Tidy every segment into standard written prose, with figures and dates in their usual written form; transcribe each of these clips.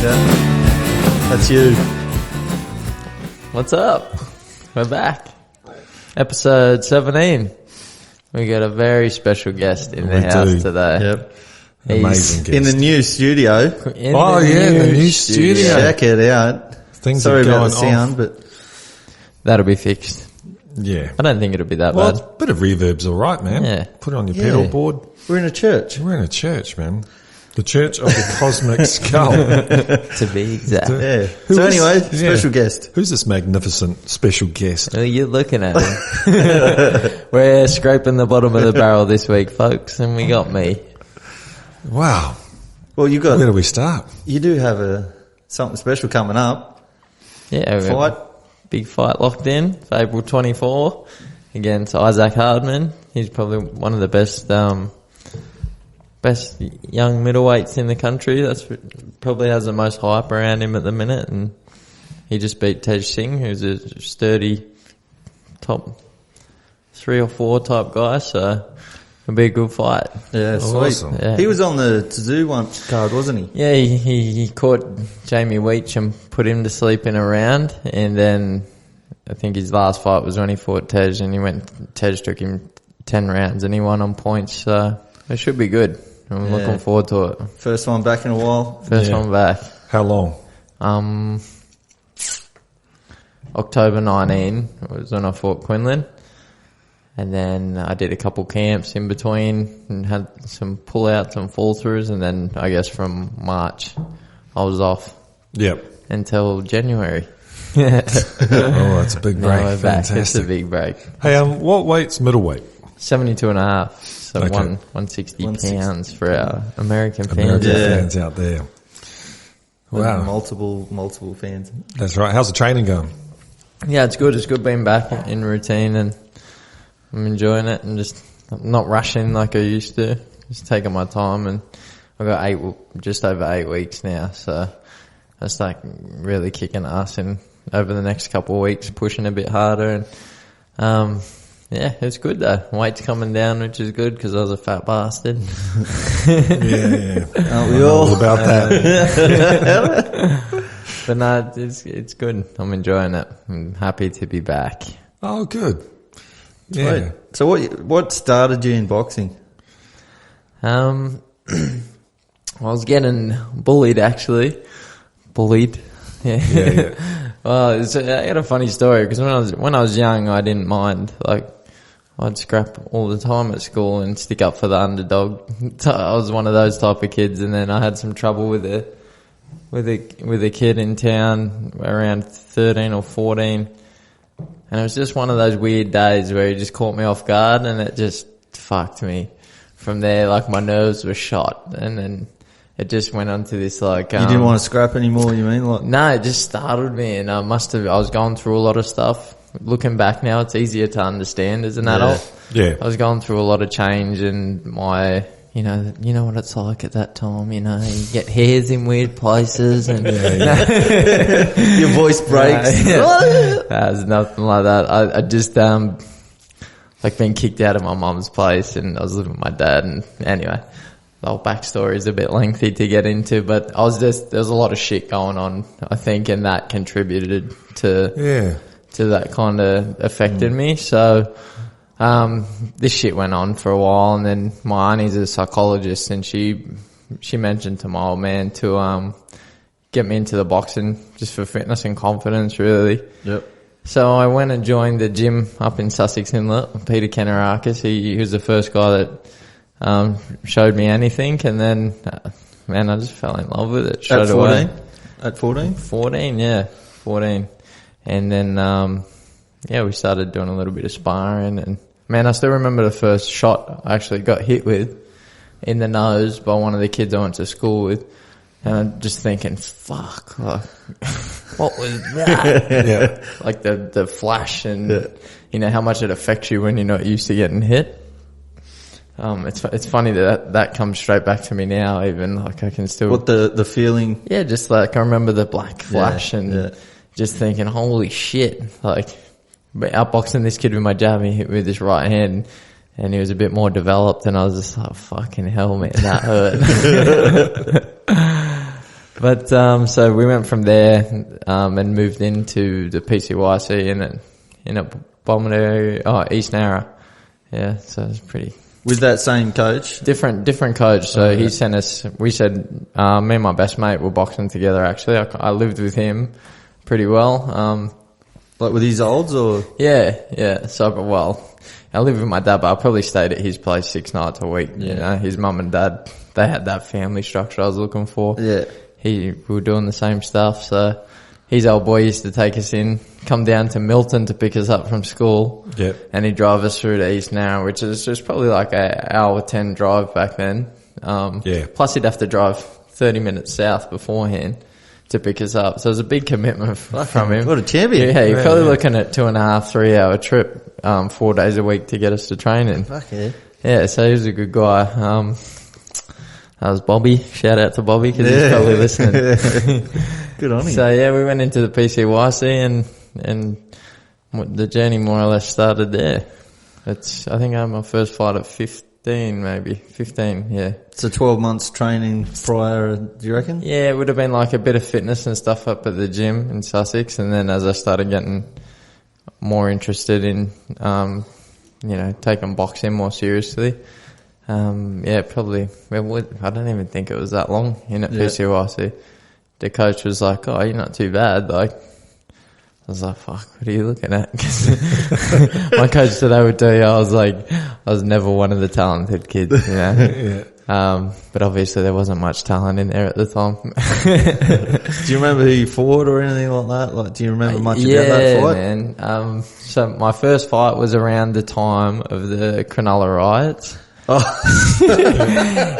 Yeah. That's you. What's up? We're back. Episode 17. We got a very special guest in the house today. Yep. Amazing guest. In the new studio. The new studio. Check it out. Things Sorry are about going the sound, off. but That'll be fixed. Yeah. I don't think it'll be that Well, bad. a bit of reverb's all right, man. Yeah. Put it on your pedal board. we're in a church. We're in a church, man. The Church of the Cosmic Skull. To be exact. Yeah. Who So is- anyway, yeah. special guest. Who's this magnificent special guest? Well, you're looking at him. We're scraping the bottom of the barrel this week, folks, and we got me. Wow. Well, you Where do got, we start? you do have something special coming up. Yeah, we've got Fight. a big fight locked in for April 24 against Isaac Hardman. He's probably one of the best young middleweights in the country. That's probably has the most hype around him at the minute, and he just beat Tej Singh, who's a sturdy top 3 or 4 type guy. So it'll be a good fight. Yeah, Oh, sweet. awesome. Yeah. He was on the Tazoo card, wasn't he? Yeah, he caught Jamie Weech and put him to sleep in a round, and then I think his last fight was when he fought Tej, and Tej took him 10 rounds and he won on points. So it should be good. I'm Yeah. looking forward to it. First one back in a while. First Yeah. one back. How long? October 19 was when I fought Quinlan. And then I did a couple camps in between and had some pull-outs and fall-throughs. And then I guess from March I was off Yep. until January. Oh, that's a big break. Now we're back. It's a Fantastic. big break. Hey, what weight's middleweight? 72 and a half. So Okay. 160 160. pounds for our American fans. American Yeah. fans out there. Wow. Multiple fans. That's right. How's the training going? Yeah, it's good. It's good being back in routine, and I'm enjoying it and just not rushing like I used to. Just taking my time, and I've got just over 8 weeks now, so that's like really kicking ass, and over the next couple of weeks pushing a bit harder, and yeah, it's good though. Weight's coming down, which is good because I was a fat bastard. Yeah. Aren't we all? About that. But no, it's good. I'm enjoying it. I'm happy to be back. Oh, good. Yeah. Right. So what started you in boxing? I was getting bullied actually. Bullied. Yeah. Well, I got a funny story because when I was young, I didn't mind. Like, I'd scrap all the time at school and stick up for the underdog. I was one of those type of kids, and then I had some trouble with a kid in town around 13 or 14, and it was just one of those weird days where he just caught me off guard, and it just fucked me. From there, like, my nerves were shot, and then it just went on to this, like... You didn't want to scrap anymore, you mean? Like, No, it just startled me, and I was going through a lot of stuff. Looking back now, it's easier to understand as an adult. Yeah. I was going through a lot of change, and my... You know what it's like at that time, you get hairs in weird places, and... your voice breaks. There's nothing like that. I just, like, been kicked out of my mum's place, and I was living with my dad, and anyway, the whole backstory is a bit lengthy to get into, but there was a lot of shit going on, I think, and that contributed to that kind of affected me. So, this shit went on for a while, and then my auntie's a psychologist, and she mentioned to my old man to, get me into the boxing just for fitness and confidence, really. Yep. So I went and joined the gym up in Sussex Inlet. Peter Kenarakis, he was the first guy that showed me anything, and then man, I just fell in love with it straight away. At 14? 14, yeah, 14, and then we started doing a little bit of sparring, and man, I still remember the first shot I actually got hit with in the nose by one of the kids I went to school with. And I'm just thinking, fuck, like, what was that? Yeah. Like the flash and, how much it affects you when you're not used to getting hit. It's funny that comes straight back to me now, even, like, I can still... What the feeling? Yeah, just like, I remember the black flash and just thinking, holy shit, like, outboxing this kid with my jab, he hit me with his right hand, and he was a bit more developed, and I was just like, fucking hell, man, that hurt. But so we went from there and moved into the PCYC in a East Narra. Yeah, so it's pretty With that same coach? different coach. So he sent us. We said me and my best mate were boxing together. Actually, I lived with him pretty well. Like with his olds or? Yeah. So I lived with my dad, but I probably stayed at his place 6 nights a week. Yeah. You know, his mum and dad, they had that family structure I was looking for. Yeah. We were doing the same stuff, so his old boy used to take us in, come down to Milton to pick us up from school. Yep. And he'd drive us through to East Narra, which is just probably like an hour 10 drive back then. Plus he'd have to drive 30 minutes south beforehand to pick us up. So it was a big commitment from him. What a champion. Yeah, you're probably looking at 2.5, 3 hour trip, 4 days a week to get us to training. Fuck yeah. Yeah, so he was a good guy. That was Bobby. Shout out to Bobby because he's probably listening. Good on him. So yeah, we went into the PCYC and the journey more or less started there. I think I had my first fight at 15, maybe 15. Yeah. So 12 months training prior, do you reckon? Yeah, it would have been like a bit of fitness and stuff up at the gym in Sussex, and then as I started getting more interested in, taking boxing more seriously. Probably. I don't even think it was that long in at PCYC. The coach was like, "Oh, you're not too bad." Like, I was like, "Fuck, what are you looking at?" 'Cause my coach today would tell you, I was never one of the talented kids, you know. But obviously there wasn't much talent in there at the time. Do you remember who you fought or anything like that? Like, do you remember much about that fight? Yeah, man. So my first fight was around the time of the Cronulla riots. Oh.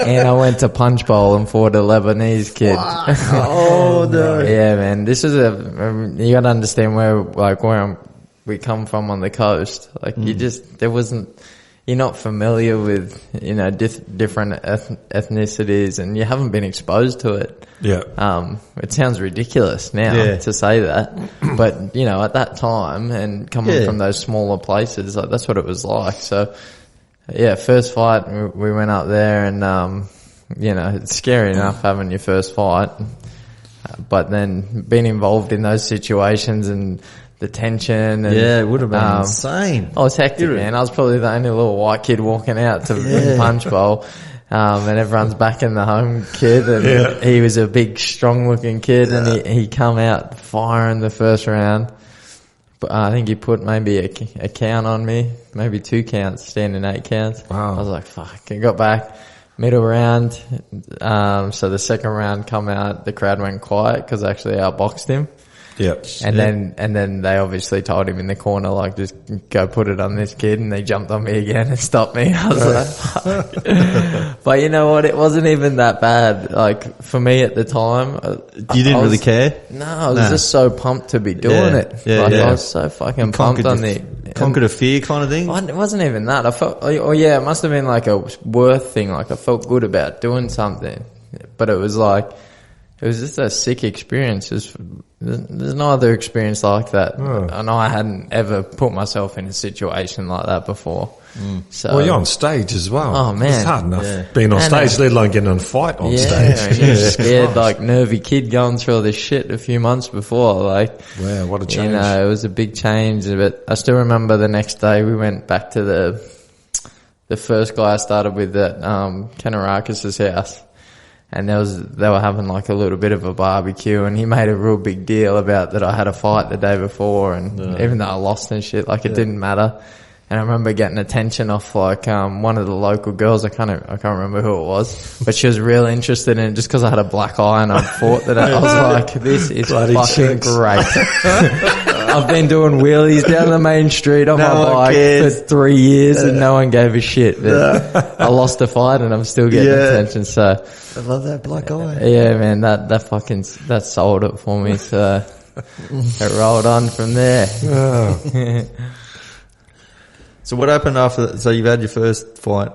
And I went to Punch Bowl and fought a Lebanese kid. Wow. Oh, no. Yeah, man. This is you gotta understand where we come from on the coast. Like, you're not familiar with, different ethnicities, and you haven't been exposed to it. Yeah. It sounds ridiculous now to say that, but at that time and coming from those smaller places, like, that's what it was like. So, yeah, first fight, we went up there and, it's scary enough having your first fight, but then being involved in those situations and the tension. And, it would have been insane. Oh, it's hectic, man. I was probably the only little white kid walking out to Punch Bowl, and everyone's backing the home kid, and he was a big, strong-looking kid, and he come out firing the first round. But I think he put maybe a count on me, maybe 2 counts, standing 8 counts. Wow. I was like, fuck. I got back, middle round. So the second round come out, the crowd went quiet because I actually outboxed him. Yep. And then they obviously told him in the corner, like, just go put it on this kid, and they jumped on me again and stopped me. I was like, fuck. But you know what? It wasn't even that bad. Like, for me at the time. You didn't really care? No, I was just so pumped to be doing it. I was so fucking pumped on the... Conquered a fear kind of thing? It wasn't even that. I felt, it must have been like a worth thing. Like, I felt good about doing something. But it was like, it was just a sick experience. There's no other experience like that. Oh. I know I hadn't ever put myself in a situation like that before. So, Well, you're on stage as well. Oh, man. It's hard enough being on stage, let alone getting on a fight on stage. And you're a scared, like, nervy kid going through all this shit a few months before. Like, Wow, what a change. it was a big change. But I still remember the next day we went back to the first guy I started with at Kanarakis' house. And they were having like a little bit of a barbecue, and he made a real big deal about that I had a fight the day before, and even though I lost and shit, like, it didn't matter. And I remember getting attention off like one of the local girls. I can't remember who it was, but she was real interested in it just because I had a black eye and I fought that. I was like, this is Bloody fucking chicks. great. I've been doing wheelies down the main street on my bike for 3 years and no one gave a shit. But I lost a fight and I'm still getting attention. So I love that black eye. yeah, man, that sold it for me. So it rolled on from there. Oh. So what happened after that? So you've had your first fight,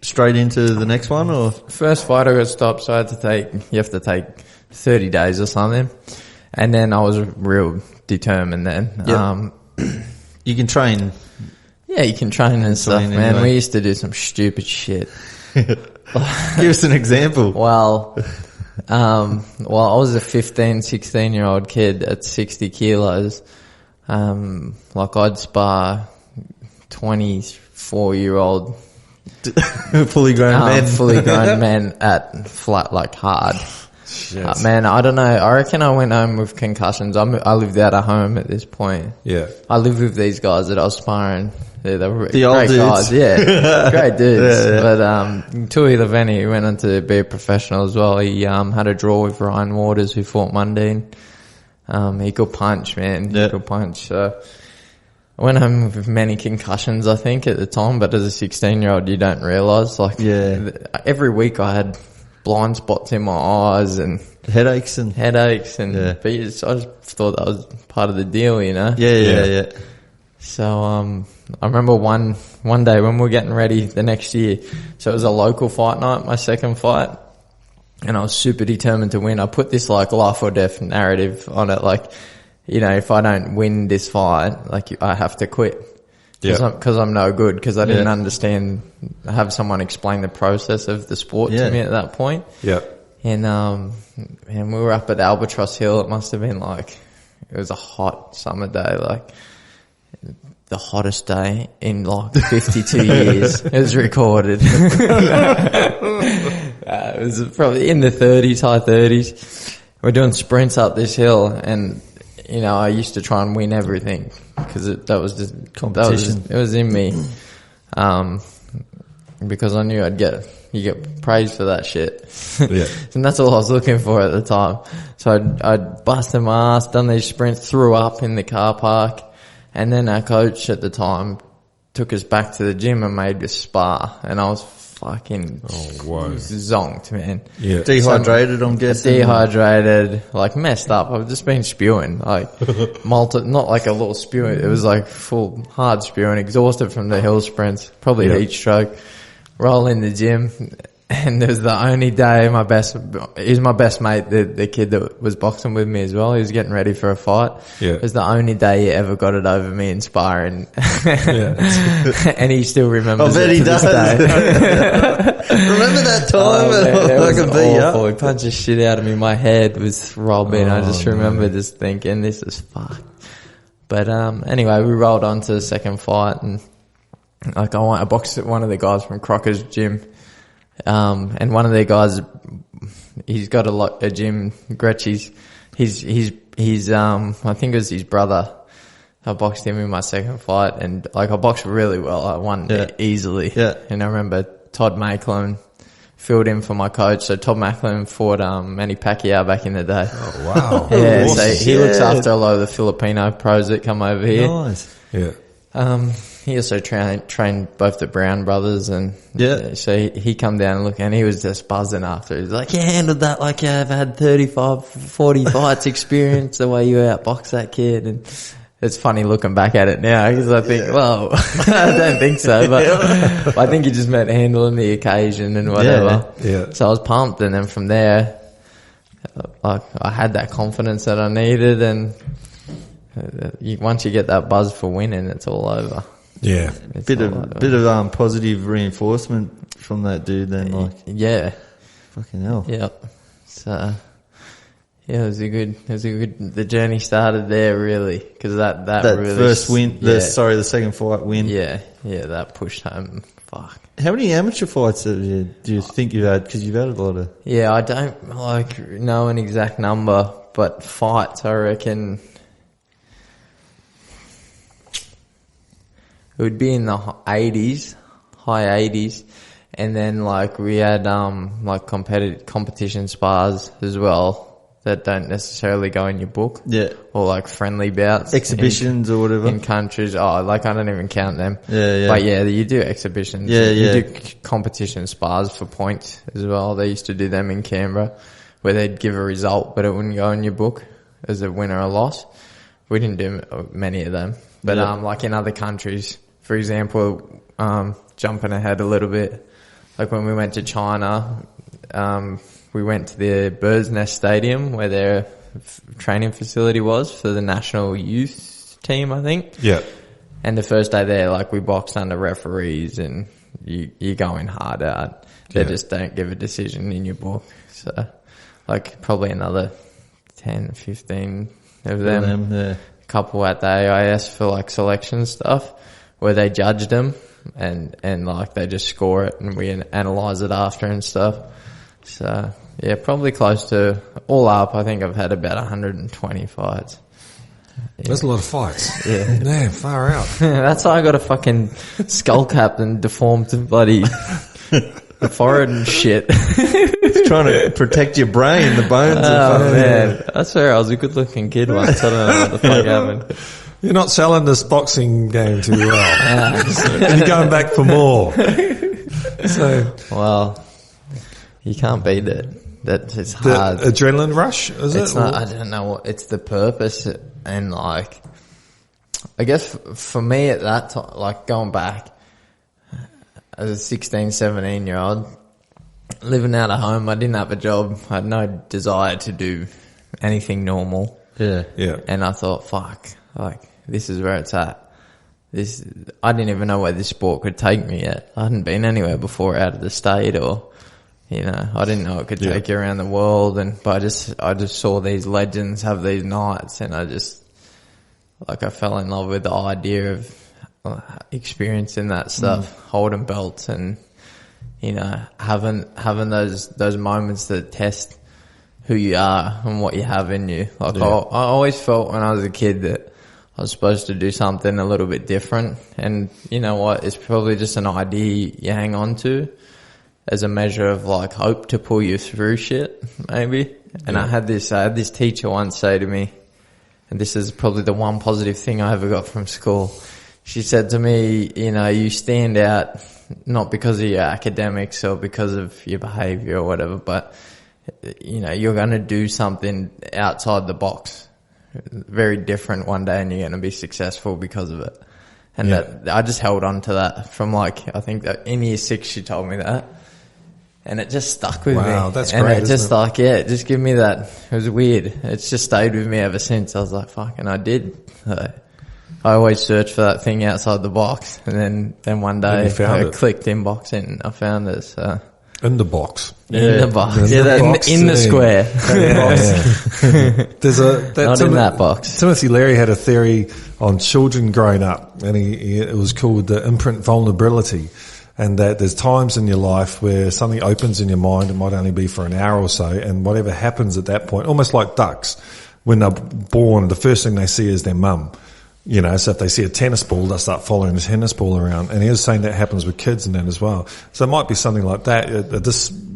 straight into the next one, or? First fight I got stopped, so you have to take 30 days or something. And then I was real determined then. Yep. You can train. Yeah, you can train and stuff, man. Anyway. We used to do some stupid shit. Give us an example. Well, Well, I was a 15, 16-year-old kid at 60 kilos. Like I'd spar 24-year-old fully grown men at flat, like hard. Man, I don't know. I reckon I went home with concussions. I lived out of home at this point. Yeah. I lived with these guys that I was sparring. They were the great old dudes. guys. Yeah, great dudes. Yeah. But Tui Leveni went on to be a professional as well. He had a draw with Ryan Waters, who fought Mundine. He could punch, man. Yeah. He could punch. So I went home with many concussions, I think, at the time. But as a 16-year-old, you don't realise. Like, every week I had blind spots in my eyes and headaches and but I just thought that was part of the deal, you know. Yeah. So I remember one day when we were getting ready the next year. So it was a local fight night, my second fight, and I was super determined to win. I put this like life or death narrative on it, like, you know, if I don't win this fight, like I have to quit. Because I'm no good, because I didn't understand, have someone explain the process of the sport to me at that point. Yeah. And we were up at Albatross Hill. It must have been like, it was a hot summer day, like the hottest day in like 52 years. It was recorded. It was probably in the 30s, high 30s. We're doing sprints up this hill, and you know, I used to try and win everything because that was just competition. It was in me, because I knew you get praised for that shit. Yeah. And that's all I was looking for at the time. So I'd busted my ass, done these sprints, threw up in the car park, and then our coach at the time took us back to the gym and made us spar, and I was fucking zonked, man. Yeah. Dehydrated, I'm guessing. Dehydrated, like messed up. I've just been spewing, like not like a little spewing. It was like full hard spewing, exhausted from the hill sprints, probably heat stroke. Roll in the gym, and it was the only day he was my best mate, the kid that was boxing with me as well. He was getting ready for a fight. Yeah. It was the only day he ever got it over me in sparring. And he still remembers I bet it he to does. this day. Remember that time? Man, I could beat you awful. up. He punched the shit out of me. My head was throbbing. I just remember just thinking, this is fucked. But anyway, we rolled on to the second fight, and like I boxed at one of the guys from Crocker's gym. And one of the guys, he's got a gym, Gretchy's, he's I think it was his brother. I boxed him in my second fight, and like I boxed really well. I won easily. Yeah. And I remember Todd Macklin filled in for my coach. So Todd Macklin fought, Manny Pacquiao back in the day. Oh, wow. Yeah. So he looks after a lot of the Filipino pros that come over here. Nice. Yeah. He also trained both the Brown brothers, and so he come down and look, and he was just buzzing after. He's like, you handled that like you've had 35, 40 fights experience, the way you outboxed that kid. And it's funny looking back at it now, because I think, well, I don't think so, but I think he just meant handling the occasion and whatever. Yeah. So I was pumped, and then from there, like I had that confidence that I needed, and once you get that buzz for winning, it's all over. Yeah. Bit of positive reinforcement from that dude then, like. Yeah. Fucking hell. Yep. So, yeah, the journey started there really, because that really, first win, the second fight win. Yeah, that pushed home. Fuck. How many amateur fights do you think you've had? Because you've had a lot of. Yeah, I don't know an exact number, but fights, I reckon. It would be in the high 80s, and then like we had like competition spars as well that don't necessarily go in your book. Yeah. Or like friendly bouts, exhibitions or whatever in countries. Oh, like I don't even count them. Yeah. But yeah, you do exhibitions. Yeah. You do competition spars for points as well. They used to do them in Canberra, where they'd give a result, but it wouldn't go in your book as a win or a loss. We didn't do many of them, but like in other countries. For example, jumping ahead a little bit, like when we went to China, we went to the Bird's Nest Stadium where their training facility was for the national youth team, I think. Yeah. And the first day there, like we boxed under referees, and you're going hard out. They just don't give a decision in your book. So like probably another 10, 15 of them. Yeah. Couple at the AIS for like selection stuff where they judged them and like they just score it and we analyze it after and stuff. So yeah, probably close to all up. I think I've had about 120 fights. Yeah. That's a lot of fights. Yeah. Damn, far out. That's why I got a fucking skull cap and deformed bloody forehead and shit. It's trying to protect your brain, the bones. Oh man, I swear I was a good looking kid once. I don't know what the fuck happened. You're not selling this boxing game too well. And you're going back for more. So, well, you can't beat it. That it's the hard. adrenaline rush, is it? It's not. I don't know what. It's the purpose and like. I guess for me at that time, like going back as a 16, 17 year old, living out of home, I didn't have a job. I had no desire to do anything normal. Yeah. Yeah. And I thought, fuck, like this is where it's at. I didn't even know where this sport could take me yet. I hadn't been anywhere before out of the state or. You know, I didn't know it could take you around the world, but I just saw these legends have these nights, and I fell in love with the idea of experiencing that stuff, holding belts, and you know, having those moments that test who you are and what you have in you. Like I always felt when I was a kid that I was supposed to do something a little bit different, and you know what? It's probably just an idea you hang on to as a measure of like hope to pull you through shit, maybe. And I had this teacher once say to me, and this is probably the one positive thing I ever got from school. She said to me, you know, you stand out not because of your academics or because of your behavior or whatever, but you know, you're going to do something outside the box, very different one day, and you're going to be successful because of it. And that I just held on to that from like, I think that in year 6 she told me that. And it just stuck with me. Wow, that's and great. And it just like, it just gave me that. It was weird. It's just stayed with me ever since. I was like, fuck, and I did. I always search for that thing outside the box. And then one day I clicked in boxing and I found it. So. In the box. In the box. In the square. There's not in that box. Timothy Leary had a theory on children growing up, and it was called the imprint vulnerability. And that there's times in your life where something opens in your mind, it might only be for an hour or so, and whatever happens at that point, almost like ducks, when they're born, the first thing they see is their mum. You know, so if they see a tennis ball, they'll start following the tennis ball around. And he was saying that happens with kids and that as well. So it might be something like that.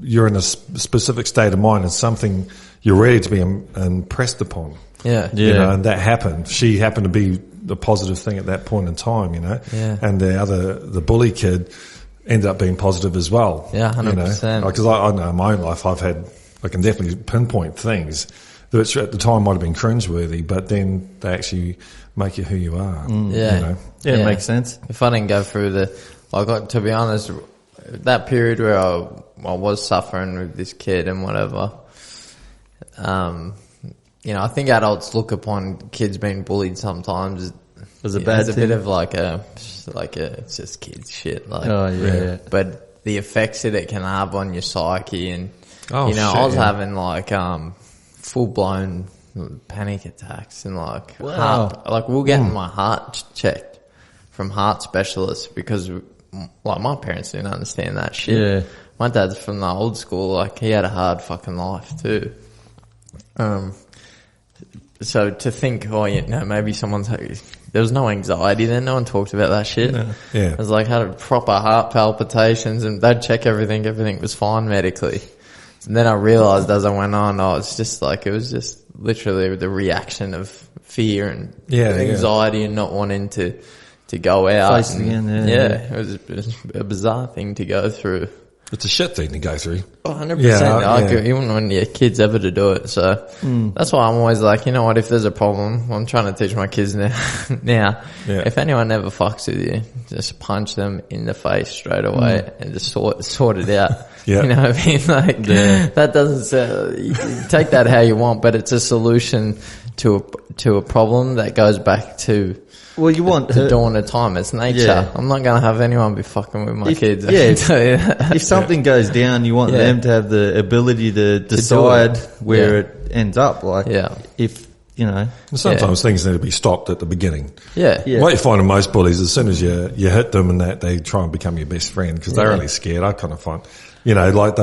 You're in a specific state of mind and something you're ready to be impressed upon. Yeah. You know, and that happened. She happened to be the positive thing at that point in time, you know. Yeah. And the bully kid ended up being positive as well. Yeah, 100%. You know? Because I know in my own life I can definitely pinpoint things that at the time might have been cringeworthy, but then they actually make you who you are. Yeah. You know? Yeah, it makes sense. If I didn't go through to be honest, that period where I was suffering with this kid and whatever, you know, I think adults look upon kids being bullied sometimes as a bad thing. A bit of it's just kids shit. Like, oh yeah. But the effects that it can have on your psyche and, I was having like, full blown panic attacks and like we'll get my heart checked from heart specialists because like my parents didn't understand that shit. Yeah. My dad's from the old school, like he had a hard fucking life too. So to think, maybe there was no anxiety then, no one talked about that shit. No. Yeah. It was like had a proper heart palpitations and they'd check everything was fine medically. And then I realized as I went on, it was just literally the reaction of fear and anxiety and not wanting to go out. Face again, it was a bizarre thing to go through. It's a shit thing to go through. 100%. Even when your kid's ever to do it. So that's why I'm always like, you know what, if there's a problem, I'm trying to teach my kids now, if anyone ever fucks with you, just punch them in the face straight away and just sort it out. Yeah. You know what I mean? Like, that doesn't sound, you take that how you want, but it's a solution to to a problem that goes back to Well, you want the dawn of time. It's nature. Yeah. I'm not going to have anyone be fucking with my kids. I Yeah, can tell you that. if something goes down, you want Yeah. them to have the ability to decide where Yeah. it ends up. Like, Yeah. if, you know. Sometimes things need to be stopped at the beginning. Yeah. Yeah. What you find in most bullies, as soon as you hit them and that, they try and become your best friend because they're only scared. I kind of find, like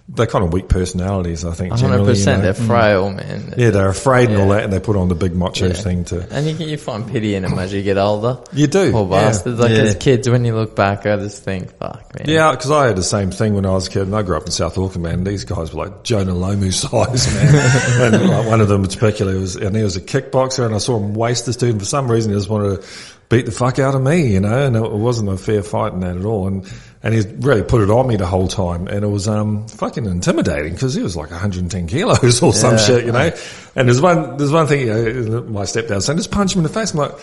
they're kind of weak personalities, I think, 100%. generally. You know? They're frail, man. Yeah, they're afraid and all that, and they put on the big macho thing to... And you find pity in them as you get older. You do. Poor yeah. bastards. Like as kids, when you look back, I just think, fuck, man. Yeah, because I had the same thing when I was a kid, and I grew up in South Auckland, man. These guys were like Jonah Lomu size, man. And like, one of them in particular he was a kickboxer, and I saw him waste this dude, and for some reason he just wanted to beat the fuck out of me, you know, and it wasn't a fair fight in that at all. And he really put it on me the whole time, and it was fucking intimidating because he was like 110 kilos or some shit, you know. And there's one thing, you know, my stepdad saying, just punch him in the face. I'm like,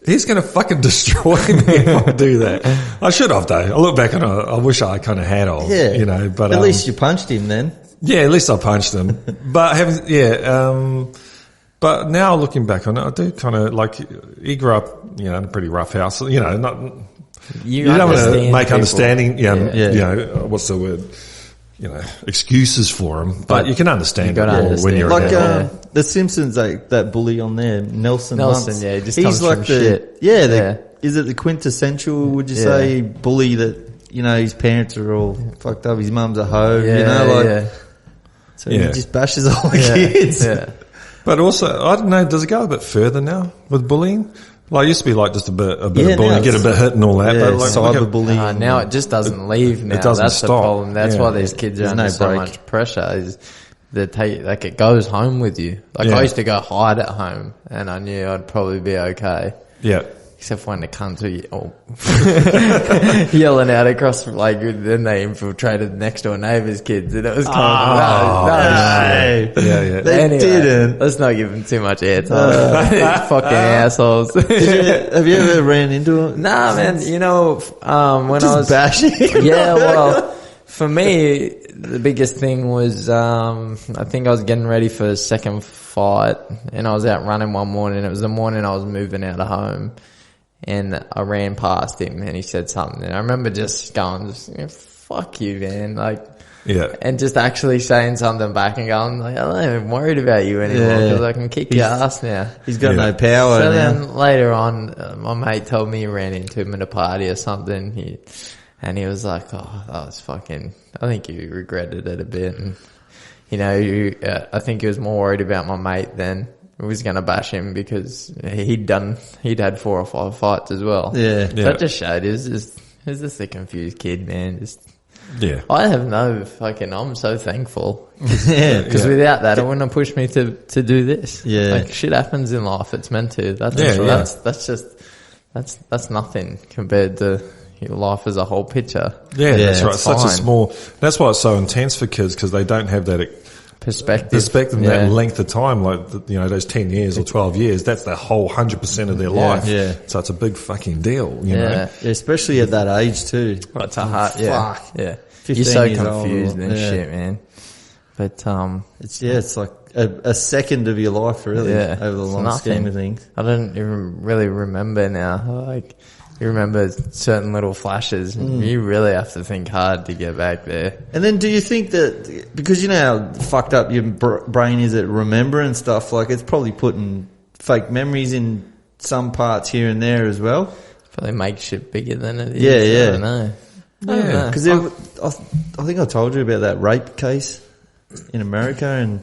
he's going to fucking destroy me if I do that. I should have though. I look back and I wish I kind of had of, you know. But at least you punched him then. Yeah, at least I punched him. But but now looking back on it, I do kind of like, he grew up, you know, in a pretty rough house, you know, not. You don't want to make understanding, you know, what's the word, you know, excuses for him, but you can understand it more when you're like like the Simpsons, like that bully on there, Nelson. Muntz. Yeah, he just he's comes like from the shit. is it the quintessential? Would you say bully that, you know, his parents are all fucked up, his mum's a hoe, you know, like so he just bashes all the kids. Yeah. But also, I don't know, does it go a bit further now with bullying? Like, it used to be like just a bit of bullying, get a bit hit and all that. Yeah, but like, cyberbullying. Now it just doesn't leave now. It doesn't That's stop. the problem. That's why these kids are There's under no so break. much pressure. Is like it goes home with you. Like I used to go hide at home and I knew I'd probably be okay. Yeah. Except when the cunts were yelling out across, like, then they infiltrated next door neighbours' kids, and it was kind of, They anyway, didn't. Let's not give them too much airtime. Fucking assholes. Have you ever ran into him? Nah, man, you know, when I was bashing. Yeah, well, for me, the biggest thing was, I think I was getting ready for a second fight, and I was out running one morning. It was the morning I was moving out of home. And I ran past him and he said something. And I remember just going, fuck you, man. Like, and just actually saying something back and going, like, I'm not even worried about you anymore because I can kick your ass now. He's got no power So now. then later on, my mate told me he ran into him at a party or something. And he was like, oh, that was fucking, I think he regretted it a bit. And, you know, I think he was more worried about my mate than was going to bash him because he'd had 4 or 5 fights as well. Yeah. So that just showed he's just a confused kid, man. I have no fucking, I'm so thankful. Because without that, it wouldn't have pushed me to do this. Yeah. Like shit happens in life. It's meant to. That's nothing compared to your life as a whole picture. Yeah, that's right. It's Such a fine. small, that's why it's so intense for kids because they don't have that Perspective. and that length of time, like, you know, those 10 years or 12 years, that's their whole 100% of their life. Yeah. So it's a big fucking deal, you know? Yeah, especially at that age too. It's a hard, yeah. Fuck. Yeah. 15 You're so years confused old, and shit, man. But, It's like a second of your life really over the it's long scheme of things. I don't even really remember now. Like, you remember certain little flashes and you really have to think hard to get back there. And then do you think that, because you know how fucked up your brain is at remembering stuff, like it's probably putting fake memories in some parts here and there as well? Probably make shit bigger than it is. Yeah. I don't know. Yeah. Because I think I told you about that rape case in America, and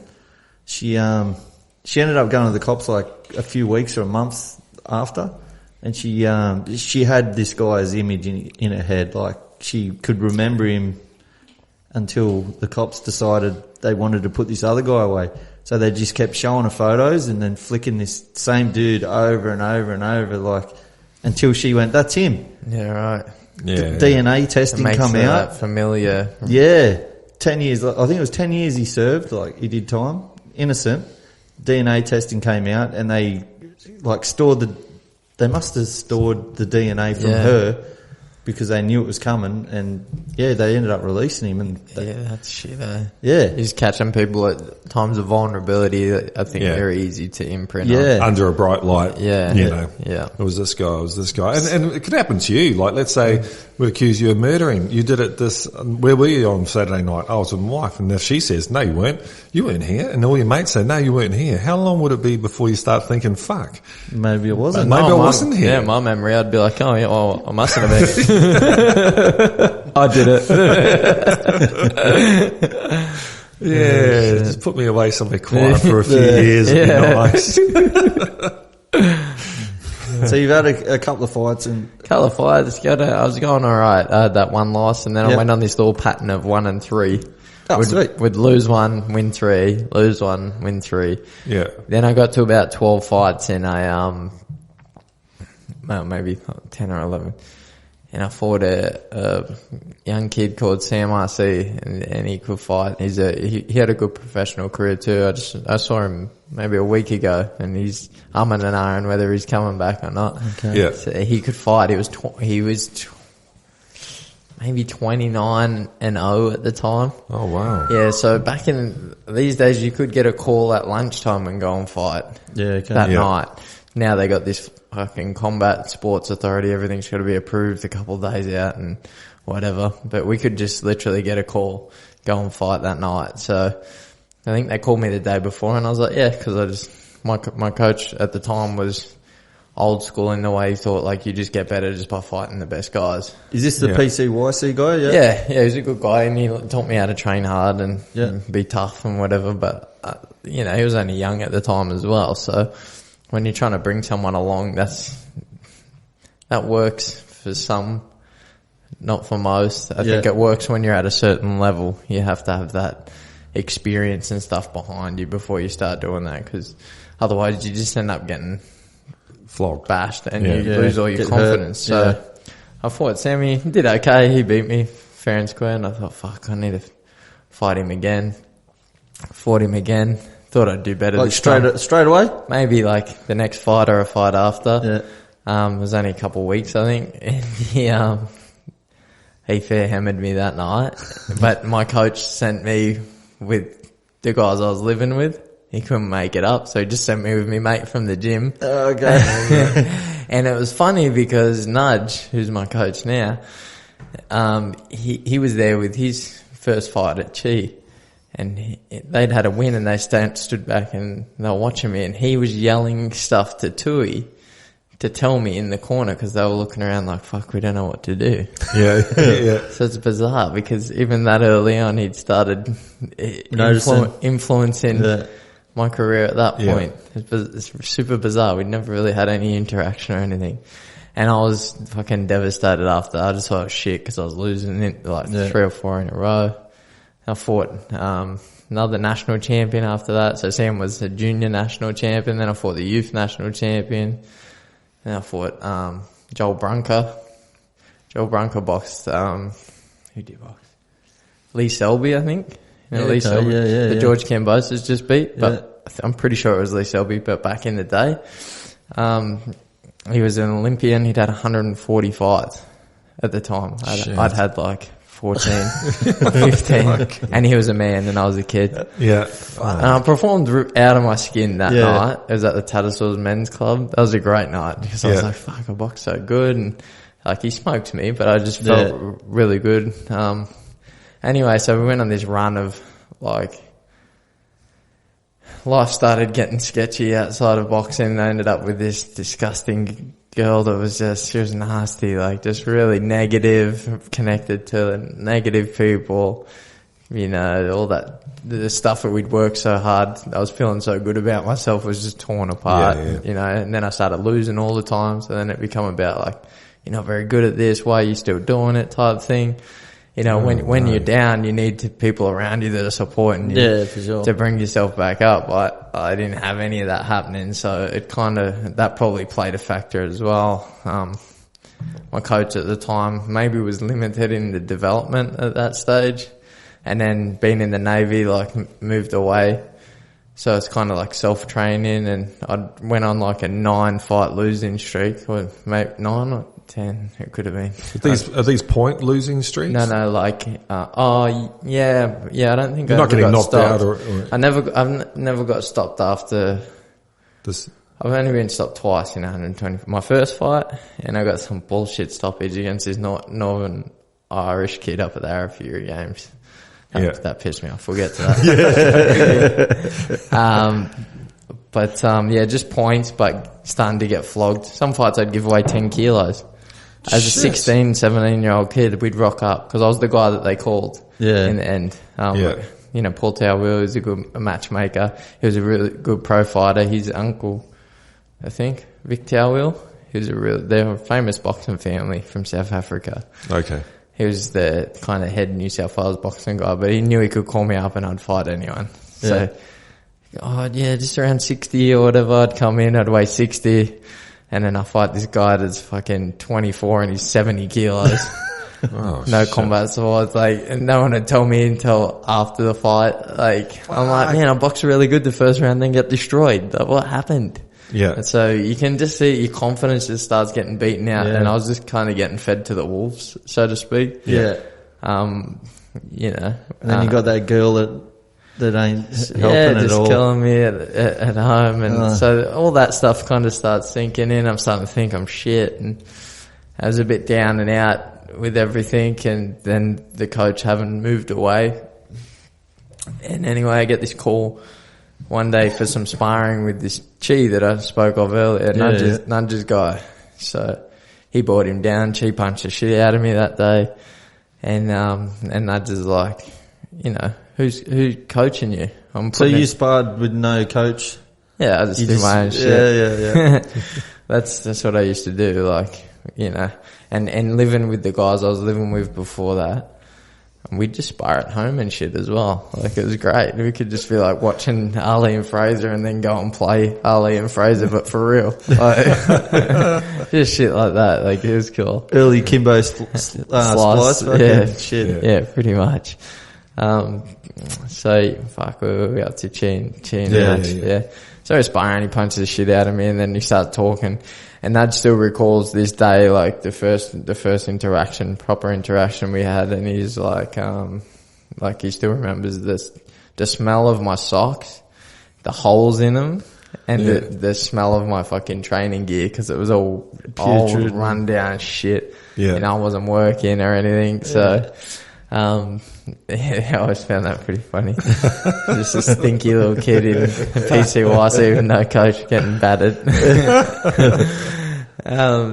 she ended up going to the cops like a few weeks or months after, and she had this guy's image in her head, like she could remember him until the cops decided they wanted to put this other guy away. So they just kept showing her photos and then flicking this same dude over and over and over, like until she went, "That's him." Yeah, right. Yeah. DNA testing It makes come it out. that familiar. Yeah, 10 years. I think it was 10 years he served. Like he did time, innocent. DNA testing came out, and they like stored the. They must have stored the DNA from her because they knew it was coming, and they ended up releasing him. And that's shit. He's catching people at times of vulnerability that I think very easy to imprint. Under a bright light. It was this guy, and it could happen to you. Like, let's say we accuse you of murdering. You did it where were you on Saturday night? I was with my wife, and if she says no, you weren't here, and all your mates say no, you weren't here, how long would it be before you start thinking, fuck, maybe it wasn't? Maybe I wasn't here. Yeah, my memory, I'd be like, oh yeah, well, I mustn't have been. I did it. Just put me away somewhere quiet for a few years. It'd be nice. So you've had a couple of fights and... I was going alright. I had that one loss, and then I went on this little pattern of 1 and 3. Oh, sweet. Would lose 1, win 3, lose 1, win 3. Yeah. Then I got to about 12 fights in maybe 10 or 11. And I fought a young kid called Sam RC, and he could fight. He had a good professional career too. I saw him maybe a week ago, and he's umming and ahhing whether he's coming back or not. Okay. Yeah. So he could fight. He was maybe 29-0 at the time. Oh wow. Yeah. So back in these days, you could get a call at lunchtime and go and fight. Yeah. Okay. That night. Now they got this fucking combat sports authority. Everything's got to be approved a couple of days out and whatever. But we could just literally get a call, go and fight that night. So I think they called me the day before, and I was like, yeah, because my coach at the time was old school in the way he thought like you just get better just by fighting the best guys. Is this the PCYC guy? Yeah, he's a good guy, and he taught me how to train hard and be tough and whatever. But he was only young at the time as well, so. When you're trying to bring someone along, that works for some, not for most. I think it works when you're at a certain level. You have to have that experience and stuff behind you before you start doing that, because otherwise you just end up getting flogged, bashed, and you lose all your confidence. So I fought Sammy, did okay. He beat me fair and square, and I thought, fuck, I need to fight him again. Fought him again. Thought I'd do better this time. Straight away? Maybe like the next fight or a fight after. Yeah. It was only a couple of weeks, I think. And he fair hammered me that night. But my coach sent me with the guys I was living with. He couldn't make it up, so he just sent me with me mate from the gym. Oh, okay. And it was funny because Nudge, who's my coach now, he was there with his first fight at Chi. And they'd had a win, and they stood back and they were watching me, and he was yelling stuff to Tui to tell me in the corner, because they were looking around like, fuck, we don't know what to do. Yeah. So it's bizarre, because even that early on he'd started influencing my career at that point. It's super bizarre. We'd never really had any interaction or anything. And I was fucking devastated after. I just thought shit, because I was losing it 3 or 4 in a row. I fought another national champion after that. So Sam was a junior national champion. Then I fought the youth national champion. Then I fought Joel Brunker. Joel Brunker boxed. Who did box? Lee Selby, I think. Lee Selby. The George Cambosa's just beat. But I'm pretty sure it was Lee Selby. But back in the day, he was an Olympian. He'd had 140 fights at the time. I'd had like 14, 15, and he was a man and I was a kid. Yeah. And I performed out of my skin that night. It was at the Tattersalls Men's Club. That was a great night, because I was like, fuck, I boxed so good, and like he smoked me, but I just felt really good. Anyway, so we went on this run of like, life started getting sketchy outside of boxing. I ended up with this disgusting girl that was she was nasty, like just really negative, connected to negative people, all that, the stuff that we'd worked so hard. I was feeling so good about myself was just torn apart, and then I started losing all the time. So then it became about like, you're not very good at this, why are you still doing it type thing. When you're down, you need people around you that are supporting you for sure, to bring yourself back up. But I didn't have any of that happening, so it that probably played a factor as well. My coach at the time maybe was limited in the development at that stage, and then being in the Navy, like moved away So it's kind of like self-training, and I went on like a 9-fight losing streak, or maybe 9 or 10, it could have been. Are these point losing streaks? No, like, I don't think You're not getting knocked stopped. out or I've never got stopped after, this. I've only been stopped twice in 120. My first fight, and I got some bullshit stoppage against this Northern Irish kid up at the Arab Fury Games. That pissed me off. We'll get to that. Just points, but starting to get flogged. Some fights I'd give away 10 kilos. As a 16, 17-year-old kid, we'd rock up, because I was the guy that they called in the end. You know, Paul Towell was a good matchmaker. He was a really good pro fighter. His uncle, I think, Vic Towell, they're a famous boxing family from South Africa. Okay. He was the kind of head New South Wales boxing guy, but he knew he could call me up and I'd fight anyone. So, just around 60 or whatever, I'd come in, I'd weigh 60, and then I fight this guy that's fucking 24 and he's 70 kilos. No combat sports, and no one would tell me until after the fight. I'm like, man, I boxed really good the first round, then get destroyed. What happened? Yeah. And so you can just see your confidence just starts getting beaten out, and I was just kind of getting fed to the wolves, so to speak. Yeah. And then you got that girl that ain't helping at just all. killing me at home, and so all that stuff kind of starts sinking in. I'm starting to think I'm shit, and I was a bit down and out with everything, and then the coach having moved away. And anyway, I get this call one day for some sparring with this Chi that I spoke of earlier, Nudge's guy. So he brought him down. Chi punched the shit out of me that day, and Nudge is like, who's coaching you? So you sparred with no coach? Yeah, I just do my own shit. Yeah. That's what I used to do, and living with the guys I was living with before that. And we'd just spar at home and shit as well. It was great. We could just be watching Ali and Fraser and then go and play Ali and Fraser, but for real. Just shit like that. It was cool. Early Kimbo splice. Shit. Yeah, pretty much. Where were we up to? Chin. Yeah. So I was sparring, he punches the shit out of me, and then he starts talking. And Nudge still recalls this day, the first proper interaction we had, and he's he still remembers the smell of my socks, the holes in them, and the smell of my fucking training gear, because it was all old, run down shit. Yeah. I wasn't working or anything, so, I always found that pretty funny. Just a stinky little kid in PCYC with no coach getting battered.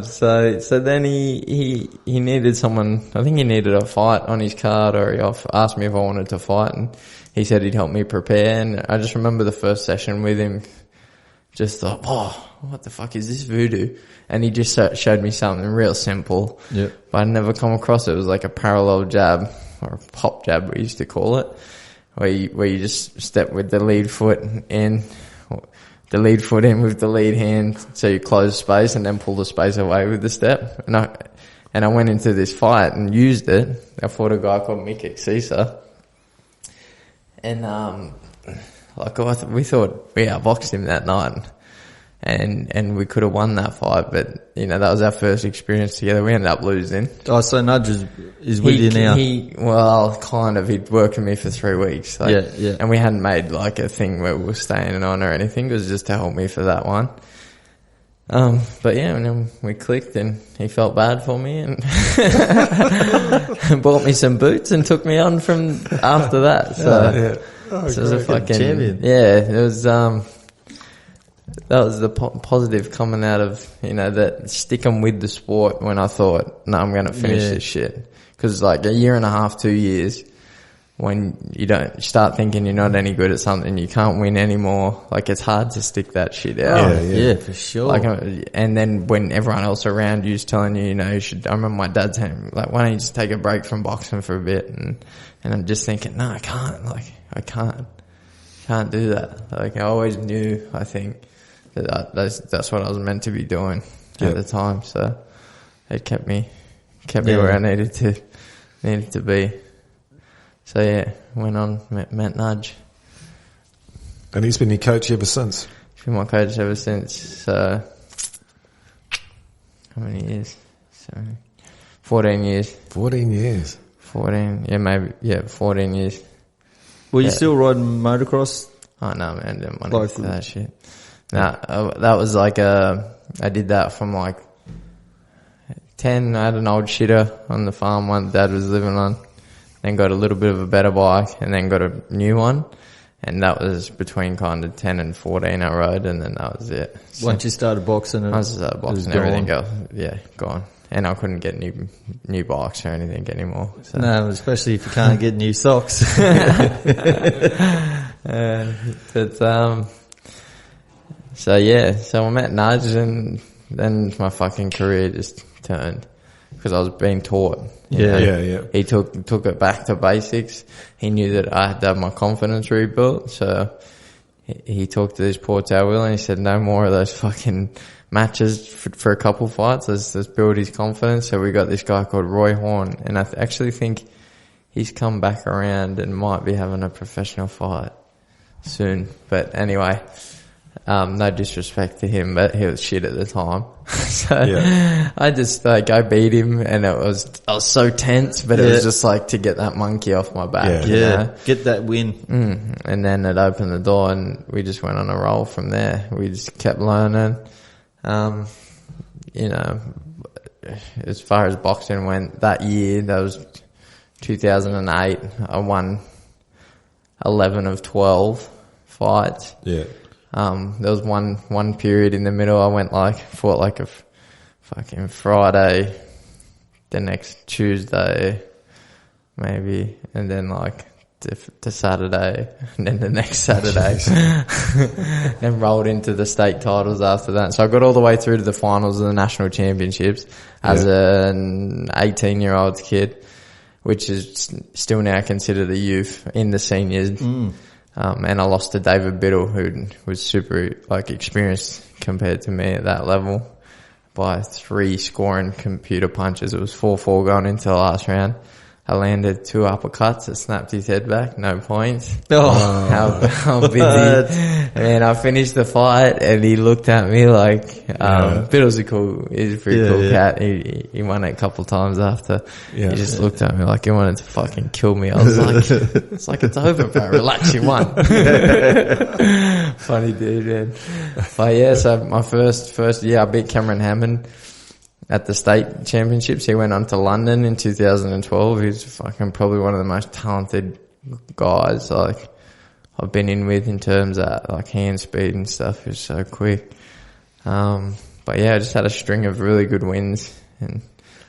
So then he needed someone, I think he needed a fight on his card, or he asked me if I wanted to fight, and he said he'd help me prepare. And I just remember the first session with him, just thought, what the fuck is this voodoo? And he just showed me something real simple. Yep. But I'd never come across it. It was like a parallel jab, or a pop jab we used to call it, where you just step with the lead foot in with the lead hand, so you close space and then pull the space away with the step. And I went into this fight and used it. I fought a guy called Mick Cisa, and we thought we outboxed him that night. And we could have won that fight, but that was our first experience together. We ended up losing. Oh, so Nudge is with you now? Kind of. He'd worked with me for 3 weeks. And we hadn't made a thing where we were staying on or anything. It was just to help me for that one. And then we clicked, and he felt bad for me and bought me some boots and took me on from after that. So, so it was a fucking champion. Yeah, it was, that was the positive coming out of, that sticking with the sport when I thought, no, I'm going to finish this shit. Cause a year and a half, 2 years, when you start thinking you're not any good at something, you can't win anymore. It's hard to stick that shit out. Yeah, for sure. And then when everyone else around you is telling you, you should, I remember my dad saying, why don't you just take a break from boxing for a bit? And I'm just thinking, no, I can't. I can't do that. I always knew, I think, that's what I was meant to be doing at the time. So it kept me where I needed to be. So went on, met Nudge. And he's been your coach ever since? He's been my coach ever since. So, how many years? So, 14 years. 14 years. 14, yeah, maybe, 14 years. Were you still riding motocross? Oh, no, man, didn't want to get to that shit. No, that was like I did that from like 10. I had an old shitter on the farm one Dad was living on. Then got a little bit of a better bike and then got a new one. And that was between kind of 10 and 14 I rode, and then that was it. So Once you started boxing, once I started boxing, everything gone. And I couldn't get new bikes or anything anymore. So. No, especially if you can't get new socks. So I met Nudge, and then my fucking career just turned because I was being taught. You know? He took it back to basics. He knew that I had to have my confidence rebuilt, so he talked to this poor tail wheel and he said, no more of those fucking matches for a couple fights. Let's build his confidence. So we got this guy called Roy Horn, and I actually think he's come back around and might be having a professional fight soon. But anyway, no disrespect to him, but he was shit at the time. So I beat him, and I was so tense, but it was just like to get that monkey off my back. You know? Get that win. And then it opened the door, and we just went on a roll from there. We just kept learning. You know, as far as boxing went, that year, that was 2008, I won 11 of 12 fights. Yeah. There was one period in the middle I fought like a fucking Friday, the next Tuesday, maybe, and then like the Saturday, and then the next Saturday, and rolled into the state titles after that. So I got all the way through to the finals of the national championships as an 18-year-old kid, which is still now considered a youth in the seniors. And I lost to David Biddle, who was super experienced compared to me at that level by 3 scoring computer punches. It was 4-4 going into the last round. I landed 2 uppercuts that snapped his head back, no points. How busy. And I finished the fight, and he looked at me like, Biddle's he's a pretty cool cat. He won it a couple of times after. He just looked at me like he wanted to fucking kill me. I was like, it's over, bro. Relax, you won. Funny dude, man. But so my first year, I beat Cameron Hammond at the state championships. He went on to London in 2012. He's fucking probably one of the most talented guys I've been in with in terms of hand speed and stuff. He's so quick. But I just had a string of really good wins, and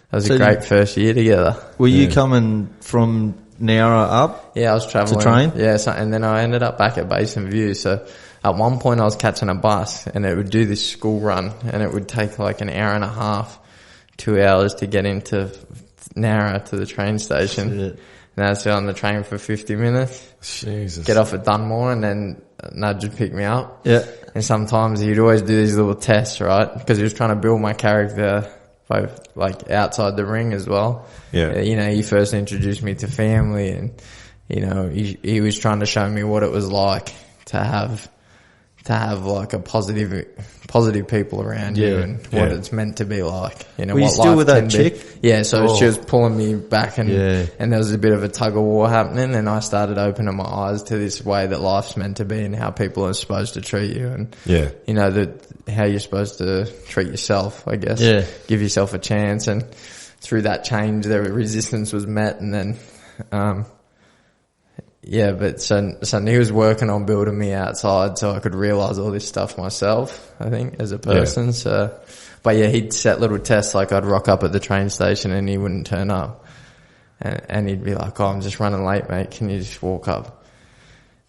that was a great first year together. Were you coming from Nowra up? Yeah, I was traveling to train. Yeah, and then I ended up back at Basin View. So at one point I was catching a bus, and it would do this school run, and it would take like an hour and a half, 2 hours to get into Nowra to the train station. Shit. And I'd sit on the train for 50 minutes. Jesus. Get off at Dunmore, and then Nudge would pick me up. Yeah. And sometimes he'd always do these little tests, right? Because he was trying to build my character both outside the ring as well. Yeah. He first introduced me to family, and he was trying to show me what it was like to have like a positive people around you, and what it's meant to be like. Were what you still life with that can chick? Be. Yeah, so she was pulling me back, and there was a bit of a tug of war happening, and I started opening my eyes to this way that life's meant to be and how people are supposed to treat you, and how you're supposed to treat yourself, I guess. Yeah. Give yourself a chance, and through that change, the resistance was met, and then but so he was working on building me outside so I could realise all this stuff myself, I think, as a person. So, but he'd set little tests, like I'd rock up at the train station and he wouldn't turn up. And he'd be like, I'm just running late, mate. Can you just walk up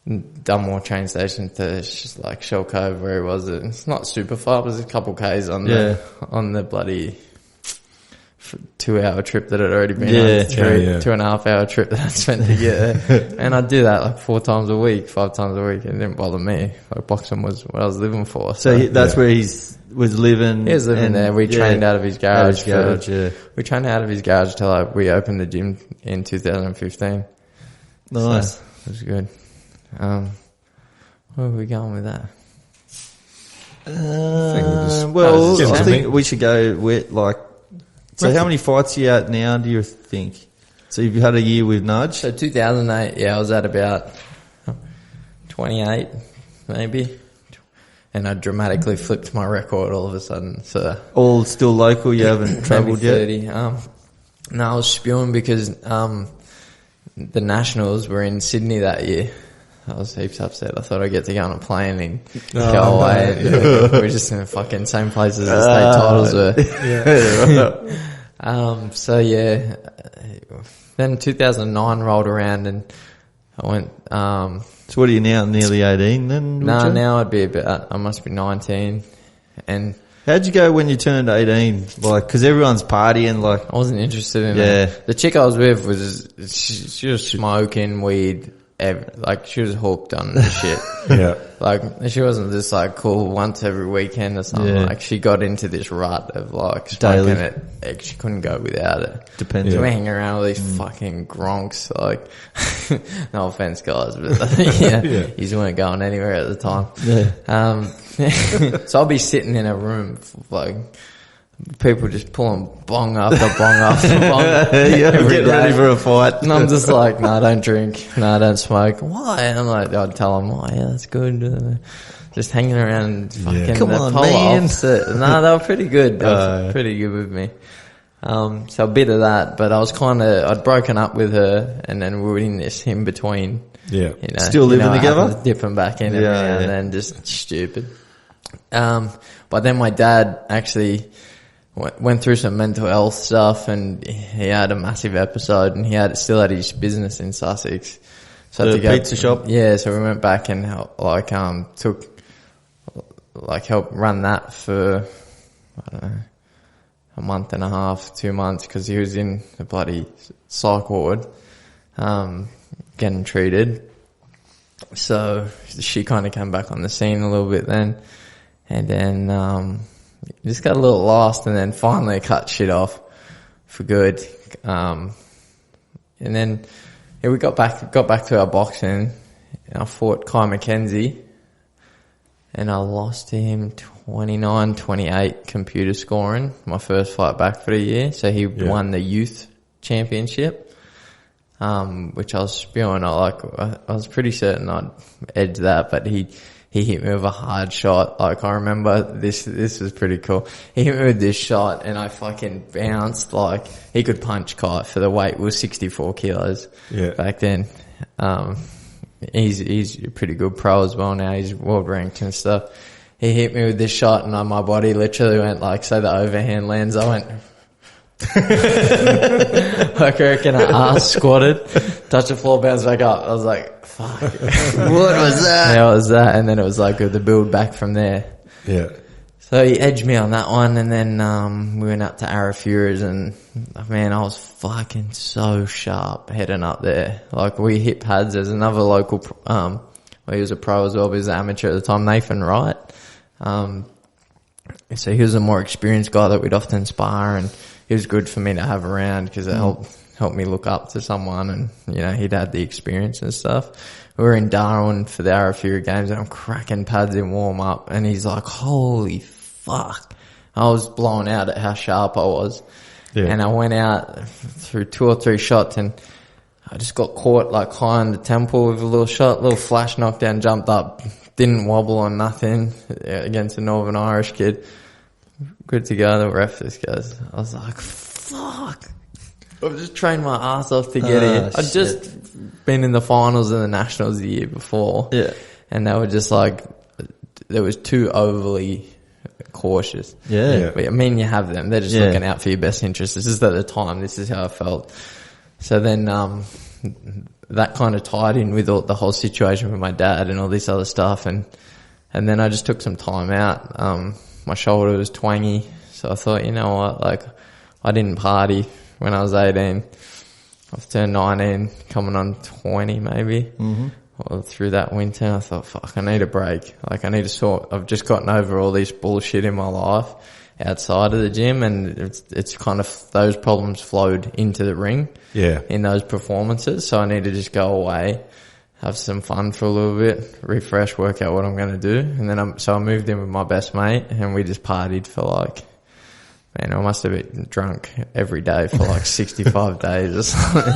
Dunmore train station to like Shell Cove where he was? It's not super far, but there's a couple Ks on the bloody 2-hour trip that had already been on, 2.5 hour trip that I spent to get there. And I'd do that like 4 times a week, 5 times a week. It didn't bother me. Like boxing was what I was living for. So that's where he was living. He was living there. We trained out of his garage. We trained out of his garage till we opened the gym in 2015. Nice. So it was good. Where are we going with that? I think we should go with so how many fights are you at now, do you think? So you've had a year with Nudge? So 2008, I was at about 28, maybe. And I dramatically flipped my record all of a sudden. So all still local, you haven't travelled yet? 30. No, I was spewing because the Nationals were in Sydney that year. I was heaps upset. I thought I'd get to go on a plane and go away. No. We were just in the fucking same places as the state titles were. So yeah, then 2009 rolled around and I went, so what are you now, nearly 18 then? No, now I'd be I must be 19. And how'd you go when you turned 18? Cause everyone's partying, I wasn't interested in it. The chick I was with she was smoking weed. She was hooked on the shit. Yeah. She wasn't just cool once every weekend or something. Yeah. She got into this rut of smoking it. She couldn't go without it. Depends. So we're hanging around with these fucking gronks, no offense guys, but you just weren't going anywhere at the time. Yeah. So I'll be sitting in a room, people just pulling bong after bong after bong. Get ready for a fight. And I'm just no, I don't drink. No, I don't smoke. Why? And I'd tell them, why? Yeah, that's good. Just hanging around fucking Come the on, polar man. opposite. No, they were pretty good. They were pretty good with me. So a bit of that, but I was I'd broken up with her and then we were in this in between. Yeah. Still living together? Dipping back in every now and then, just stupid. But then my dad actually went through some mental health stuff and he had a massive episode and he still had his business in Sussex. So the pizza shop? Yeah, so we went back and helped run that for, I don't know, a month and a half, 2 months because he was in the bloody psych ward, getting treated. So she kind of came back on the scene a little bit then. And then, just got a little lost and then finally cut shit off for good. And then we got back to our boxing and I fought Kai McKenzie and I lost to him 29-28 computer scoring, my first fight back for the year. So he won the youth championship, which I was spewing. I was pretty certain I'd edge that, but he hit me with a hard shot. I remember this was pretty cool. He hit me with this shot and I fucking bounced he could punch Kai for the weight. It was 64 kilos back then. He's a pretty good pro as well now. He's world ranked and stuff. He hit me with this shot and my body literally went say the overhand lands. I went, I reckon I ass squatted, touched the floor, bounced back up. I was like, fuck. What was that? Yeah, it was that. And then it was the build back from there. Yeah. So he edged me on that one and then, we went up to Arafura's and man, I was fucking so sharp heading up there. We hit pads. There's another local, he was a pro as well, but he was an amateur at the time, Nathan Wright. So he was a more experienced guy that we'd often spar and he was good for me to have around because it helped me look up to someone and, he'd had the experience and stuff. We were in Darwin for the Arafura games and I'm cracking pads in warm up and he's like, holy fuck. I was blown out at how sharp I was. Yeah. And I went out through 2 or 3 shots and I just got caught high on the temple with a little shot, little flash knockdown, jumped up, didn't wobble on nothing against a Northern Irish kid. Good to go. The ref just goes, I was like, fuck. I've just trained my ass off to get in. I'd just been in the finals of the Nationals the year before. Yeah. And they were just they was too overly cautious. Yeah. But, you have them. They're just looking out for your best interests. This is at the time. This is how I felt. So then, that kind of tied in with the whole situation with my dad and all this other stuff. And then I just took some time out. My shoulder was twangy. So I thought, you know what, I didn't party when I was 18. I've turned 19, coming on 20 maybe. Mm-hmm. Or through that winter, I thought, fuck, I need a break. I need to I've just gotten over all this bullshit in my life outside of the gym and it's kind of, those problems flowed into the ring. Yeah. In those performances. So I need to just go away have some fun for a little bit, refresh, work out what I'm going to do. And then I moved in with my best mate and we just partied for like, man, I must have been drunk every day for like 65 days or something.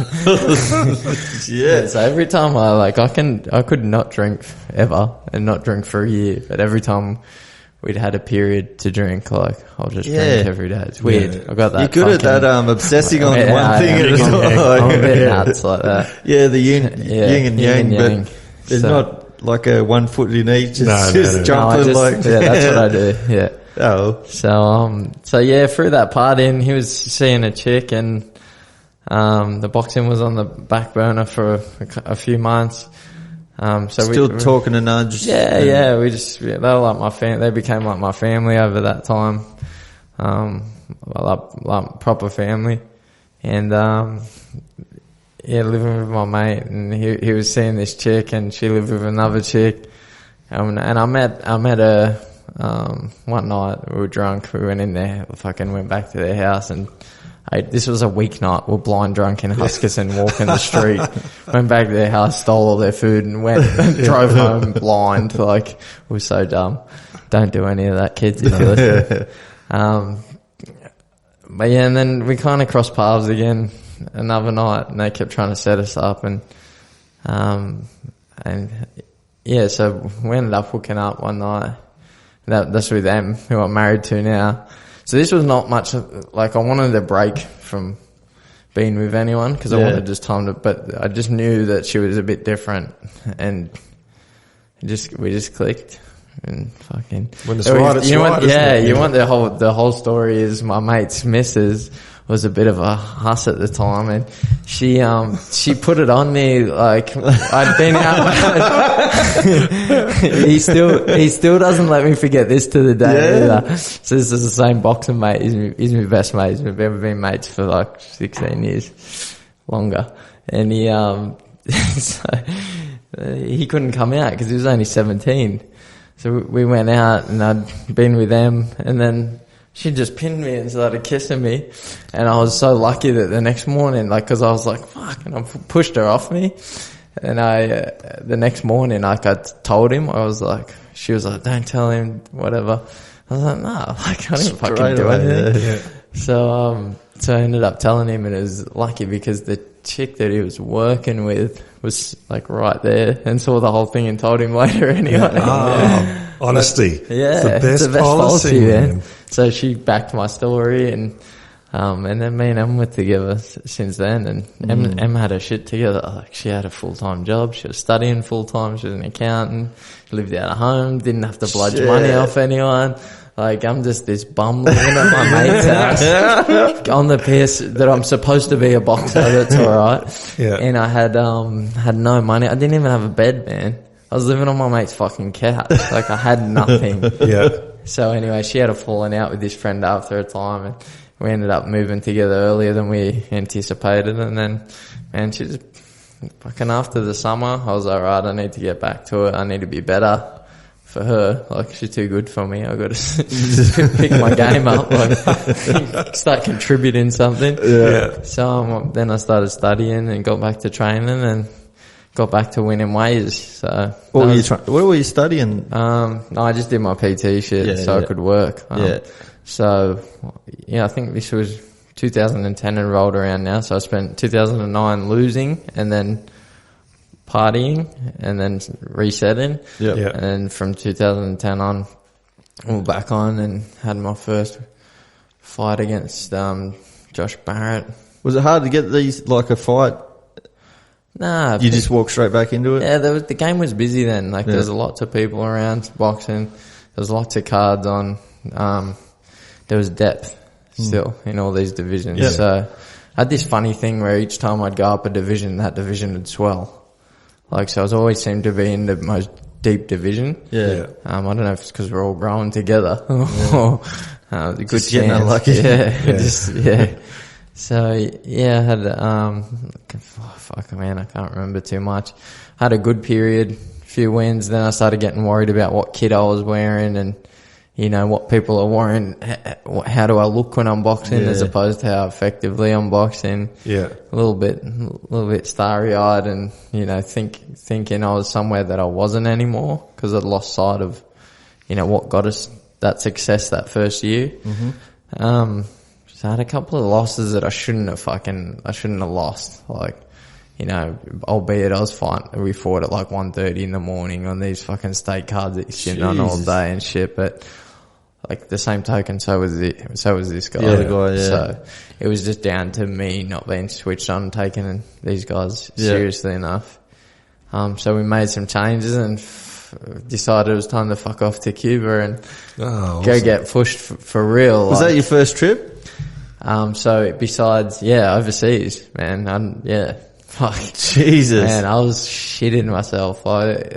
Yeah. So every time I could not drink ever and not drink for a year, but every time we'd had a period to drink, like, I'll just drink every day. It's weird. Yeah. I got that. You're good at that, obsessing on one thing at a time. I'm a bit nuts like that. Yeah, the yin and yang, but there's not like a 1 foot in each. Just jumping like. Yeah, that's what I do. Yeah. Oh. So yeah, through that partying, he was seeing a chick and, the boxing was on the back burner for a few months. So still talking to nudge. Yeah, they were like my they became like my family over that time. Like proper family. And, living with my mate and he was seeing this chick and she lived with another chick. And I met her, one night we were drunk, we went in there, went back to their house and this was a weeknight, we're blind drunk in Huskisson, walking the street, went back to their house, stole all their food and drove home blind, like, we were so dumb. Don't do any of that, kids, if you listen. But yeah, and then we kind of crossed paths again another night and they kept trying to set us up and yeah, so we ended up hooking up one night. That's with them, who I'm married to now. So this was not much, like, I wanted a break from being with anyone because I wanted just time to, but I just knew that she was a bit different and we just clicked and fucking. When it's right, it's right. You want the whole story is my mate's missus was a bit of a huss at the time and she put it on me like I'd been out. he still doesn't let me forget this to the day either. So this is the same boxing mate. He's my best mate. We've ever been mates for like 16 years longer. And he couldn't come out because he was only 17. So we went out and I'd been with them and then she just pinned me and started kissing me. And I was so lucky that the next morning, like, cause I was like, fuck, and I pushed her off me. And the next morning, like, I told him, she was like, don't tell him, whatever. I was like, nah, like, I didn't fucking do anything. Yeah. So I ended up telling him and it was lucky because the chick that he was working with was like right there and saw the whole thing and told him later anyway. Oh, honesty. Yeah. It's the best policy, man. So she backed my story and then me and Em were together since then and Em had her shit together. Like she had a full-time job. She was studying full-time. She was an accountant. She lived out of home. Didn't have to bludge money off anyone. Like, I'm just this bum living at my mate's house on the piss that I'm supposed to be a boxer. That's alright. Yeah. And I had no money. I didn't even have a bed, man. I was living on my mate's fucking couch. Like, I had nothing. Yeah. So anyway, she had a falling out with this friend after a time and we ended up moving together earlier than we anticipated. And then, man, she just fucking after the summer, I was like, right, I need to get back to it. I need to be better. For her, like she's too good for me. I got to pick my game up, like start contributing something. Yeah. So then I started studying and got back to training and got back to winning ways. So what were you studying? No, I just did my PT shit I could work. So I think this was 2010 and rolled around now. So I spent 2009 losing and then partying and then resetting. Yeah. And then from 2010 on, all back on and had my first fight against Josh Barrett. Was it hard to get these, like a fight? Nah. You just walked straight back into it? Yeah, the game was busy then. Like there was lots of people around boxing. There was lots of cards on. There was depth still in all these divisions. Yeah. So I had this funny thing where each time I'd go up a division, that division would swell. Like, so I was always seemed to be in the most deep division. Yeah. I don't know if it's because we're all growing together or, good just getting unlucky. Yeah. So, yeah, I had, fuck man, I can't remember too much. Had a good period, few wins, then I started getting worried about what kit I was wearing and, what people are worrying, how do I look when I'm boxing as opposed to how effectively I'm boxing. Yeah. A little bit starry-eyed and, thinking I was somewhere that I wasn't anymore because I'd lost sight of, what got us that success that first year. So I had a couple of losses that I shouldn't have lost. Like, albeit I was fine. We fought at like 1:30 in the morning on these fucking steak cards that you're sitting on all day and shit. But like the same token, so was this guy. The other guy, yeah. So it was just down to me not being switched on, taking these guys seriously enough. So we made some changes and decided it was time to fuck off to Cuba and go get pushed for real. Was that your first trip? So besides, overseas, man, fuck. Jesus. Man, I was shitting myself. How did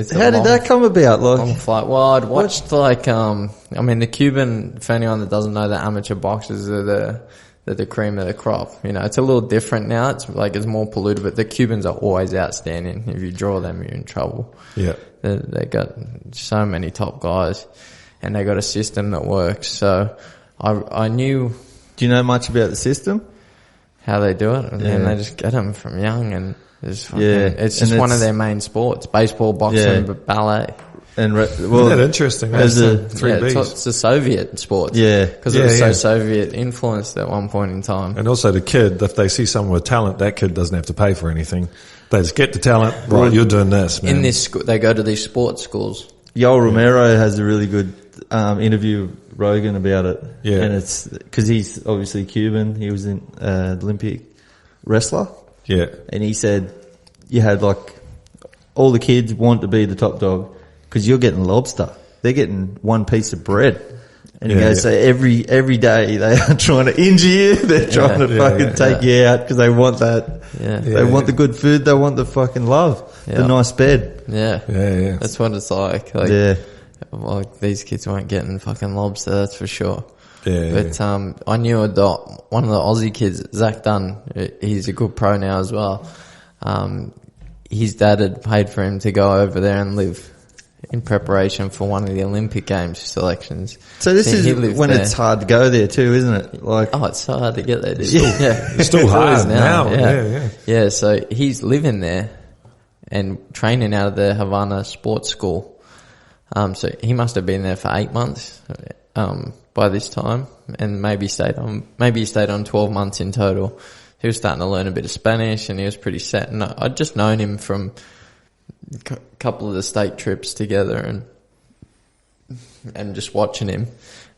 that come about? Long flight. Well, I'd watched the Cuban, for anyone that doesn't know, the amateur boxers are the cream of the crop. It's a little different now. It's more polluted, but the Cubans are always outstanding. If you draw them, you're in trouble. Yeah. They got so many top guys and they got a system that works. So I knew. Do you know much about the system? How they do it, and then they just get them from young, and it's just one of their main sports: baseball, boxing, ballet. And isn't that interesting? As it's the Soviet sports, because it was so Soviet influenced at one point in time. And also the kid, if they see someone with talent, that kid doesn't have to pay for anything. They just get the talent. Right, you're doing this, man. In this school, they go to these sports schools. Yoel Romero has a really good interview with Rogan about it. Yeah. And it's because he's obviously Cuban. He was an Olympic wrestler. Yeah. And he said you had all the kids want to be the top dog because you're getting lobster. They're getting one piece of bread. And he goes, so every day they are trying to injure you. They're trying to fucking take you out because they want that. Yeah. They want the good food. They want the fucking love. The nice bed. Yeah. Yeah. That's what it's like. Like these kids weren't getting fucking lobster, that's for sure. Yeah. But I knew one of the Aussie kids, Zach Dunn. He's a good pro now as well. His dad had paid for him to go over there and live in preparation for one of the Olympic Games selections. So this is when it's hard to go there too, isn't it? It's so hard to get there. It's still hard now. Yeah. So he's living there and training out of the Havana sports school. So he must have been there for 8 months, by this time, and maybe stayed on 12 months in total. He was starting to learn a bit of Spanish and he was pretty set. And I'd just known him from a couple of the state trips together and just watching him,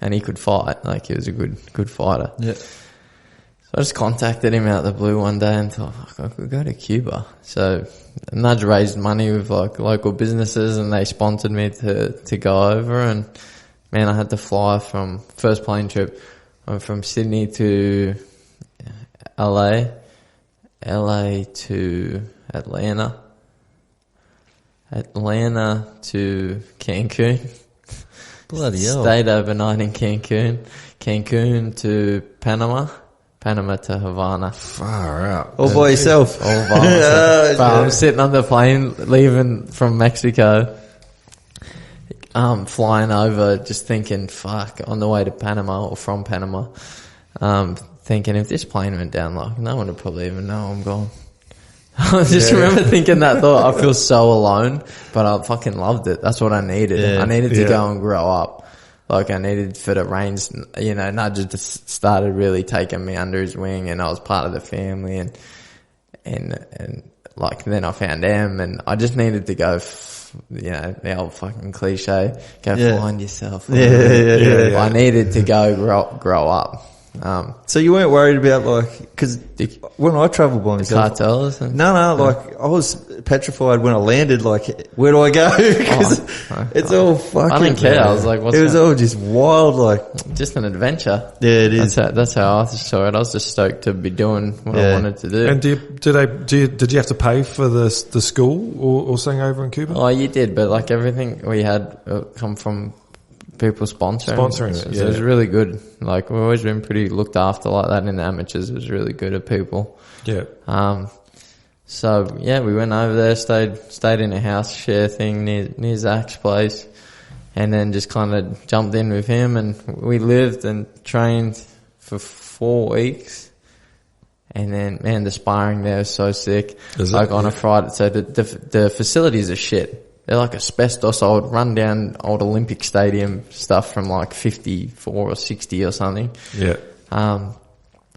and he could fight. He was a good fighter. Yeah. So I just contacted him out of the blue one day and thought, I could go to Cuba. So Nudge raised money with local businesses and they sponsored me to go over, and man, I had to fly from first plane trip. I'm from Sydney to LA to Atlanta to Cancun. Bloody hell. Stayed overnight in Cancun to Panama to Havana. Far out. All by yourself. All by myself. But I'm sitting on the plane leaving from Mexico, flying over, just thinking, fuck, on the way to Panama or from Panama, thinking if this plane went down, no one would probably even know I'm gone. I just remember thinking that thought. I feel so alone, but I fucking loved it. That's what I needed. Yeah. I needed to go and grow up. I needed for the reins, Nudge just started really taking me under his wing, and I was part of the family, and then I found Em, and I just needed to go, the old fucking cliche, find yourself. Yeah. I needed to go grow up. So you weren't worried about because when I travelled by myself, cartels? No, I was petrified when I landed. Where do I go? Because it's all fucking. I didn't care. I was like, it was all just wild, just an adventure. Yeah, it is. That's how I saw it. I was just stoked to be doing what I wanted to do. And did you have to pay for the school or something over in Cuba? Oh, you did, but everything we had come from people sponsoring it. So it was really good. We've always been pretty looked after like that in the amateurs. It was really good at people. Yeah. So we went over there, stayed in a house share thing near Zach's place. and then just kind of jumped in with him, and we lived and trained for 4 weeks. And then, man, the sparring there is so sick. Like on a Friday, so the facilities are shit. They're like asbestos, old run down old Olympic Stadium stuff from like 54 or 60 or something. Yeah.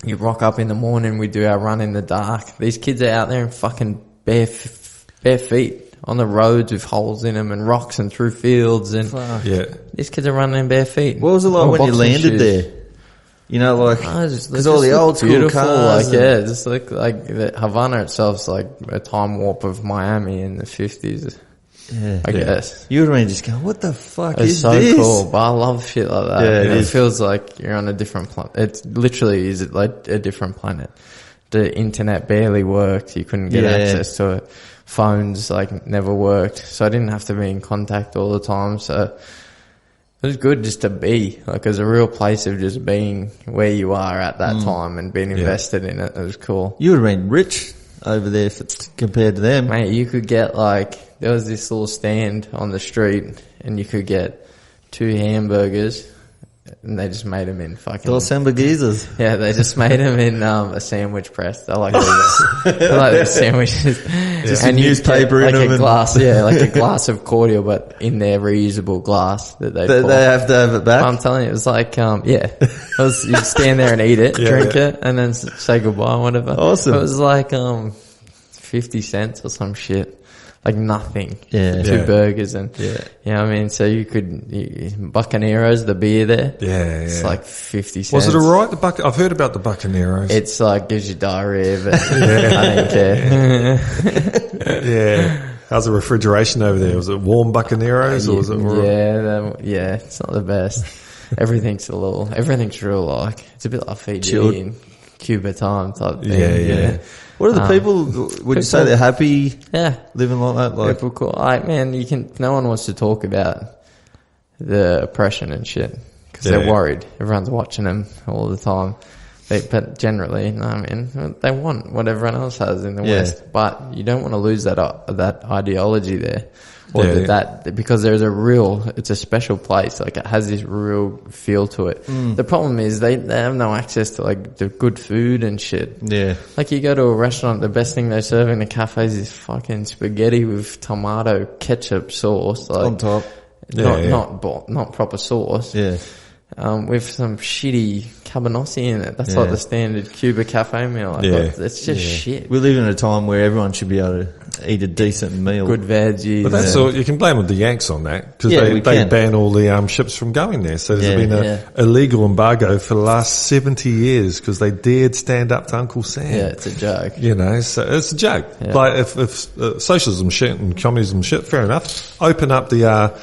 You rock up in the morning, we do our run in the dark. These kids are out there in fucking bare feet on the roads with holes in them and rocks and through fields, and these kids are running in bare feet. What was it like when you landed there? You know, like, because all the old school cars. Like, yeah, just like the Havana itself's like a time warp of Miami in the 50s. Yeah. I guess. You would have been just going, what the fuck it's is so this? Cool, but I love shit like that. Yeah, it feels like you're on a different planet. It literally is like a different planet. The internet barely worked. You couldn't get access to it. Phones like never worked. So I didn't have to be in contact all the time. So it was good just to be, like, as a real place of just being where you are at that time and being invested in it. It was cool. You would have been rich over there compared to them. Mate, you could get like, there was this little stand on the street and you could get 2 hamburgers and they just made them in fucking... Dos hamburguesas. Yeah, they just made them in a sandwich press. I like the sandwiches. Just and a newspaper in like them. A glass, like a glass of cordial, but in their reusable glass that they have to have it back? I'm telling you, it was like, you stand there and eat it, drink it, and then say goodbye, whatever. Awesome. It was like 50 cents or some shit. Like nothing. Yeah. 2 burgers and, you know what I mean? So you could, Bucaneros, the beer there. Yeah. It's like 50 cents. Was it alright? I've heard about the Bucaneros. It's like, gives you diarrhea, but I don't care. Yeah. How's the refrigeration over there? Was it warm Bucaneros or was it it's not the best. Everything's real like, it's a bit like Fiji chilled in Cuba time type thing. Yeah. What are the people, would you say they're happy living like that? Like, people cool. Like, man, no one wants to talk about the oppression and shit because they're worried. Everyone's watching them all the time. But generally, no, I mean, they want what everyone else has in the West, but you don't want to lose that ideology there. Or that because it's a special place. Like, it has this real feel to it. The problem is they have no access to like the good food and shit. Yeah. Like, you go to a restaurant, the best thing they serve in the cafes is fucking spaghetti with tomato ketchup sauce. Like, on top. Not proper sauce. Yeah. With some shitty cabanossi in it. That's like the standard Cuba cafe meal. Like, it's just shit. We live in a time where everyone should be able to eat a decent meal. Good veggies. But that's all, you can blame the Yanks on that because they ban all the ships from going there. So there's been an illegal embargo for the last 70 years because they dared stand up to Uncle Sam. Yeah, it's a joke. You know, so it's a joke. Yeah. Like if socialism shit and communism shit, fair enough. Open up the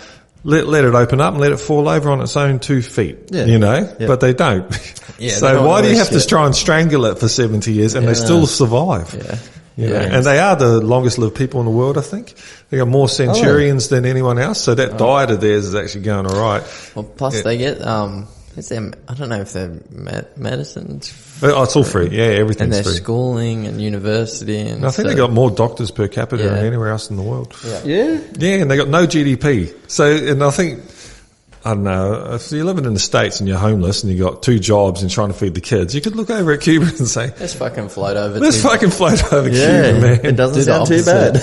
let it open up and let it fall over on its own 2 feet. Yeah. You know, but they don't. So why do you have to try and strangle it for 70 years and they still survive? Yeah. You know? And they are the longest lived people in the world, I think. They got more centurions than anyone else, so that diet of theirs is actually going alright. Well, plus they get, I don't know if they're medicines. Oh, it's all free. Yeah, everything's and their free. schooling and university. And I think they got more doctors per capita than anywhere else in the world. Yeah? Yeah, and they got no GDP. So, and I think, I don't know, if you're living in the States and you're homeless and you got 2 jobs and trying to feed the kids, you could look over at Cuba and say, let's fucking float over Cuba, man. It doesn't sound too bad.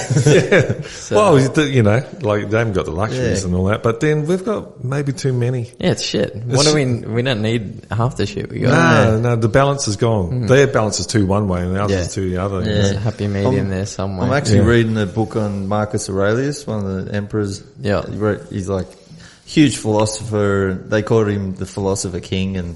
So, well, you know, like they haven't got the luxuries and all that, but then we've got maybe too many. Yeah, it's shit. We don't need half the shit we got. No, the balance is gone. Their balance is 2 one way and ours is 2 the other. Yeah. There's a happy medium there somewhere. I'm actually reading a book on Marcus Aurelius, one of the emperors. Yeah. He's like huge philosopher. They called him the philosopher king, and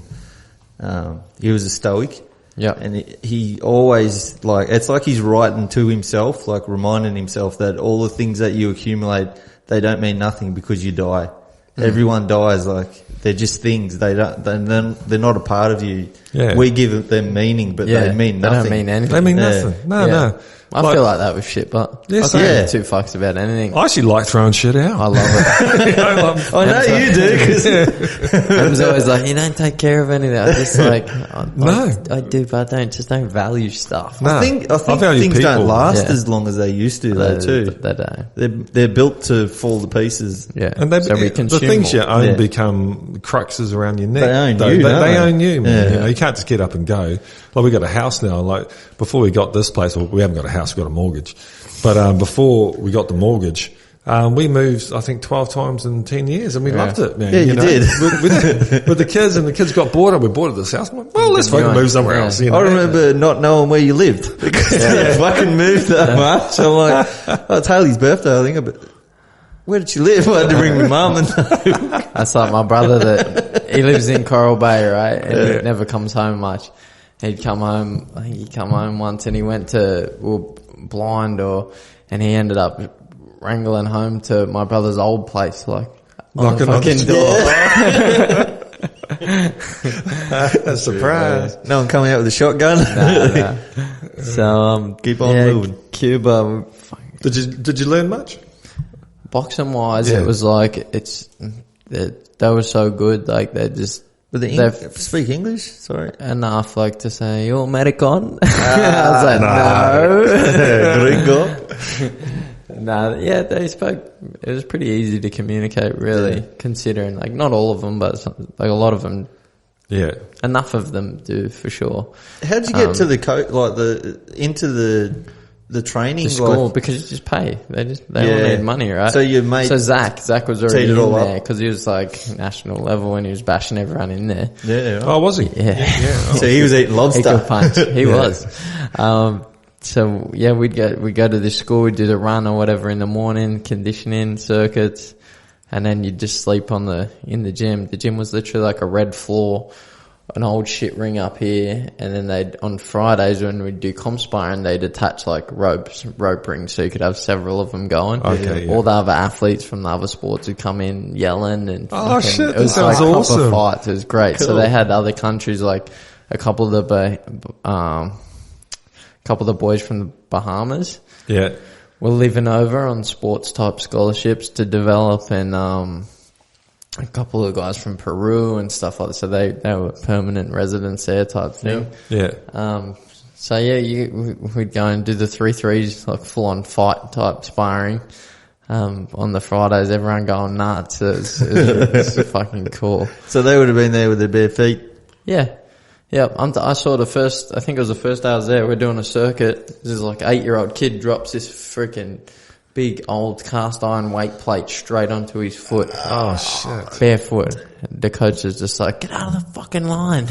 he was a stoic. Yeah. And he always, like, it's like he's writing to himself, like reminding himself that all the things that you accumulate, they don't mean nothing because you die. Everyone dies, like, they're just things. They're not a part of you. Yeah. We give them meaning, but they mean nothing. They don't mean anything. They mean nothing. No. I feel like that with shit, but I don't give two fucks about anything. I actually like throwing shit out. I love it. I know you do, because Em's always like, you don't take care of anything. I just like, I do, but I don't value stuff. No. I think value things people. don't last as long as they used to, though, too. They don't. They're built to fall to pieces. Yeah. And so we the things you own become cruxes around your neck. They own though. you, They own you, man. Yeah. You know, you can't just get up and go. Like, we got a house now. Like, before we got this place, well, we haven't got a house, we've got a mortgage. But, before we got the mortgage, we moved, I think, 12 times in 10 years, and we loved it, man. Yeah, you did. With the kids, and the kids got bored, and we bought this house. I'm like, well, let's fucking move somewhere else. You know? I remember not knowing where you lived because you fucking moved that much. I'm like, oh, it's Haley's birthday, I think. But where did she live? I had to bring my mum and That's like my brother that he lives in Coral Bay, right? And he never comes home much. He'd come home, I think he'd come home once and he went to, blind and he ended up wrangling home to my brother's old place, like, on the fucking door. A surprise. no one coming out with a shotgun. Nah. So, keep on moving. Cuba. Did you learn much? Boxing wise, it was like, they were so good, like they just, But they speak English? Sorry. enough, like to say, "You American?" I was like, "No." Gringo. No, yeah, they spoke. It was pretty easy to communicate, really, considering like not all of them, but like a lot of them. Yeah. Enough of them do for sure. How did you get to into the training? To school, like, because you just pay. They all need money, right? So your mate. So Zach was already teed it all in up. there because he was like national level and he was bashing everyone in there. Yeah. Right. Oh, was he? Yeah. So he was eating He lobster. could punch. He was. So yeah, we'd go to this school, we'd do the run or whatever in the morning, conditioning circuits, and then you'd just sleep in the gym. The gym was literally like a red floor, an old shit ring up here, and then on Fridays when we'd do comp sparring, they'd attach like rope rings so you could have several of them going. Okay, yeah. All the other athletes from the other sports would come in yelling and Oh, shit, it was that like sounds proper awesome. fights. It was great. Cool. So they had other countries, like a couple of the boys from the Bahamas Yeah. were living over on sports type scholarships to develop, and a couple of guys from Peru and stuff like that. So they were permanent residents there type thing. Yeah. So yeah, we'd go and do the 3-3s, like full on fight type sparring. On the Fridays, everyone going nuts. It was fucking cool. So they would have been there with their bare feet. Yeah. Yeah, I saw I think it was the first day I was there, we're doing a circuit. This like 8-year-old kid drops this freaking big old cast iron weight plate straight onto his foot. Oh, shit. Barefoot. The coach is just like, "Get out of the fucking line."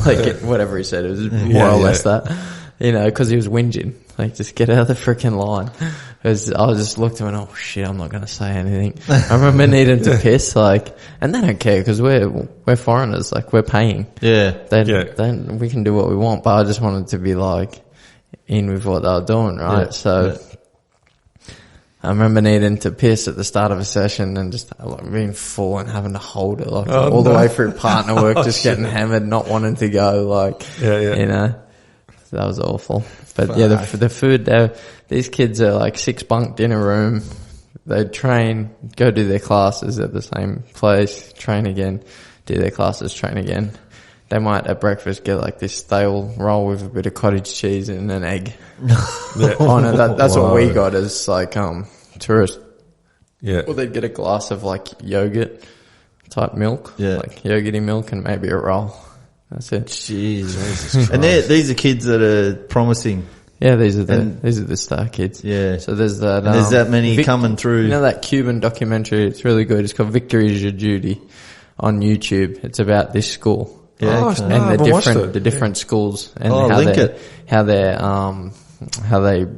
Like, whatever he said, it was more or less that. You know, cause he was whinging. Like, just get out of the freaking line. I just looked at him and, oh shit, I'm not gonna say anything. I remember needing to piss, like, and they don't care cause we're foreigners, like, we're paying. Yeah. We can do what we want, but I just wanted to be like, in with what they were doing, right? Yeah. So, I remember needing to piss at the start of a session and just like being full and having to hold it like all the way through partner work, just getting hammered, not wanting to go, like, you know, that was awful. But yeah, the food there, these kids are like 6 bunked in a room. They train, go do their classes at the same place, train again, do their classes, train again. They might at breakfast get like this stale roll with a bit of cottage cheese and an egg. Oh no, that's what we got as like, tourists. Yeah. Or they'd get a glass of like yogurt type milk. Yeah. Like yogurty milk and maybe a roll. That's it. Jeez. And these are kids that are promising. Yeah, these are the star kids. Yeah. So there's that. And there's that many coming through. You know that Cuban documentary? It's really good. It's called Victory Is Your Duty on YouTube. It's about this school. Yeah. And the different schools and how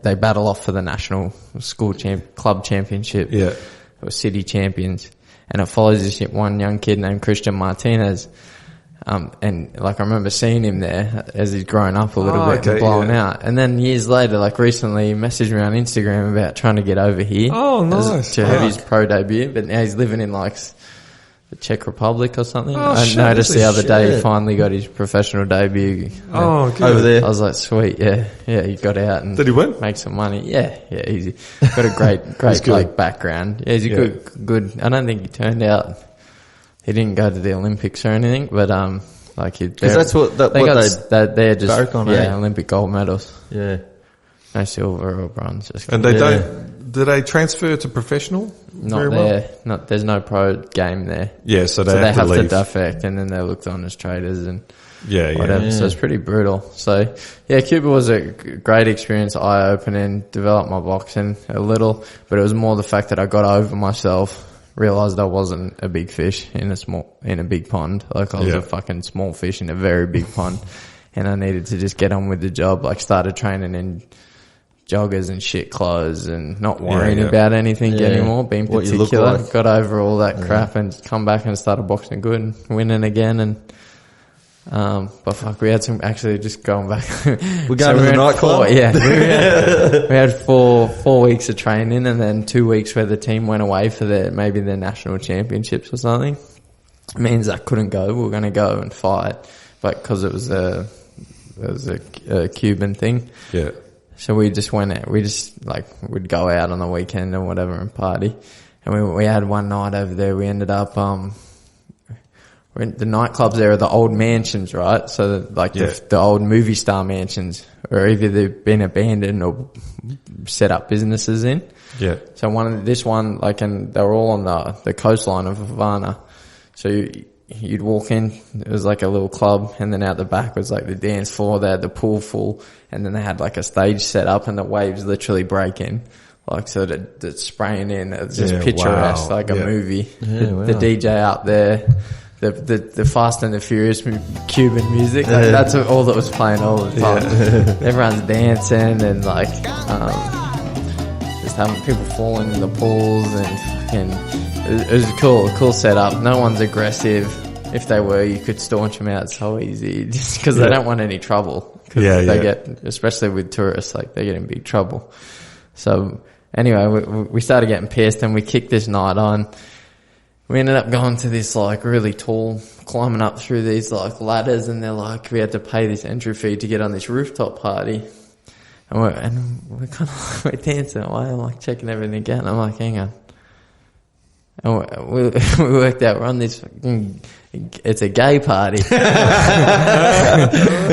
they battle off for the national school club championship. Yeah. Or city champions. And it follows this one young kid named Christian Martinez. And like I remember seeing him there as he's growing up a little bit and blowing out. And then years later, like recently, he messaged me on Instagram about trying to get over here. Oh, nice. To have his pro debut. But now he's living in like the Czech Republic or something. Oh, I shit, noticed the other day he shit. finally got his professional debut. Oh, good. Over there. I was like, sweet, yeah, he got out and Did he win? make some money. Yeah, easy. Got a great good. like background. Yeah, he's a Yeah. good. I don't think he turned out. He didn't go to the Olympics or anything, but like Because that's what they're just barrack on, eh? Olympic gold medals. Yeah. No silver or bronze. Just And they Yeah. don't. Do they transfer to professional? not very there. well? There's no pro game there. Yeah, so they So they have have to to leave. defect, and then they're looked on as traders and Yeah. whatever. So it's pretty brutal. So yeah, Cuba was a great experience, eye opening. Developed my boxing a little, but it was more the fact that I got over myself. Realized I wasn't a big fish in a big pond. Like I was Yeah. a fucking small fish in a very big pond, and I needed to just get on with the job. Like started training in joggers and shit clothes and not worrying yeah. about anything Yeah. anymore, being What you look particular. like. Got over all that crap and come back and started boxing good and winning again. And but fuck, we had some actually just going back. We're going to the nightclub? We had 4 weeks of training and then 2 weeks where the team went away for maybe their national championships or something. It means I couldn't go. We were going to go and fight, but because it was a Cuban thing. Yeah. So we just went out, we'd go out on the weekend or whatever and party. And we had one night over there, we ended up, the nightclubs there are the old mansions, right? So the old movie star mansions, or either they've been abandoned or set up businesses in. Yeah. So and they were all on the coastline of Havana. So you'd walk in, it was like a little club, and then out the back was like the dance floor, they had the pool full, and then they had like a stage set up and the waves literally break in. Like, so that it's spraying in, it's just picturesque, wow. like a movie. Yeah, wow. The DJ up there, the Fast and the Furious Cuban music, like that's all that was playing all the time. Everyone's dancing and like, just having people falling in the pools and fucking, it was a cool setup. No one's aggressive. If they were, you could staunch them out so easy just because they don't want any trouble. Cause they get, especially with tourists, like they get in big trouble. So anyway, we started getting pissed and we kicked this night on. We ended up going to this like really tall, climbing up through these like ladders, and they're like, we had to pay this entry fee to get on this rooftop party. And we're kind of we're dancing away. I'm like checking everything again. I'm like, hang on. And we worked out we're on this fucking, it's a gay party.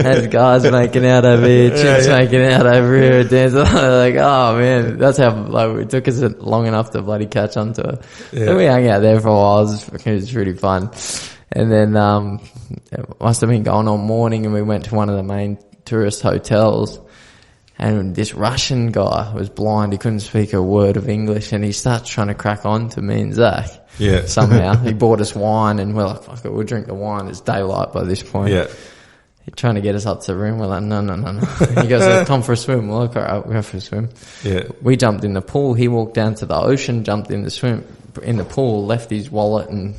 There's guys making out over here, chicks making out over here, dancing. Like, oh man, that's how like it took us long enough to bloody catch on to it. Yeah. So we hung out there for a while. It was really fun. And then it must have been going on morning, and we went to one of the main tourist hotels. And this Russian guy was blind. He couldn't speak a word of English, and he starts trying to crack on to me and Zach. Yeah. Somehow. He bought us wine, and we're like, fuck it, we'll drink the wine. It's daylight by this point. Yeah. He's trying to get us up to the room. We're like, no. He goes, let's come for a swim. We're like, all right, we'll go for a swim. Yeah. We jumped in the pool. He walked down to the ocean, jumped in the pool, left his wallet and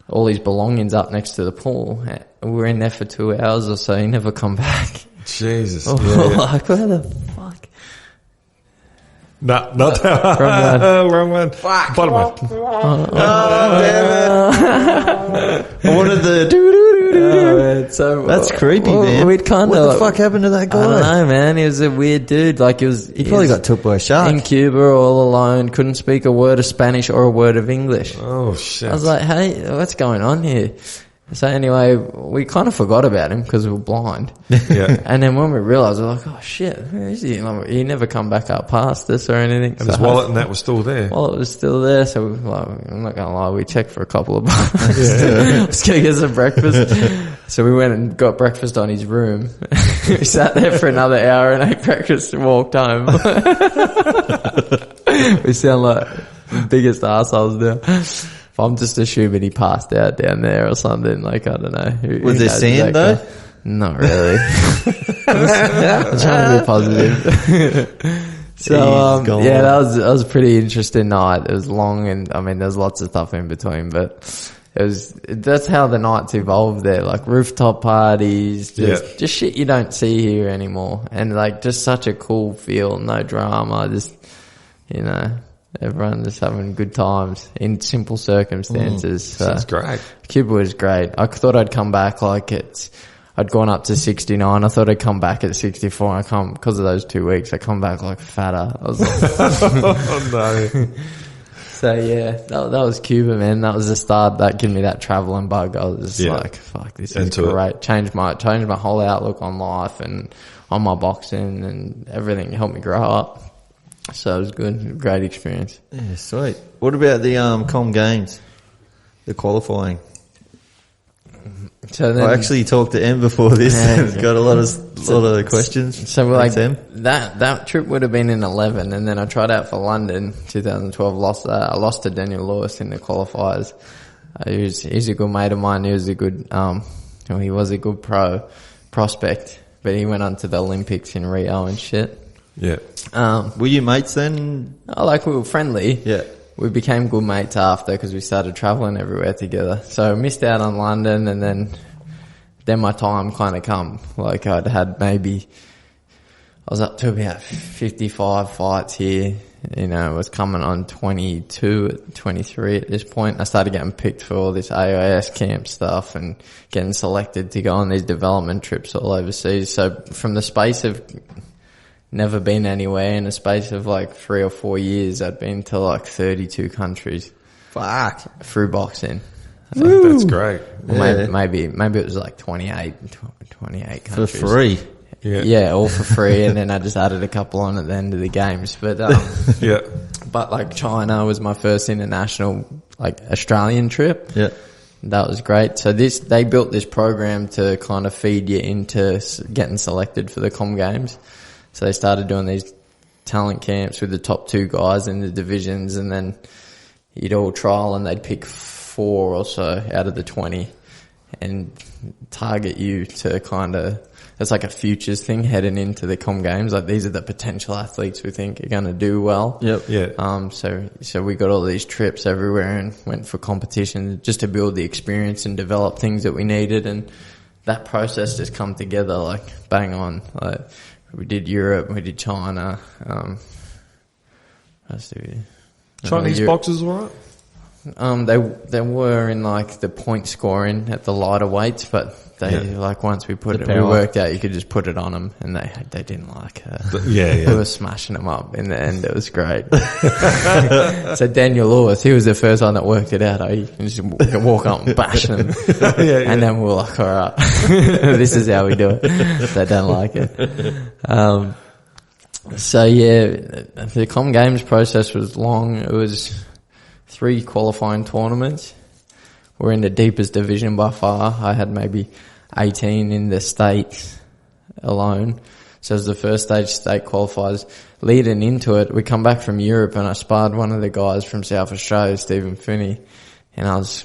all his belongings up next to the pool. We were in there for 2 hours or so. He never come back. Jesus. Oh, Yeah. like, where the fuck? No, not that Wrong one. Wrong one. Fuck. Bottom one. I wanted the So That's creepy, man. We'd kind What of the fuck happened to that guy? I don't know, man. He was a weird dude. Like he probably got took by a shark. in Cuba all alone. Couldn't speak a word of Spanish or a word of English. Oh shit. I was like, hey, what's going on here? So anyway, we kind of forgot about him because we were blind. Yeah. And then when we realised, we're like, oh shit, where is he? Like, he never come back up past us or anything. And his wallet and that was still there. Wallet was still there, so we, like, I'm not gonna lie, we checked for a couple of bucks. Let's go get some breakfast. So we went and got breakfast on his room. We sat there for another hour and ate breakfast and walked home. We sound like the biggest assholes now. I'm just assuming he passed out down there or something. Like, I don't know. Was there sand though? Not really. I'm trying to be positive. So, Jeez, yeah, that was a pretty interesting night. It was long and, I mean, there's lots of stuff in between, but that's how the nights evolved there. Like rooftop parties, just shit you don't see here anymore. And like, just such a cool feel, no drama, just, you know. Everyone just having good times in simple circumstances. So That's great. Cuba was great. I thought I'd come back I'd gone up to 69. I thought I'd come back at 64. Because of those 2 weeks, I come back like fatter. I was like, Oh no. so yeah, that was Cuba, man. That was the start. That gave me that traveling bug. I was just like, fuck, this is great. Changed my whole outlook on life and on my boxing and everything. Helped me grow up. So it was good. Great experience. Yeah, sweet. What about the Com Games? The qualifying? So then, I actually talked to Em before this. Yeah, got a lot of questions. So that trip would have been in 11, and then I tried out for London 2012. I lost to Daniel Lewis in the qualifiers. He's a good mate of mine. He was a good prospect, but he went on to the Olympics in Rio and shit. Yeah. Were you mates then? We were friendly. Yeah. We became good mates after because we started travelling everywhere together. So I missed out on London, and then my time kind of come. Like I was up to about 55 fights here. You know, I was coming on 22, 23 at this point. I started getting picked for all this AIS camp stuff and getting selected to go on these development trips all overseas. So from the space of never been anywhere, in a space of like 3 or 4 years, I'd been to like 32 countries. Fuck. Through boxing. That's great. Yeah. Maybe it was like 28 countries. For free. Yeah, all for free, and then I just added a couple on at the end of the games. But yeah. But like China was my first international like Australian trip. Yeah. That was great. So they built this program to kind of feed you into getting selected for the Com Games. So they started doing these talent camps with the top 2 guys in the divisions, and then you'd all trial and they'd pick 4 or so out of the 20 and target you to kind of, it's like a futures thing heading into the Com Games. Like these are the potential athletes we think are going to do well. Yep. Yeah. So we got all these trips everywhere and went for competition just to build the experience and develop things that we needed. And that process just come together like bang on. Like, we did Europe, we did China. Chinese boxers, all right? They were in like the point scoring at the lighter weights, but like once we worked out you could just put it on them, and they didn't like it. We were smashing them up in the end. It was great. So Daniel Lewis, he was the first one that worked it out. You can just walk up and bash them, and then we're like, all right, this is how we do it. They don't like it. So yeah, the Com Games process was long. It was 3 qualifying tournaments. We're in the deepest division by far. I had maybe 18 in the States alone. So it was the first stage state qualifiers. Leading into it, we come back from Europe and I sparred one of the guys from South Australia, Stephen Finney, and I was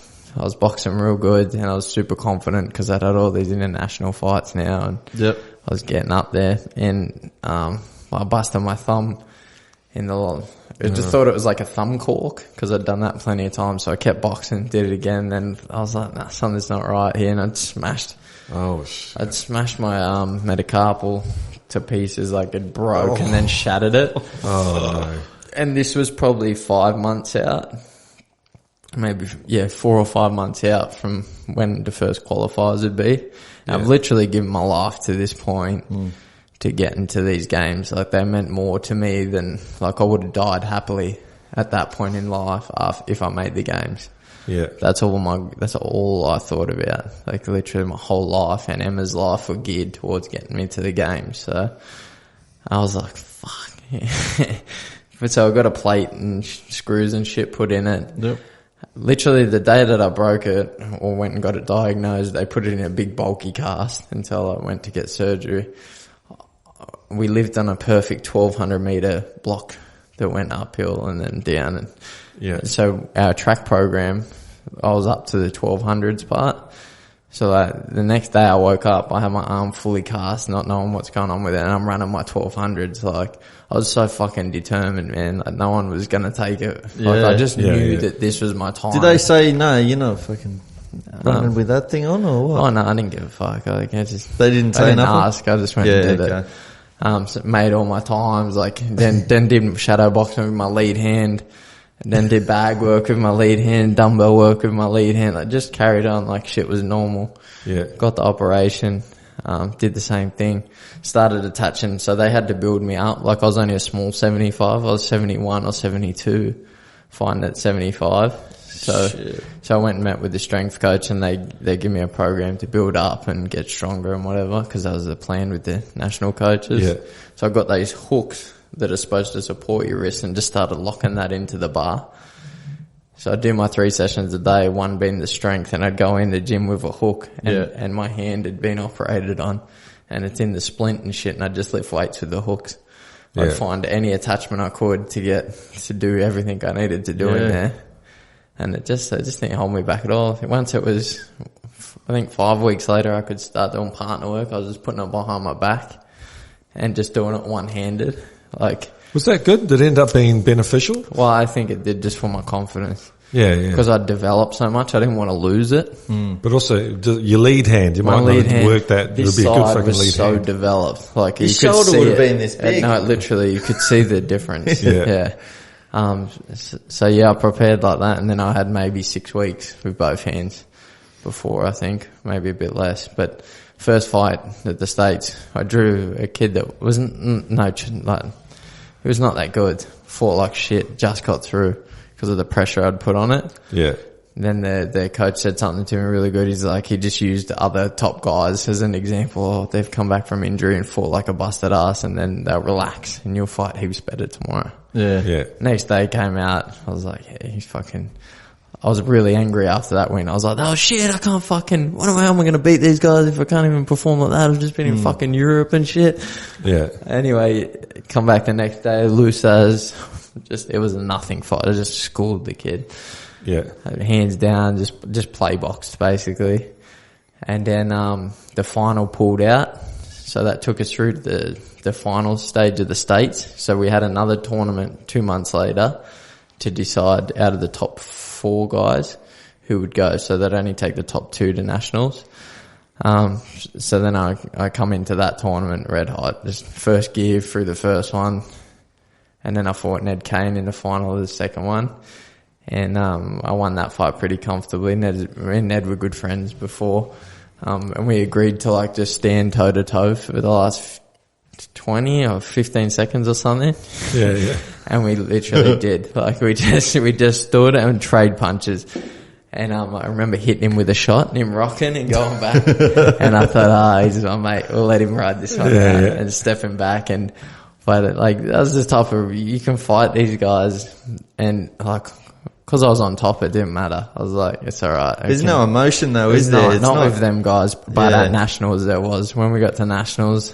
boxing real good and I was super confident because I'd had all these international fights now and I was getting up there, and I busted my thumb in the I just thought it was like a thumb cork because I'd done that plenty of times. So I kept boxing, did it again. Then I was like, nah, something's not right here. And I'd smashed my metacarpal to pieces. Like it broke and then shattered it. Oh no. And this was probably 5 months out. Maybe, 4 or 5 months out from when the first qualifiers would be. I've literally given my life to this point. To get into these games. Like they meant more to me than, like I would have died happily at that point in life if I made the games. Yeah. That's all I thought about. Like literally my whole life and Emma's life were geared towards getting me to the games. So I was like, fuck. But so I got a plate and screws and shit put in it. Yep. Literally the day that I broke it or went and got it diagnosed, they put it in a big bulky cast until I went to get surgery. We lived on a perfect 1,200 meter block that went uphill and then down. And so our track program, I was up to the 1200s part. So the next day I woke up, I had my arm fully cast, not knowing what's going on with it, and I'm running my 1200s. Like I was so fucking determined, man. Like no one was gonna take it. Like I just knew that this was my time. Did they say no? You're not fucking running with that thing on, or what? Oh no, I didn't give a fuck. Like, they didn't say nothing. Ask. I just went and did it. So made all my times, like, then did shadow boxing with my lead hand, and then did bag work with my lead hand, dumbbell work with my lead hand. I just carried on like shit was normal. Yeah. Got the operation, did the same thing, started attaching, so they had to build me up. Like, I was only a small 75, I was 71 or 72, fighting at 75. So I went and met with the strength coach, and they give me a program to build up and get stronger and whatever, because that was the plan with the national coaches. Yeah. So I got these hooks that are supposed to support your wrist and just started locking that into the bar. So I'd do my 3 sessions a day, one being the strength, and I'd go in the gym with a hook, and my hand had been operated on, and it's in the splint and shit, and I'd just lift weights with the hooks. I'd find any attachment I could to do everything I needed to do in there. And it just didn't hold me back at all. Once it was, I think 5 weeks later, I could start doing partner work. I was just putting it behind my back and just doing it one-handed. Like, was that good? Did it end up being beneficial? Well, I think it did, just for my confidence. Yeah. Because I'd developed so much, I didn't want to lose it. But also, your lead hand, you might not have worked that. It would be a good fucking lead hand. This side was so developed. Like, your shoulder would have been this big. No, literally, you could see the difference. Yeah. So I prepared like that, and then I had maybe 6 weeks with both hands before, I think, maybe a bit less. But first fight at the States, I drew a kid that he was not that good, fought like shit, just got through because of the pressure I'd put on it. Yeah. Then the coach said something to me really good. He's like, he just used other top guys as an example. Oh, they've come back from injury and fought like a busted ass, and then they'll relax and you'll fight heaps better tomorrow. Yeah. Next day came out, I was like, I was really angry after that win. I was like, oh shit, I can't fucking, how am I going to beat these guys if I can't even perform like that? I've just been in fucking Europe and shit. Yeah. Anyway, come back the next day, loose as, it was a nothing fight. I just schooled the kid. Yeah. Hands down, just play boxed basically. And then, the final pulled out. So that took us through to the final stage of the States. So we had another tournament 2 months later to decide out of the top 4 guys who would go. So they'd only take the top 2 to nationals. So then I come into that tournament red hot, just first gear through the first one. And then I fought Ned Kane in the final of the second one. And I won that fight pretty comfortably. Me and Ned were good friends before. And we agreed to just stand toe to toe for the last 20 or 15 seconds or something. Yeah. And we literally did. We just stood and trade punches. And I remember hitting him with a shot and him rocking and going back. And I thought, he's my mate. We'll let him ride this one out. And stepping back and fight it. That was the type of, you can fight these guys and because I was on top, it didn't matter. I was like, it's alright. There's no emotion though, is there? It's not with them guys, but at nationals there was. When we got to nationals,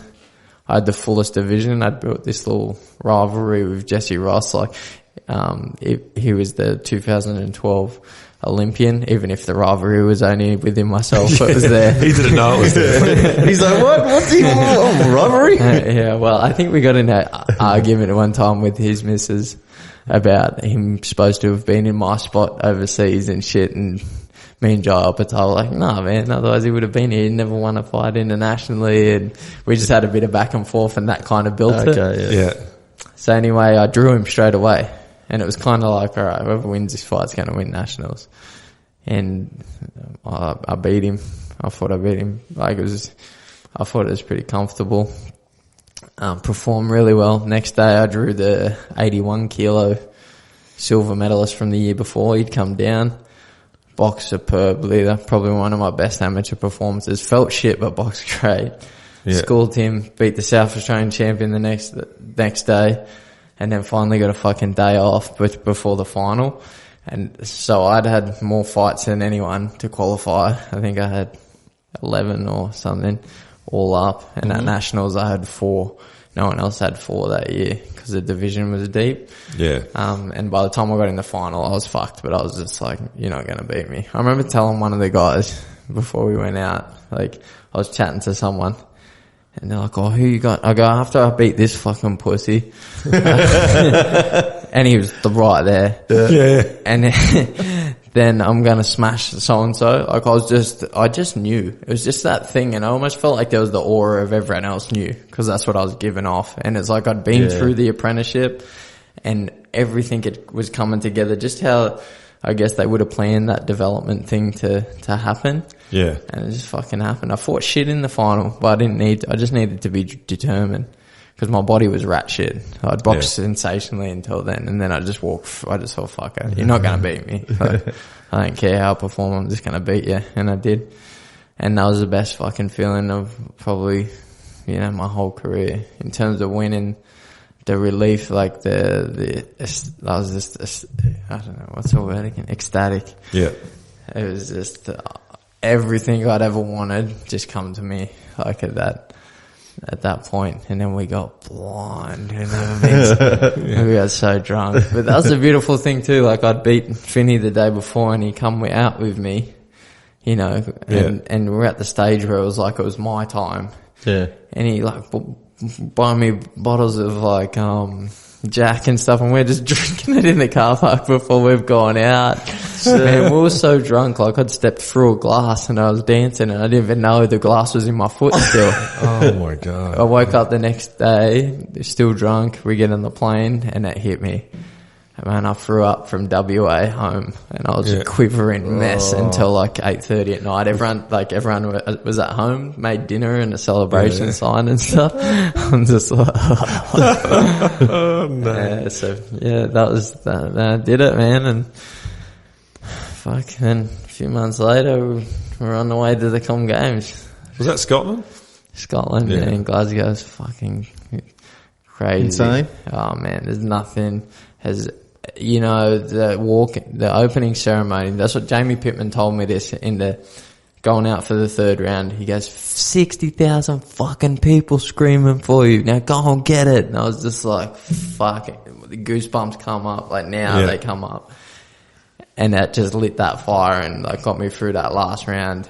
I had the fullest division. I'd built this little rivalry with Jesse Ross. He was the 2012 Olympian, even if the rivalry was only within myself, it was there. He didn't know it was there. He's like, what? What's he rivalry? Yeah, well, I think we got in an argument one time with his missus about him supposed to have been in my spot overseas and shit, and me and Joe Apatow were like, nah man, otherwise he would have been here. He never won a fight internationally, and we just had a bit of back and forth, and that kind of built it. Yeah. So anyway, I drew him straight away, and it was kind of like, alright, whoever wins this fight's going to win nationals. And I beat him. I thought I beat him. I thought it was pretty comfortable. Performed really well. Next day I drew the 81 kilo silver medalist from the year before. He'd come down, boxed superbly. That's probably one of my best amateur performances. Felt shit, but boxed great. Yeah. Schooled him, beat the South Australian champion the next day, and then finally got a fucking day off before the final. And so I'd had more fights than anyone to qualify. I think I had 11 or something all up. And at nationals I had 4. No one else had 4 that year because the division was deep. Yeah. And by the time I got in the final, I was fucked, but I was just like, you're not going to beat me. I remember telling one of the guys before we went out, I was chatting to someone, and they're like, oh, who you got? I go, after I beat this fucking pussy. And he was right there. Yeah. And then I'm going to smash so-and-so. Like I just knew. It was just that thing, and I almost felt like there was the aura of everyone else knew, because that's what I was giving off. And it's like I'd been through the apprenticeship and everything was coming together, just how I guess they would have planned that development thing to happen. Yeah. And it just fucking happened. I fought shit in the final, but I just needed to be determined. Because my body was rat shit. I'd boxed sensationally until then, and then I just thought, fuck it. You're not going to beat me. Like, I don't care how I perform, I'm just going to beat you. And I did. And that was the best fucking feeling of probably, my whole career. In terms of winning, the relief, like I was just, I don't know, what's the word again? Ecstatic. Yeah. It was just everything I'd ever wanted just come to me, like at that point. And then we got blind and we got so drunk. But that was a beautiful thing too. Like I'd beat Finney the day before and he come out with me, and we're at the stage where it was like it was my time. Yeah. And he like buy me bottles of like Jack and stuff, and we're just drinking it in the car park before we've gone out. And we were so drunk, like I'd stepped through a glass and I was dancing and I didn't even know the glass was in my foot still. Oh my God. I woke up the next day, still drunk, we get on the plane and it hit me. Man, I threw up from WA home and I was a quivering mess until like 8:30 at night. Everyone was at home, made dinner and a celebration sign and stuff. I'm just like, oh no. That was that. I did it, man. And fuck, then a few months later, we were on the way to the Com Games. Was that Scotland? Scotland, and Glasgow's fucking crazy. Insane. Oh man, there's nothing the opening ceremony. That's what Jamie Pittman told me this in the going out for the third round. He goes, 60,000 fucking people screaming for you. Now go and get it. And I was just like, fuck it. The goosebumps come up. Like now they come up. And that just lit that fire and like got me through that last round.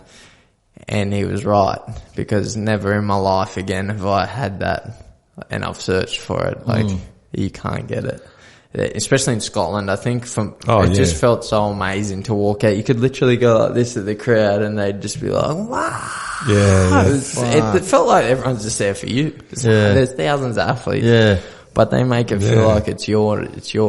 And he was right, because never in my life again have I had that, and I've searched for it. Like you can't get it. Especially in Scotland, I think just felt so amazing to walk out. You could literally go like this at the crowd and they'd just be like, wow. Yeah. It felt like everyone's just there for you. There's thousands of athletes. Yeah. But they make it feel like it's your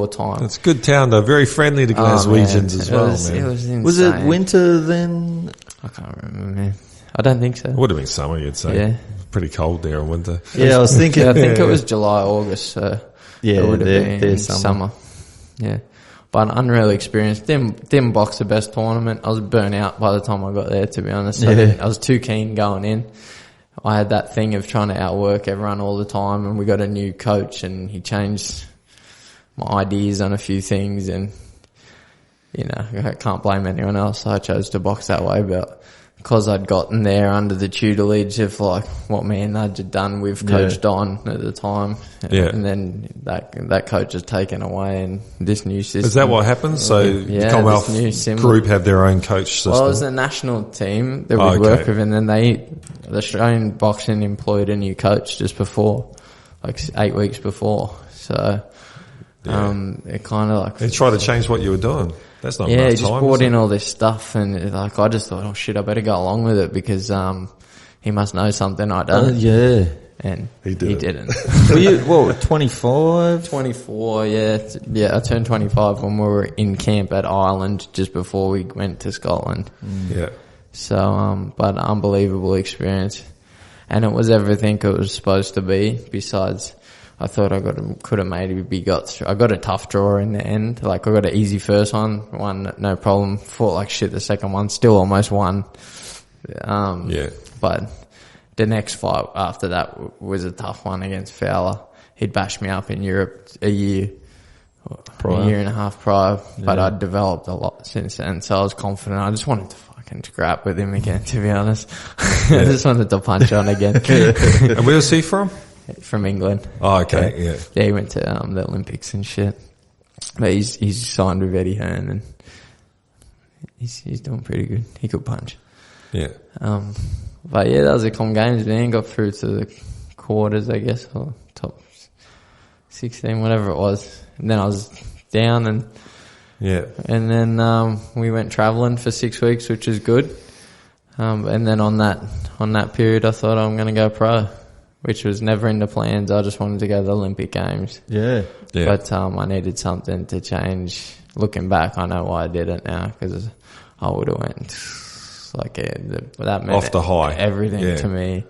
time. It's a good town though. Very friendly to Glaswegians as well, man. It was insane. Was it winter then? I can't remember, man. I don't think so. It would have been summer, you'd say. Yeah. Pretty cold there in winter. Yeah, I was thinking. I think it was July, August, so it would have been summer. Yeah. But an unreal experience. Didn't box the best tournament. I was burnt out by the time I got there, to be honest. I was too keen going in. I had that thing of trying to outwork everyone all the time, and we got a new coach and he changed my ideas on a few things, and I can't blame anyone else. I chose to box that way, but because I'd gotten there under the tutelage of like what me and Nudge had done with Coach Don at the time. And then that coach has taken away, and this new system. Is that what happens? So the Commonwealth group have their own coach system? Well, it was the national team that we work with, and then the Australian boxing employed a new coach just before, like 8 weeks before. So, it kind of like... They tried to change what you were doing. That's not enough time. Yeah, he just brought in all this stuff, and like I just thought, oh shit, I better go along with it, because he must know something I don't. And he didn't. Were you 25? 24, yeah. I turned 25 when we were in camp at Ireland just before we went to Scotland. Yeah. So, but unbelievable experience, and it was everything it was supposed to be. Besides, I thought I could have maybe got through. I got a tough draw in the end. Like I got an easy first one, no problem. Fought like shit the second one, still almost won. But the next fight after that was a tough one against Fowler. He'd bashed me up in Europe a year and a half prior, but I'd developed a lot since then. So I was confident. I just wanted to fucking scrap with him again, to be honest. I just wanted to punch on again. And where was he from? From England. Oh, okay, yeah. Yeah, he went to the Olympics and shit. But he's signed with Eddie Hearn, and he's doing pretty good. He could punch. Yeah. But yeah, that was the Com Games, man. Got through to the quarters, I guess, or top 16, whatever it was. And then I was down, and Yeah. And then we went traveling for 6 weeks, which is good. And then on that period, I thought I'm going to go pro, which was never in the plans. I just wanted to go to the Olympic Games. Yeah. But I needed something to change. Looking back, I know why I did it now, because I would have went like that meant off the high, everything to me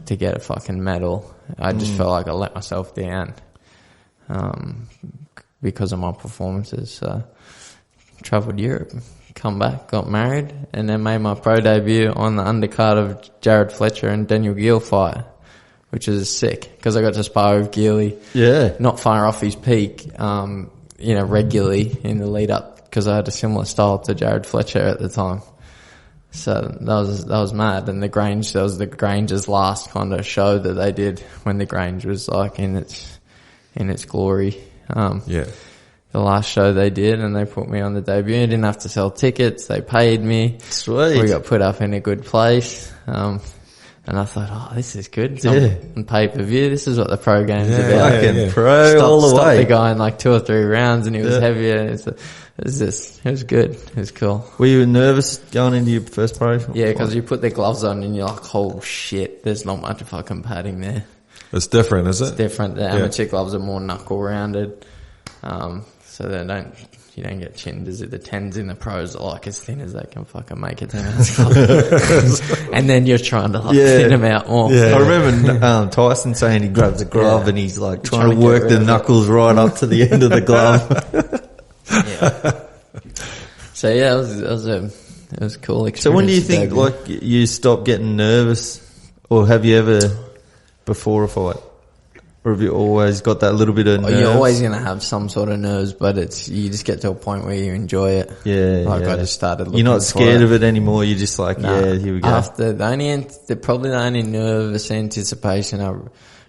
to get a fucking medal. I just felt like I let myself down because of my performances. So travelled Europe, come back, got married, and then made my pro debut on the undercard of Jared Fletcher and Daniel Gill fight, which is sick because I got to spar with Gilly. Yeah. Not far off his peak, regularly in the lead up, because I had a similar style to Jared Fletcher at the time. So that was mad. And that was the Grange's last kind of show that they did when the Grange was like in its glory. The last show they did, and they put me on the debut. I didn't have to sell tickets. They paid me. Sweet. We got put up in a good place. And I thought, this is good. On pay-per-view, this is what the pro game's about. Fucking pro all the way. Stopped the guy in like 2 or 3 rounds, and he was heavier. It was good. It was cool. Were you nervous going into your first pro? Yeah, because you put the gloves on and you're like, oh shit, there's not much fucking padding there. It's different, is it? It's different. The amateur gloves are more knuckle rounded. So you don't get chin. The 10s in the pros are like as thin as they can fucking make it. And then you're trying to thin them out more. Yeah. I remember Tyson saying he grabs a glove and he's like trying to work the knuckles right up to the end of the glove. So it was a cool experience. So when do you think like you stop getting nervous, or have you ever before a fight? Or have you always got that little bit of nerves? You're always going to have some sort of nerves, but you just get to a point where you enjoy it. Yeah. I just started looking. You're not scared of it anymore. You're just like, here we go. After probably the only nervous anticipation I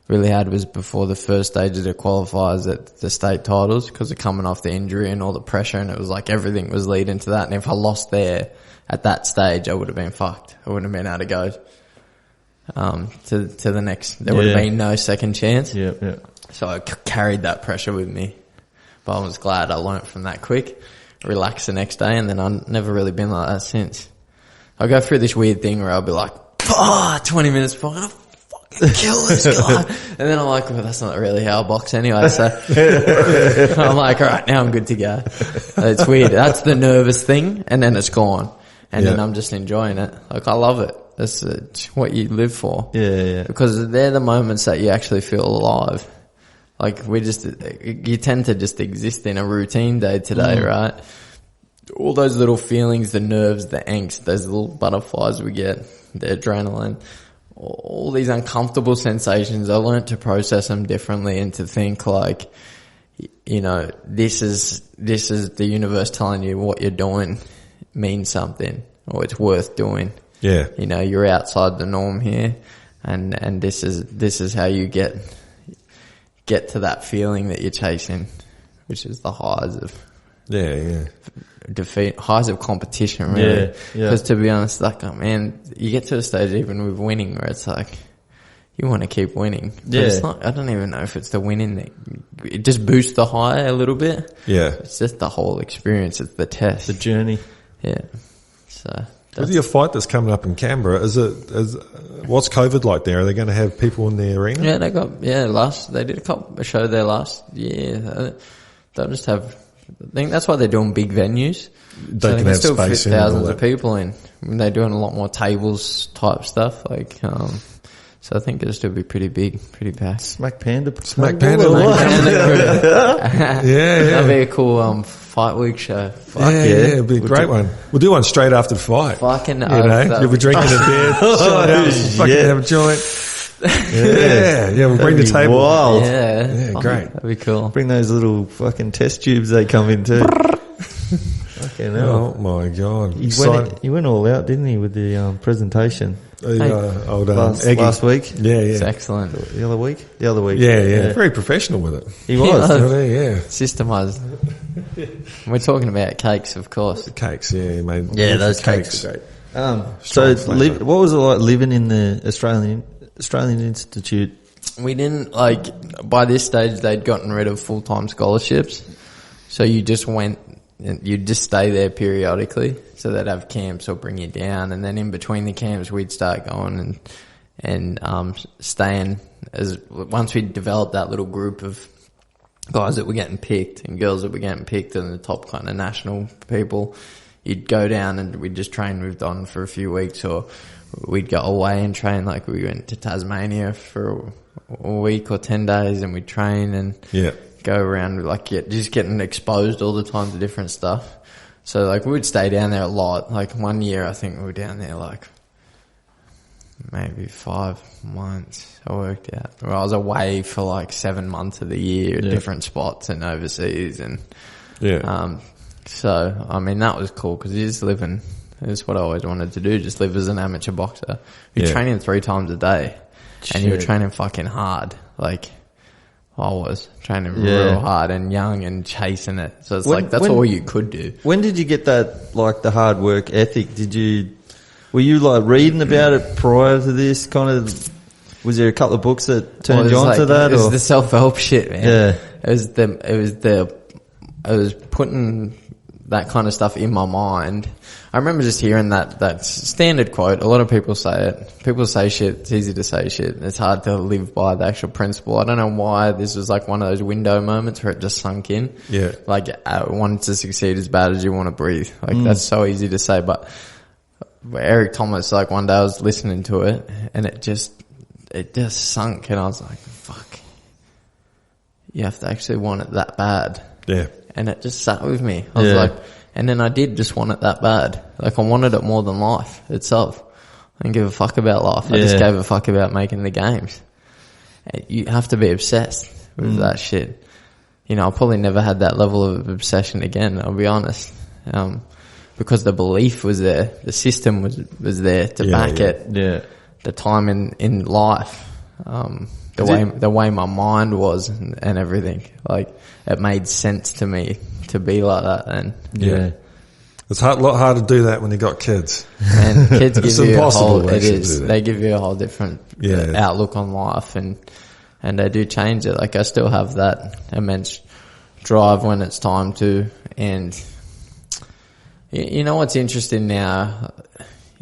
really had was before the first stage of the qualifiers at the state titles, because of coming off the injury and all the pressure, and it was like everything was leading to that. And if I lost there at that stage, I would have been fucked. I wouldn't have been able to go to the next. There would have been no second chance. Yeah. So I carried that pressure with me, but I was glad I learnt from that quick. Relax the next day, and then I've never really been like that since. I go through this weird thing where I'll be like, 20 minutes before, I'm gonna fucking kill this guy. And then I'm like, well, that's not really how I box anyway. So I'm like, all right, now I'm good to go. It's weird. That's the nervous thing, and then it's gone. And then I'm just enjoying it. Like, I love it. That's what you live for. Yeah. Because they're the moments that you actually feel alive. Like, you tend to just exist in a routine day today, right? All those little feelings, the nerves, the angst, those little butterflies we get, the adrenaline, all these uncomfortable sensations, I learned to process them differently and to think like, this is the universe telling you what you're doing means something, or it's worth doing. Yeah. You're outside the norm here, and this is how you get to that feeling that you're chasing, which is the highs of defeat, highs of competition, really. Yeah. Because to be honest, like, you get to a stage even with winning where it's like you want to keep winning. But it's not. I don't even know if it's the winning thing. It just boosts the high a little bit. Yeah. It's just the whole experience. It's the test, The journey. Yeah. So. With your fight that's coming up in Canberra, what's COVID like there? Are they going to have people in the arena? Yeah, they did a show there last year. They'll just have, I think that's why they're doing big venues. They can have still space fit in thousands of people in. They're doing a lot more tables type stuff, so I think it'll still be pretty big, pretty packed. Smack Panda. Yeah. That'll be a cool, fight week show. It'll be a great one. We'll do one straight after the fight. Fucking you'll be drinking a beer, fucking have a joint. We'll bring the table. Wild. Yeah, great. That'd be cool. Bring those little fucking test tubes they come in too. Fucking hell. Oh my God. He went all out, didn't he, with the presentation? Last week. Yeah. It's excellent. The other week. Yeah. Very professional with it. He was. Systemised. We're talking about cakes, of course. The cakes, he made. Yeah, those cakes are great. What was it like living in the Australian Institute? We didn't, by this stage they'd gotten rid of full-time scholarships. So you just went you'd just stay there periodically. So they'd have camps or bring you down, and then in between the camps we'd start going and staying once we developed that little group of guys that were getting picked and girls that were getting picked and the top kind of national people, you'd go down and we'd just train with Don for a few weeks, or we'd go away and train. Like we went to Tasmania for a week or 10 days and we'd train and go around just getting exposed all the time to different stuff. So like we would stay down there a lot. Like one year I think we were down there like maybe 5 months. I worked out. Well, I was away for like 7 months of the year at different spots and overseas and so I mean that was cool because you're just living. It's what I always wanted to do, just live as an amateur boxer. You're training 3 times a day and you were training fucking hard. Like I was training real hard and young and chasing it. So it's that's all you could do. When did you get that, like the hard work ethic? Were you like reading about it prior to this kind of, was there a couple of books that turned you on to that? It was the self-help shit, man. Yeah. I was putting that kind of stuff in my mind. I remember just hearing that standard quote. A lot of people say it. People say shit. It's easy to say shit. It's hard to live by the actual principle. I don't know why this was like one of those window moments where it just sunk in. Yeah. Like, I wanted to succeed as bad as you want to breathe. Like, that's so easy to say. But Eric Thomas, like one day I was listening to it and it just sunk and I was like, fuck. You have to actually want it that bad. Yeah. And it just sat with me. I was like, and then I did just want it that bad. Like I wanted it more than life itself. I didn't give a fuck about life. I just gave a fuck about making the games. You have to be obsessed with that shit. You know, I probably never had that level of obsession again, I'll be honest. Because the belief was there. The system was there to back it. Yeah. The time in life. The way my mind was and everything. Like, it made sense to me to be like that then. Yeah. It's a lot harder to do that when you got kids. And kids give you they give you a whole different outlook on life and they do change it. Like, I still have that immense drive when it's time to, and you know what's interesting now,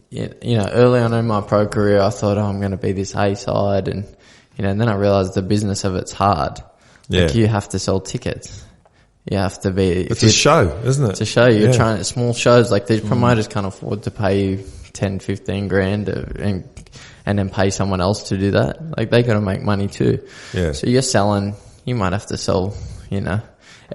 you know, early on in my pro career I thought, I'm going to be this A side and, you know, and then I realized the business of it's hard. Yeah. Like, you have to sell tickets. You have to be... It's a show, isn't it? It's a show. You're trying to... Small shows, like these promoters can't afford to pay you 10, 15 grand and then pay someone else to do that. Like, they got to make money too. Yeah. So you're selling... You might have to sell, you know,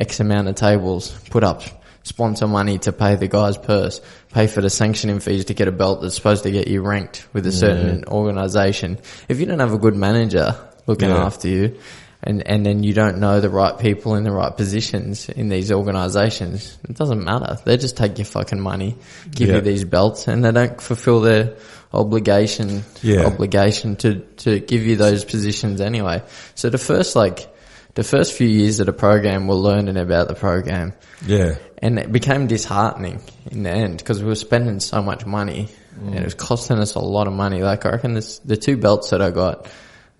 X amount of tables, put up sponsor money to pay the guy's purse, pay for the sanctioning fees to get a belt that's supposed to get you ranked with a certain organisation. If you don't have a good manager looking after you, and then you don't know the right people in the right positions in these organisations, it doesn't matter. They just take your fucking money, give you these belts, and they don't fulfil their obligation to give you those positions anyway. So the first few years of the program were learning about the program. Yeah. And it became disheartening in the end because we were spending so much money and it was costing us a lot of money. Like, I reckon the 2 belts that I got,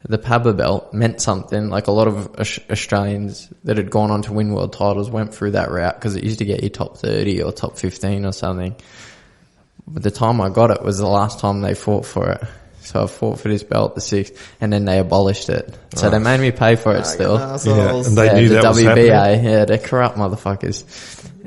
the PABA belt meant something. Like, a lot of Australians that had gone on to win world titles went through that route because it used to get you top 30 or top 15 or something. But the time I got it was the last time they fought for it. So I fought for this belt, the 6th, and then they abolished it. So they made me pay for it still. Yeah. And they knew that was happening. Yeah, they're corrupt motherfuckers.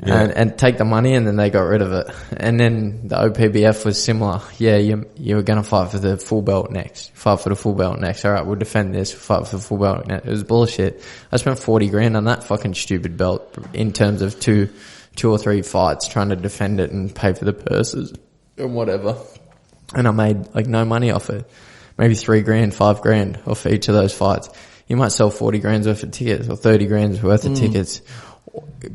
Yeah. And take the money and then they got rid of it. And then the OPBF was similar. Yeah, you were going to fight for the full belt next. Fight for the full belt next. All right, we'll defend this. Fight for the full belt next. It was bullshit. I spent 40 grand on that fucking stupid belt in terms of two or three fights trying to defend it and pay for the purses and whatever. And I made like no money off it. Maybe 3 grand, 5 grand off each of those fights. You might sell 40 grand worth of tickets or 30 grand worth of tickets.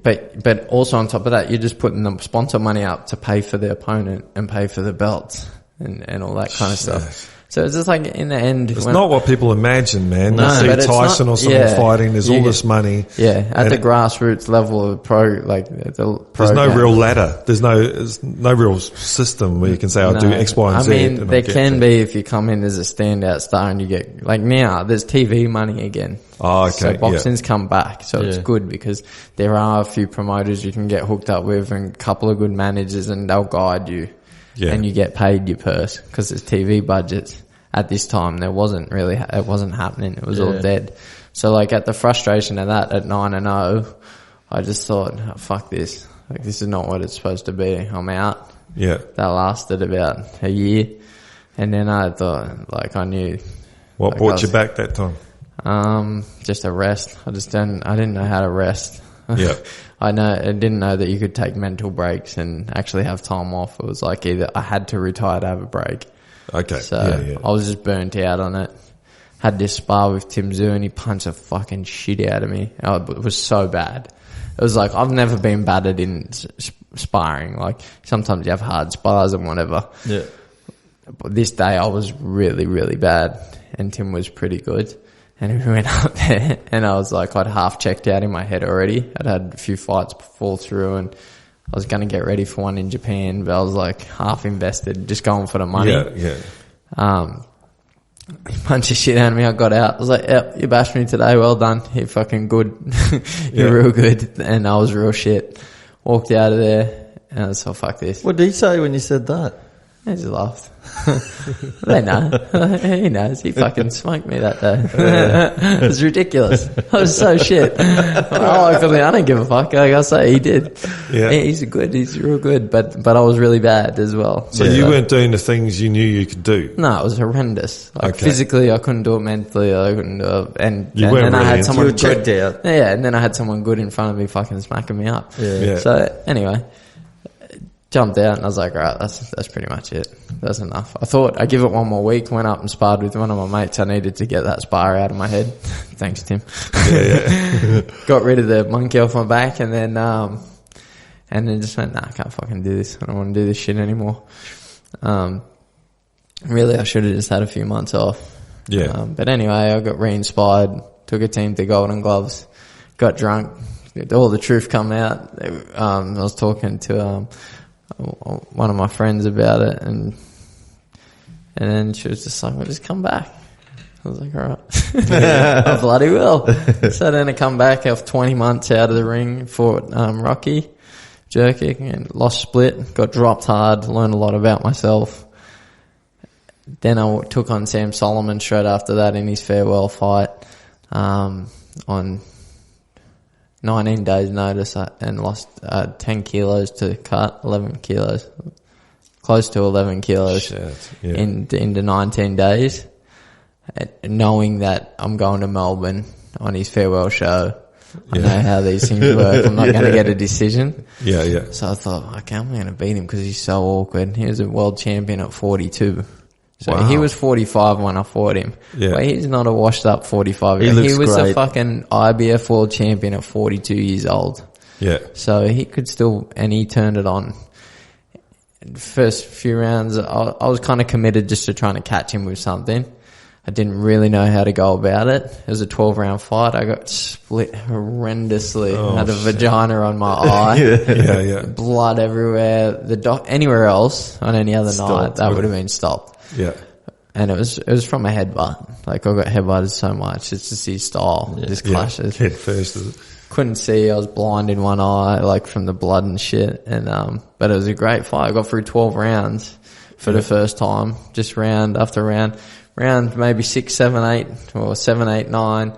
But also on top of that, you're just putting the sponsor money up to pay for the opponent and pay for the belts and all that kind of stuff. So it's just like in the end, it's not what people imagine, man. No, you see but it's Tyson not- or someone yeah. fighting. There's You all get- this money. yeah, at And the grassroots level of there's no real ladder. There's no real system where you can say, I'll do X, Y, and Z. I mean, and there I'll get can to- be if you come in as a standout star and you get, like now, there's TV money again. Oh, okay. So boxing's come back, so it's Yeah. good because there are a few promoters you can get hooked up with and a couple of good managers and they'll guide you. Yeah. And you get paid your purse because it's TV budgets. At this time, it wasn't happening. It was all Yeah. dead. So like at the frustration of that at 9-0, I just thought, oh, fuck this. Like this is not what it's supposed to be. I'm out. Yeah. That lasted about a year. And then I thought, like I knew. What like, brought you back that time? Just a rest. I didn't know how to rest. Yeah. I didn't know that you could take mental breaks and actually have time off. It was like either I had to retire to have a break. Okay. So yeah. I was just burnt out on it. Had this spar with Tim Zhu and he punched the fucking shit out of me. Oh, it was so bad. It was like, I've never been battered in sparring. Like sometimes you have hard spars and whatever. Yeah. But this day I was really, really bad and Tim was pretty good. And we went up there and I was like, I'd half checked out in my head already. I'd had a few fights fall through and I was going to get ready for one in Japan, but I was like half invested, just going for the money. Yeah. He punched the shit out of me. I got out. I was like, yep, you bashed me today. Well done. You're fucking good. You're real good. And I was real shit. Walked out of there and I was so fuck this. What did he say when you said that? I just laughed. They know. He knows. He fucking smoked me that day. It was ridiculous. I was so shit. I don't give a fuck. Like I say, he did. Yeah. He's real good, but I was really bad as well. So you weren't doing the things you knew you could do? No, it was horrendous. Like Okay. physically, I couldn't do it. Mentally, I couldn't do it. And weren't then I really had into someone it. You were good. checked out. Yeah, and then I had someone good in front of me fucking smacking me up. Yeah. So anyway, jumped out and I was like, right, that's pretty much it. That's enough. I thought I'd give it one more week. Went up and sparred with one of my mates. I needed to get that spar out of my head. Thanks, Tim. Got rid of the monkey off my back and then just went, nah, I can't fucking do this. I don't want to do this shit anymore. Really, I should have just had a few months off. Yeah. But anyway, I got re-inspired, took a team to Golden Gloves, got drunk, all the truth come out. I was talking to one of my friends about it and then she was just like, well, just come back. I was like, alright. I bloody will. So then I come back after 20 months out of the ring, fought Rocky, jerking and lost split, got dropped hard, learned a lot about myself. Then I took on Sam Solomon straight after that in his farewell fight on 19 days notice and lost 10 kilos to cut, 11 kilos, close to 11 kilos into 19 days. And knowing that I'm going to Melbourne on his farewell show, I know how these things work. I'm not going to get a decision. Yeah. So I thought, okay, I'm going to beat him because he's so awkward. He was a world champion at 42. So he was 45 when I fought him. Yeah. But he's not a washed up 45. He looks was great. a fucking IBF world champion at 42 years old. Yeah. So he could still, and he turned it on. First few rounds, I was kind of committed just to trying to catch him with something. I didn't really know how to go about it. It was a 12-round fight. I got split horrendously. I had a vagina on my eye. Yeah. Blood everywhere. Anywhere else on any other night, that would have been stopped. Yeah. And it was from a headbutt. Like I got headbutted so much. It's just his style. Just clashes. Head first. Couldn't see. I was blind in one eye, like from the blood and shit. And, but it was a great fight. I got through 12 rounds for the first time. Just round after round. Round maybe 6, 7, 8 or 7, 8, 9.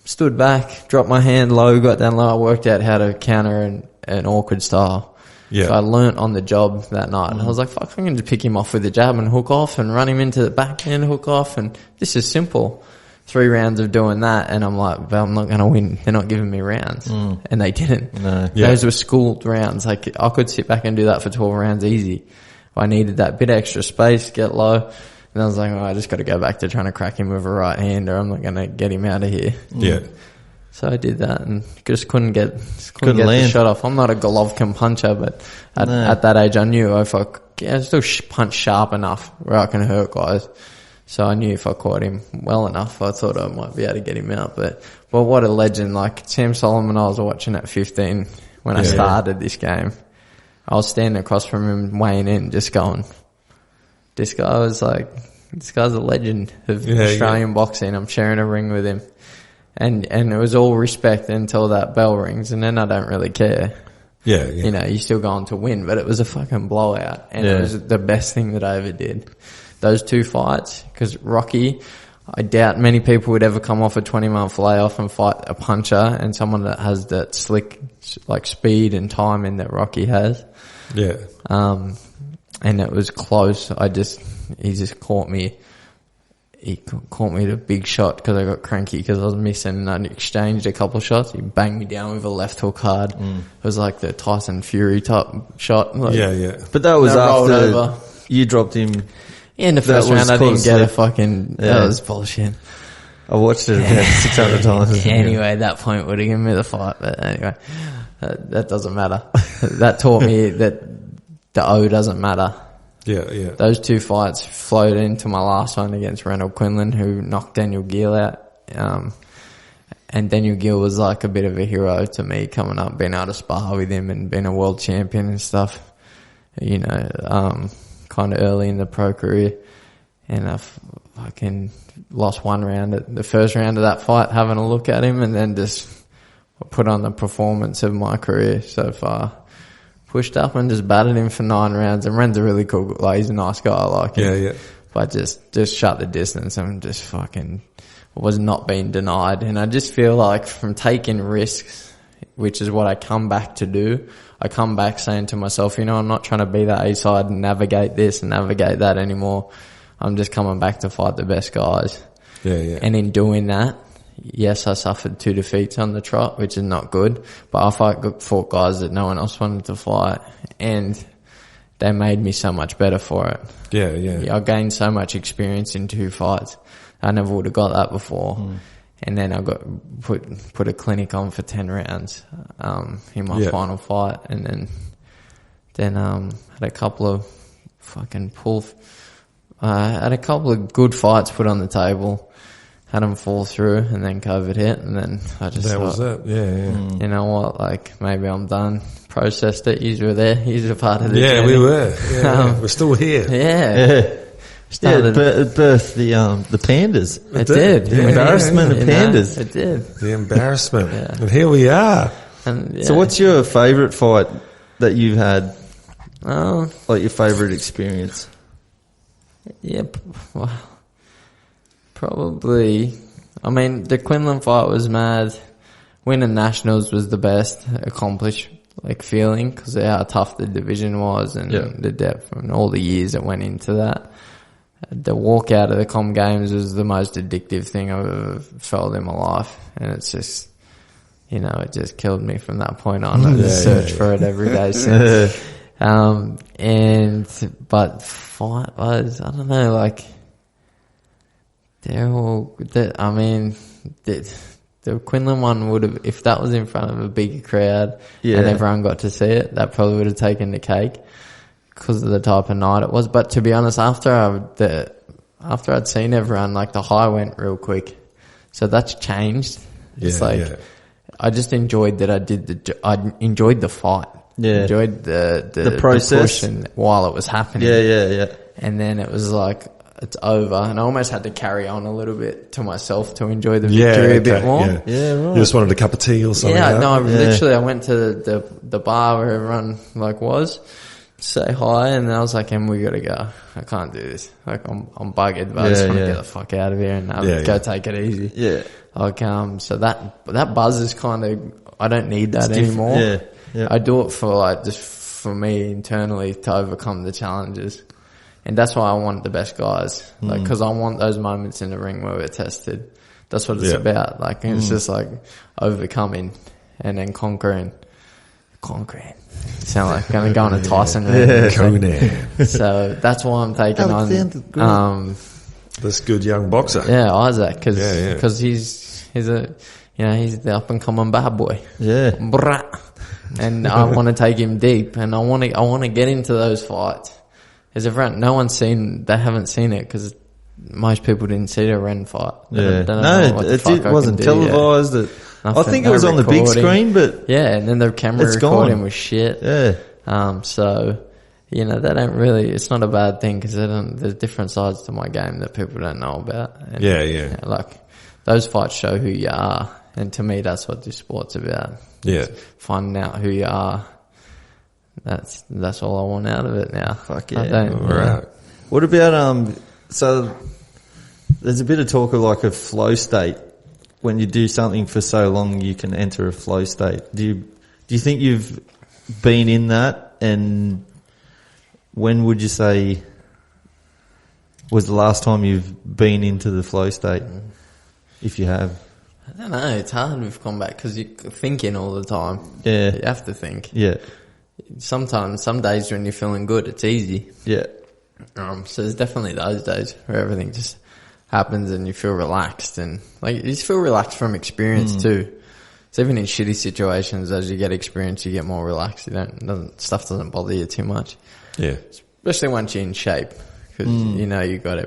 Stood back, dropped my hand low, got down low. I worked out how to counter an awkward style. Yeah. So I learnt on the job that night. And I was like, fuck, I'm going to pick him off with a jab and hook off and run him into the backhand, hook off. And this is simple. 3 rounds of doing that. And I'm like, but I'm not going to win. They're not giving me rounds. And they didn't. No. Yeah. Those were schooled rounds. Like I could sit back and do that for 12 rounds easy. I needed that bit extra space, get low. And I was like, I just got to go back to trying to crack him with a right hand or I'm not going to get him out of here. Yeah. So I did that and just couldn't get Couldn't the land. shot off. I'm not a Golovkin puncher, but at that age I knew if I still punch sharp enough where I can hurt guys. So I knew if I caught him well enough, I thought I might be able to get him out. But what a legend. Like Sam Solomon, I was watching at 15 when I started this game. I was standing across from him weighing in, just going, this guy's a legend of Australian boxing. I'm sharing a ring with him. And it was all respect until that bell rings, and then I don't really care. Yeah. You know, you're still going to win, but it was a fucking blowout, and it was the best thing that I ever did. Those 2 fights, because Rocky, I doubt many people would ever come off a 20-month layoff and fight a puncher and someone that has that slick, like, speed and timing that Rocky has. Yeah. And it was close. He just caught me. He caught me with a big shot because I got cranky because I was missing, and I exchanged a couple of shots. He banged me down with a left hook hard. It was like the Tyson Fury type shot. Like, But that was after over. You dropped him. In the first round, I didn't get a fucking... That was bullshit. I watched it about 600 times. Anyway, at that point would have given me the fight. But anyway, that doesn't matter. That taught me that the O doesn't matter. Yeah. Those 2 fights flowed into my last one against Reynold Quinlan, who knocked Daniel Gill out. And Daniel Gill was like a bit of a hero to me coming up, being able to spar with him and being a world champion and stuff. You know, kind of early in the pro career. And I fucking lost 1 round at the first round of that fight, having a look at him, and then just put on the performance of my career so far. Pushed up and just battered him for 9 rounds. And Ren's a really cool, like, he's a nice guy, I like him. Yeah. But just shut the distance and just fucking was not being denied. And I just feel like from taking risks, which is what I come back to do, I come back saying to myself, you know, I'm not trying to be that A-side and navigate this and navigate that anymore. I'm just coming back to fight the best guys. Yeah. And in doing that, yes, I suffered 2 defeats on the trot, which is not good, but I fought guys that no one else wanted to fight, and they made me so much better for it. Yeah. I gained so much experience in 2 fights. I never would have got that before. And then I got put a clinic on for 10 rounds in my final fight, and then had a couple of had a couple of good fights put on the table. Had them fall through, and then COVID hit, and then I just thought, was it. Yeah. You know what? Like, maybe I'm done. Processed it. You were there. You were part of the journey. We were. Yeah, we're still here. Yeah. It birthed the pandas. It did. The embarrassment of pandas. It did. The embarrassment. And here we are. And, So what's your favourite fight that you've had? Oh. Like your favourite experience? Yeah. Well, probably. I mean, the Quinlan fight was mad. Winning nationals was the best accomplished feeling because of how tough the division was and the depth and all the years that went into that. The walk out of the Com Games was the most addictive thing I've ever felt in my life, and it's just, you know, it just killed me from that point on. I just search for it every day since. But fight was, I don't know, like, they're all, the Quinlan one would have, if that was in front of a bigger crowd and everyone got to see it, that probably would have taken the cake because of the type of night it was. But to be honest, after I'd seen everyone, like, the high went real quick. So that's changed. It's I just enjoyed that I enjoyed the fight. Yeah. Enjoyed the process the push while it was happening. Yeah. And then it was like, it's over, and I almost had to carry on a little bit to myself to enjoy the victory a bit more. Yeah, right. You just wanted a cup of tea or something. Yeah, no, literally I went to the bar where everyone was, to say hi, and then I was like, we gotta go. I can't do this. Like, I'm buggered, but I just want to get the fuck out of here and go take it easy. Yeah. Like, so that buzz is kind of, I don't need that anymore. Yeah. I do it for just for me internally to overcome the challenges. And that's why I want the best guys. Like, cause I want those moments in the ring where we're tested. That's what it's about. Like, it's just like overcoming and then conquering. Sound like I'm going to Tyson. Conan. So that's why I'm taking on, this good young boxer. Yeah, Isaac. Cause he's the up and coming bad boy. Yeah. Brat. And I want to take him deep, and I want to get into those fights. Because they haven't seen it because most people didn't see the Ren fight. Yeah. No, it wasn't televised. Yeah. I think it was on the big screen, but... Yeah, and then the camera recording was shit. Yeah. So, you know, they don't really... It's not a bad thing because there's different sides to my game that people don't know about. And, yeah. Like, those fights show who you are. And to me, that's what this sport's about. Yeah. It's finding out who you are. That's all I want out of it now. Fuck yeah. I don't. Right. What about, so there's a bit of talk of like a flow state. When you do something for so long, you can enter a flow state. Do you think you've been in that? And when would you say was the last time you've been into the flow state? If you have. I don't know. It's hard with combat because you're thinking all the time. Yeah. You have to think. Yeah. Sometimes, some days when you're feeling good, it's easy. Yeah. So there's definitely those days where everything just happens and you feel relaxed, and like you just feel relaxed from experience too. So even in shitty situations, as you get experience, you get more relaxed. Stuff doesn't bother you too much. Yeah. Especially once you're in shape, because you know you got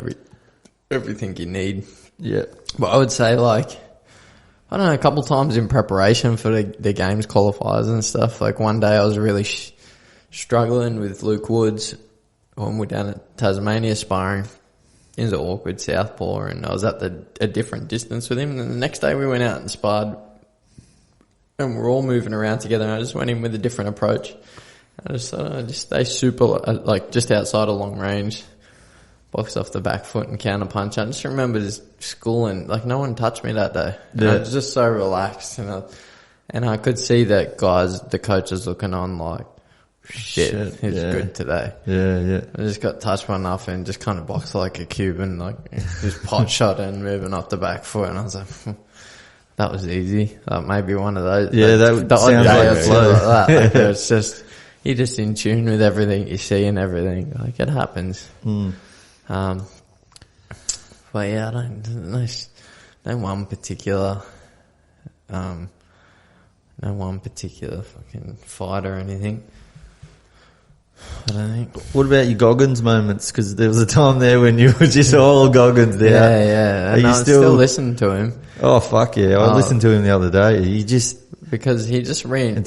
everything you need. Yeah. But I would say like, I don't know, a couple times in preparation for the games qualifiers and stuff. Like one day I was really struggling with Luke Woods when we're down at Tasmania sparring. It was an awkward southpaw, and I was at a different distance with him. And then the next day we went out and sparred, and we're all moving around together. And I just went in with a different approach. I just stay super, like just outside of long range, box off the back foot and counter punch. I just remember just schooling, like no one touched me that day. Yeah. I was just so relaxed, and I could see that the coaches looking on like, shit, he's good today. Yeah. I just got touched by nothing, and just kind of boxed like a Cuban, like just pot shot and moving off the back foot, and I was like, that was easy. Maybe one of those. Yeah, that sounds like a flow. Like that. Like, it's just, you're just in tune with everything you see and everything. Like it happens. But yeah, I don't, no one particular fucking fight or anything. I don't think. What about your Goggins moments? Because there was a time there when you were just all Goggins there. Yeah. And I still listen to him. Oh, fuck yeah. I listened to him the other day. Because he just everything,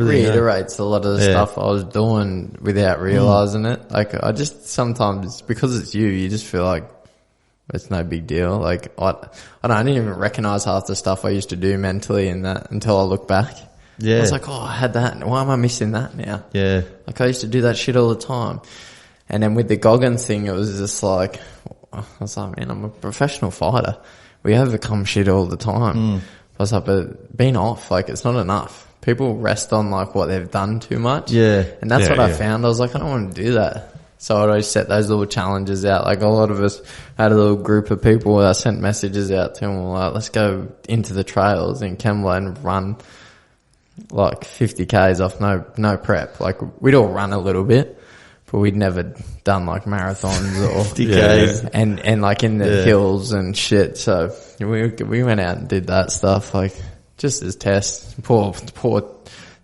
reiterates a lot of the stuff I was doing without realizing it. Like I just sometimes, because it's you just feel like it's no big deal. Like I didn't even recognize half the stuff I used to do mentally in that until I look back. Yeah. I was like, oh, I had that. Why am I missing that now? Yeah. Like I used to do that shit all the time. And then with the Goggins thing, it was just like, I was like, man, I'm a professional fighter. We overcome shit all the time. I was like, but being off, like it's not enough. People rest on like what they've done too much. Yeah. And that's what I found. I was like, I don't want to do that. So I'd always set those little challenges out. Like a lot of us had a little group of people that I sent messages out to, and we're like, let's go into the trails in Kembla and run like 50 Ks off no prep. Like we'd all run a little bit, but we'd never done like marathons or 50 Ks and like in the hills and shit. So we went out and did that stuff, like just as tests. Poor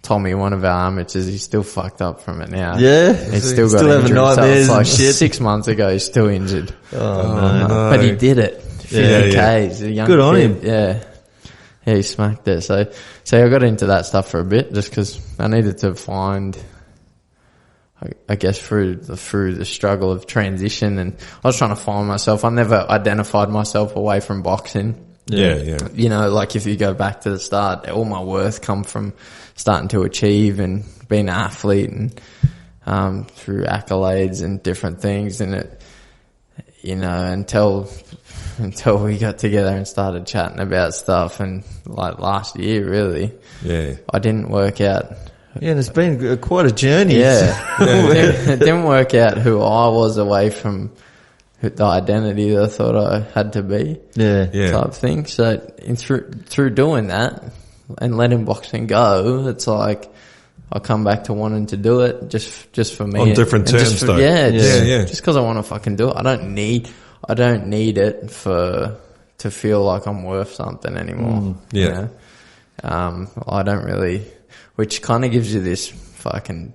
Tommy, one of our amateurs, he's still fucked up from it now. Yeah, he's still got having nightmares like and shit. 6 months ago, he's still injured. Oh, no. But he did it. 50 Ks. A young Good on kid. him. Yeah. Yeah, he smacked it. So I got into that stuff for a bit just because I needed to find, I guess through the struggle of transition, and I was trying to find myself. I never identified myself away from boxing. Yeah. You know, like if you go back to the start, all my worth come from starting to achieve and being an athlete and, through accolades and different things. And it, you know, until we got together and started chatting about stuff, and like last year really. Yeah. I didn't work out. Yeah, and it's been quite a journey. Yeah. It didn't work out who I was away from the identity that I thought I had to be. Yeah. Type thing. So through doing that and letting boxing go, it's like I come back to wanting to do it just for me. On different terms though. Yeah. Yeah. Just cause I want to fucking do it. I don't need it to feel like I'm worth something anymore. Yeah. You know? I don't really, which kind of gives you this fucking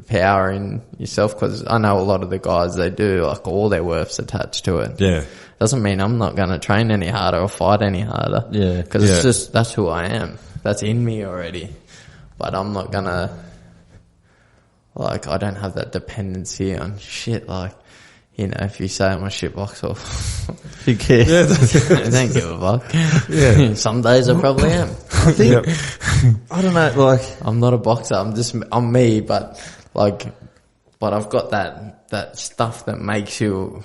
power in yourself, because I know a lot of the guys, they do, like, all their worth's attached to it. Yeah. Doesn't mean I'm not going to train any harder or fight any harder. Yeah. Because it's just, that's who I am. That's in me already. But I'm not going to, like, I don't have that dependency on shit. Like, you know, if you say I'm a shit boxer, Who cares? Yeah. I don't give a fuck. Yeah. Some days I probably am. I think, I don't know, like, I'm not a boxer. I'm me, but I've got that stuff that makes you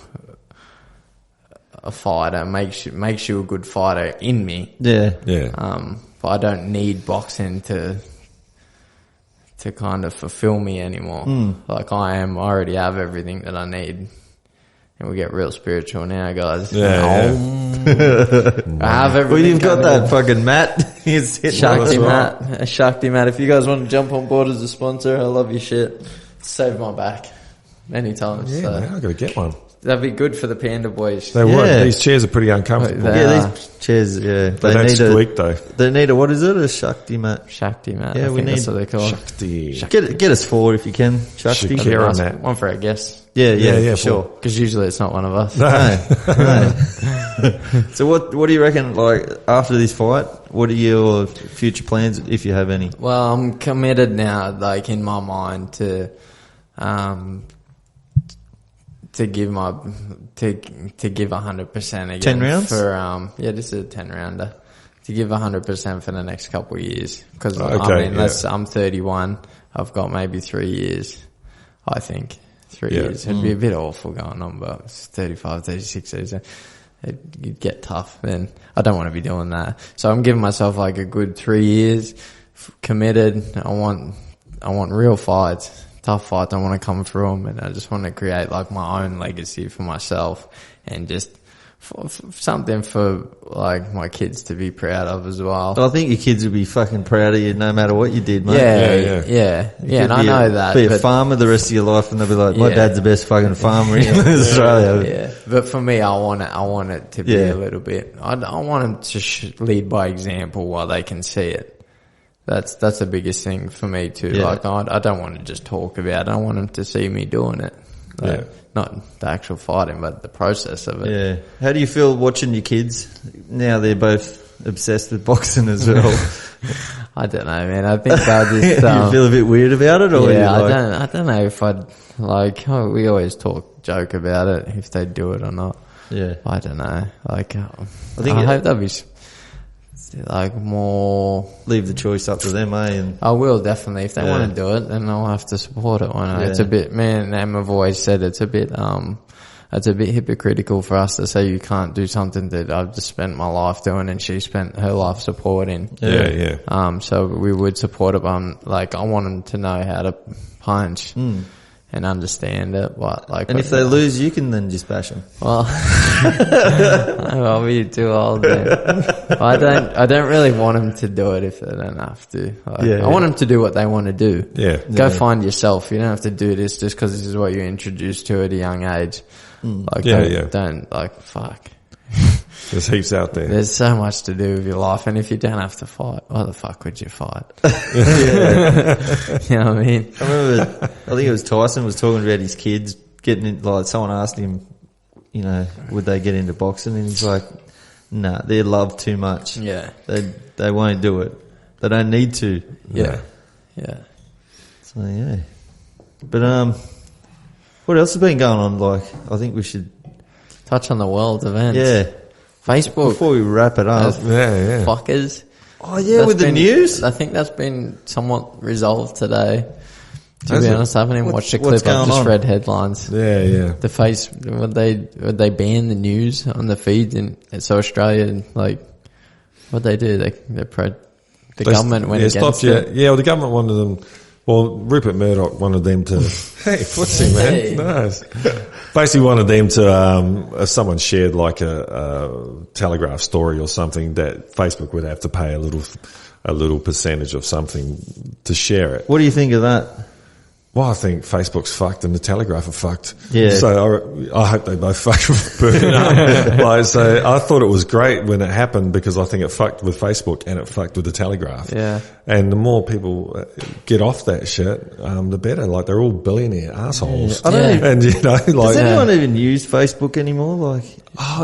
a fighter, makes you a good fighter in me. yeah. Yeah. But I don't need boxing to kind of fulfill me anymore. Like, I already have everything that I need. And we get real spiritual now, guys. Yeah. I have everything. Well, you've got covered. that fucking mat. He's hitting Shakti us, mat. Shakti mat. If you guys want to jump on board as a sponsor, I love your shit. Saved my back many times. Yeah, So man, I've got to get one. that'd be good for the Panda boys. They Yeah. would. These chairs are pretty uncomfortable. They- Yeah, these chairs, yeah. They don't squeak though. They need a, what is it? A Shakti mat. Shakti mat. Yeah, I we think that's need what they're called. Shakti. Get us 4 if you can, Shakti. Shakti. That'd be on awesome. that. One for our guests. Yeah, Yeah, for sure. Because usually it's not one of us. No. So what do you reckon, like, after this fight, what are your future plans, if you have any? Well, I'm committed now, like, in my mind to give 100% again. 10 rounds? For, this is a 10 rounder. To give 100% for the next couple of years. Because, Okay, I'm 31, I've got maybe 3 years, I think. 3 Yeah. years. It'd be a bit awful going on, but it's 35, 36 years. It'd get tough. Then I don't want to be doing that. So I'm giving myself like a good 3 years committed. I want real fights, tough fights. I want to come through them, and I just want to create like my own legacy for myself, and just something for like my kids to be proud of as well. I think your kids would be fucking proud of you no matter what you did, mate. Yeah. You And could I be know that. Be a but- farmer the rest of your life, and they'll be like, my Yeah. dad's the best fucking farmer in Australia. Yeah, but for me, I want it to be Yeah. a little bit. I want them to lead by example while they can see it. That's the biggest thing for me too. Yeah. Like, I don't want to just talk about it. I want them to see me doing it. Like, Yeah. not the actual fighting, but the process of it. Yeah. How do you feel watching your kids? Now they're both obsessed with boxing as well. I don't know, man. I think they'll just. You feel a bit weird about it, or Yeah, are you like, I don't know if I'd like. We always joke about it, if they do it or not. yeah. I don't know. Like, I think hope they'll be like more. Leave the choice up to them, eh? And I will definitely. If they Yeah. want to do it, then I'll have to support it. Yeah. It's a bit. Me and Em have always said it's a bit hypocritical for us to say you can't do something that I've just spent my life doing and she spent her life supporting. Yeah. So we would support it, but like, I want them to know how to punch and understand it. and if they lose, you can then just bash them. well, I'll be too old then. I don't really want them to do it if they don't have to. Like, Yeah. I want them to do what they want to do. Yeah. Go find yourself. You don't have to do this just because this is what you're introduced to at a young age. Like, don't like, fuck. There's heaps out there. There's so much to do with your life, and if you don't have to fight, why the fuck would you fight? You know what I mean? I remember, I think it was Tyson was talking about his kids getting in, like, someone asked him, you know, would they get into boxing? And he's like, nah, they love too much. Yeah. They won't do it. They don't need to. Yeah. So, yeah. But, what else has been going on? Like, I think we should, Touch on the world events. yeah. Facebook. Before we wrap it up. Yeah. Fuckers. Oh, yeah, That's with the been- news? I think that's been somewhat resolved today. To Has be it? honest, I haven't even watched the what's clip. I've going just on? read headlines. Yeah. Would they ban the news on the feed? And so Australia, like, what'd they do? The government went against it. Yeah, well, the government wanted them. Well, Rupert Murdoch wanted them to. Hey, footsie, man. Hey. Nice. Basically wanted them to, if someone shared like a Telegraph story or something, that Facebook would have to pay a little percentage of something to share it. What do you think of that? Well, I think Facebook's fucked and the Telegraph are fucked. Yeah. So I hope they both fucking burn up. Like, so I thought it was great when it happened because I think it fucked with Facebook and it fucked with the Telegraph. Yeah. And the more people get off that shit, the better. Like, they're all billionaire assholes. Yeah. I don't even, and, you know, like... Does anyone even use Facebook anymore? Like,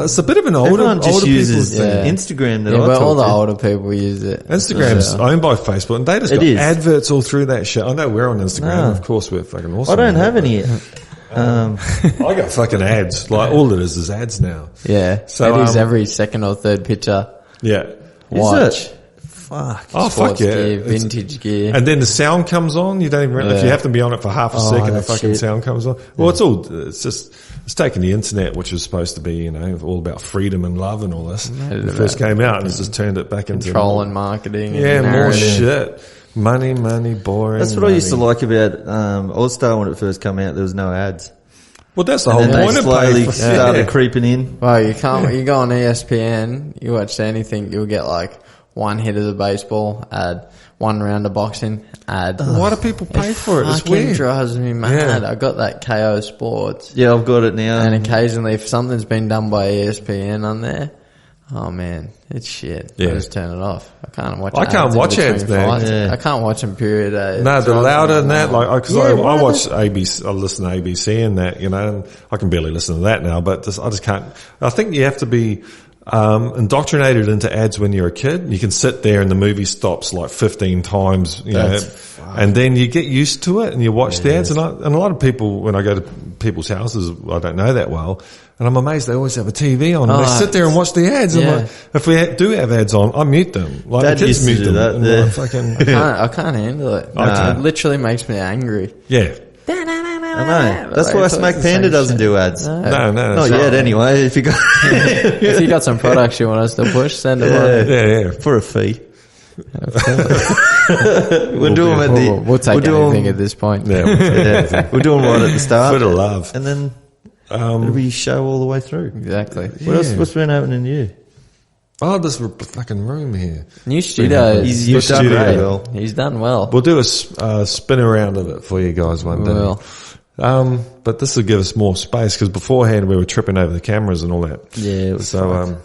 it's a bit of an everyone just older uses people's thing. Instagram that Yeah, I but talk all the to. older people use it. Instagram's owned by Facebook, and they just It got is. adverts all through that shit. I know we're on Instagram. No. Of course, we're fucking awesome. I don't on have it, any yet. I got fucking ads. Like, all it is ads now. Yeah. So, it is every second or third picture. Yeah. Watch. Is it? Fuck. Oh, Sports fuck yeah. gear, vintage gear. And then the sound comes on. You don't even if you have to be on it for half a second, the that fucking shit. sound comes on. Well, it's taking the internet, which was supposed to be, you know, all about freedom and love and all this. It first came out and it's just turned it back into Control and marketing. yeah, and more narrative. shit. Money, boring. That's what I used to like about All-Star when it first came out. There was no ads. Well, that's the And whole then point they of slowly paying. started creeping in. Well, you can't, you go on ESPN, you watch anything, you'll get like one hit of the baseball ad, one round of boxing ad. Why do people pay for it? It's Fucking weird. drives me mad. Yeah. I got that KO Sports. Yeah, I've got it now. And occasionally if something's been done by ESPN on there, oh man, it's shit. Yeah. I just turn it off. I can't watch I can't in watch between ads, man. fights. Yeah. I can't watch them period. No, the louder than that, like, cause I why watch ABC, I listen to ABC and that, you know, and I can barely listen to that now, but I just can't. I think you have to be, indoctrinated into ads when you're a kid. You can sit there and the movie stops like 15 times, you know, and then you get used to it and you watch the ads. And a lot of people, when I go to people's houses, I don't know that well, and I'm amazed they always have a TV on and they sit there and watch the ads. Yeah. And like, if we do have ads on, I mute them. Like, Dad the kids used to mute do them. that, And yeah. like, fucking, I can't handle it. It literally makes me angry. yeah. I know. That's why Smack Panda doesn't do ads. No, Not that's yet, right. anyway. If you got, If you got some products you want us to push, send them on. Yeah. for a fee. We'll do them at the. We'll take do anything 'em- at this point. Yeah. Yeah, we'll do them right at the start. Bit of love. and then it'll be show all the way through. Exactly. What else? What's been happening to you? Oh, this fucking room here. New studio. You've done studio. very well. He's done well. We'll do a spin around of it for you guys one day. We will. But this will give us more space because beforehand we were tripping over the cameras and all that. Yeah, it was So,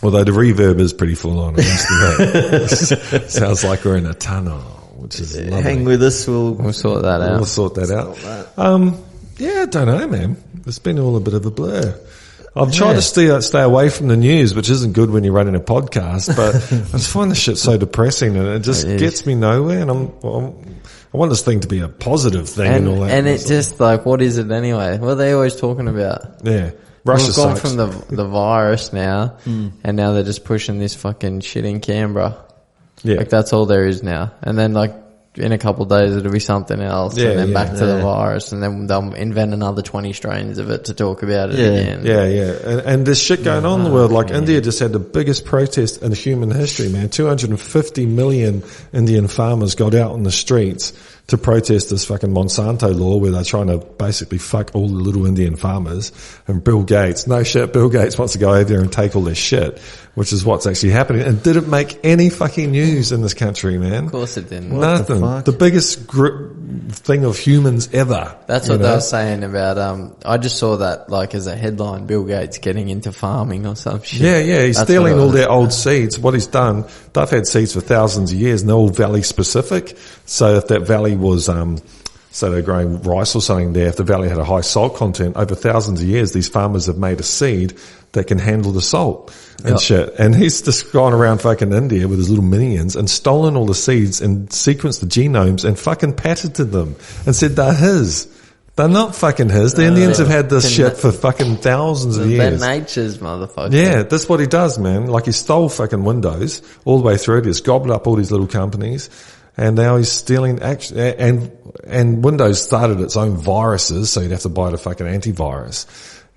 although the reverb is pretty full on, I must admit. Sounds like we're in a tunnel, which is lovely. Hang with us. We'll sort that We'll out. sort that out. Yeah, I don't know, man. It's been all a bit of a blur. I've tried to stay away from the news, which isn't good when you're running a podcast, but I just find this shit so depressing and it just gets me nowhere. And I want this thing to be a positive thing and all that. And it's just like, what is it anyway? What are they always talking about? yeah. Russia We've gone sucks. from the virus now, and now they're just pushing this fucking shit in Canberra. Yeah. Like that's all there is now. And then like in a couple of days it'll be something else, Yeah, and then yeah. back to the virus, and then they'll invent another 20 strains of it to talk about it again. Yeah. And there's shit going on in the world. Like India just had the biggest protest in human history, man. 250 million Indian farmers got out on the streets to protest this fucking Monsanto law where they're trying to basically fuck all the little Indian farmers. And Bill Gates, no shit, Bill Gates wants to go over there and take all their shit, which is what's actually happening. And did it make any fucking news in this country, man? Of course it didn't. Nothing. fuck? The biggest thing of humans ever. That's you what know? they were saying about, I just saw that like as a headline, Bill Gates getting into farming or some shit. Yeah, he's That's stealing what I- all their old seeds. What he's done, they've had seeds for thousands of years and they're all valley specific. So if that valley was, so they're growing rice or something there, if the valley had a high salt content, over thousands of years, these farmers have made a seed that can handle the salt and shit. And he's just gone around fucking India with his little minions and stolen all the seeds and sequenced the genomes and fucking patented them and said they're his. They're not fucking his. The Indians have had this shit for fucking thousands of They're years. nature's motherfucker. Yeah, that's what he does, man. Like he stole fucking Windows all the way through. He's gobbled up all these little companies. And now he's stealing and Windows started its own viruses, so you'd have to buy the fucking antivirus,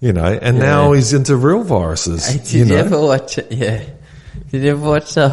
you know, and now he's into real viruses. Hey, you did you know? ever watch it? Yeah. Did you ever watch that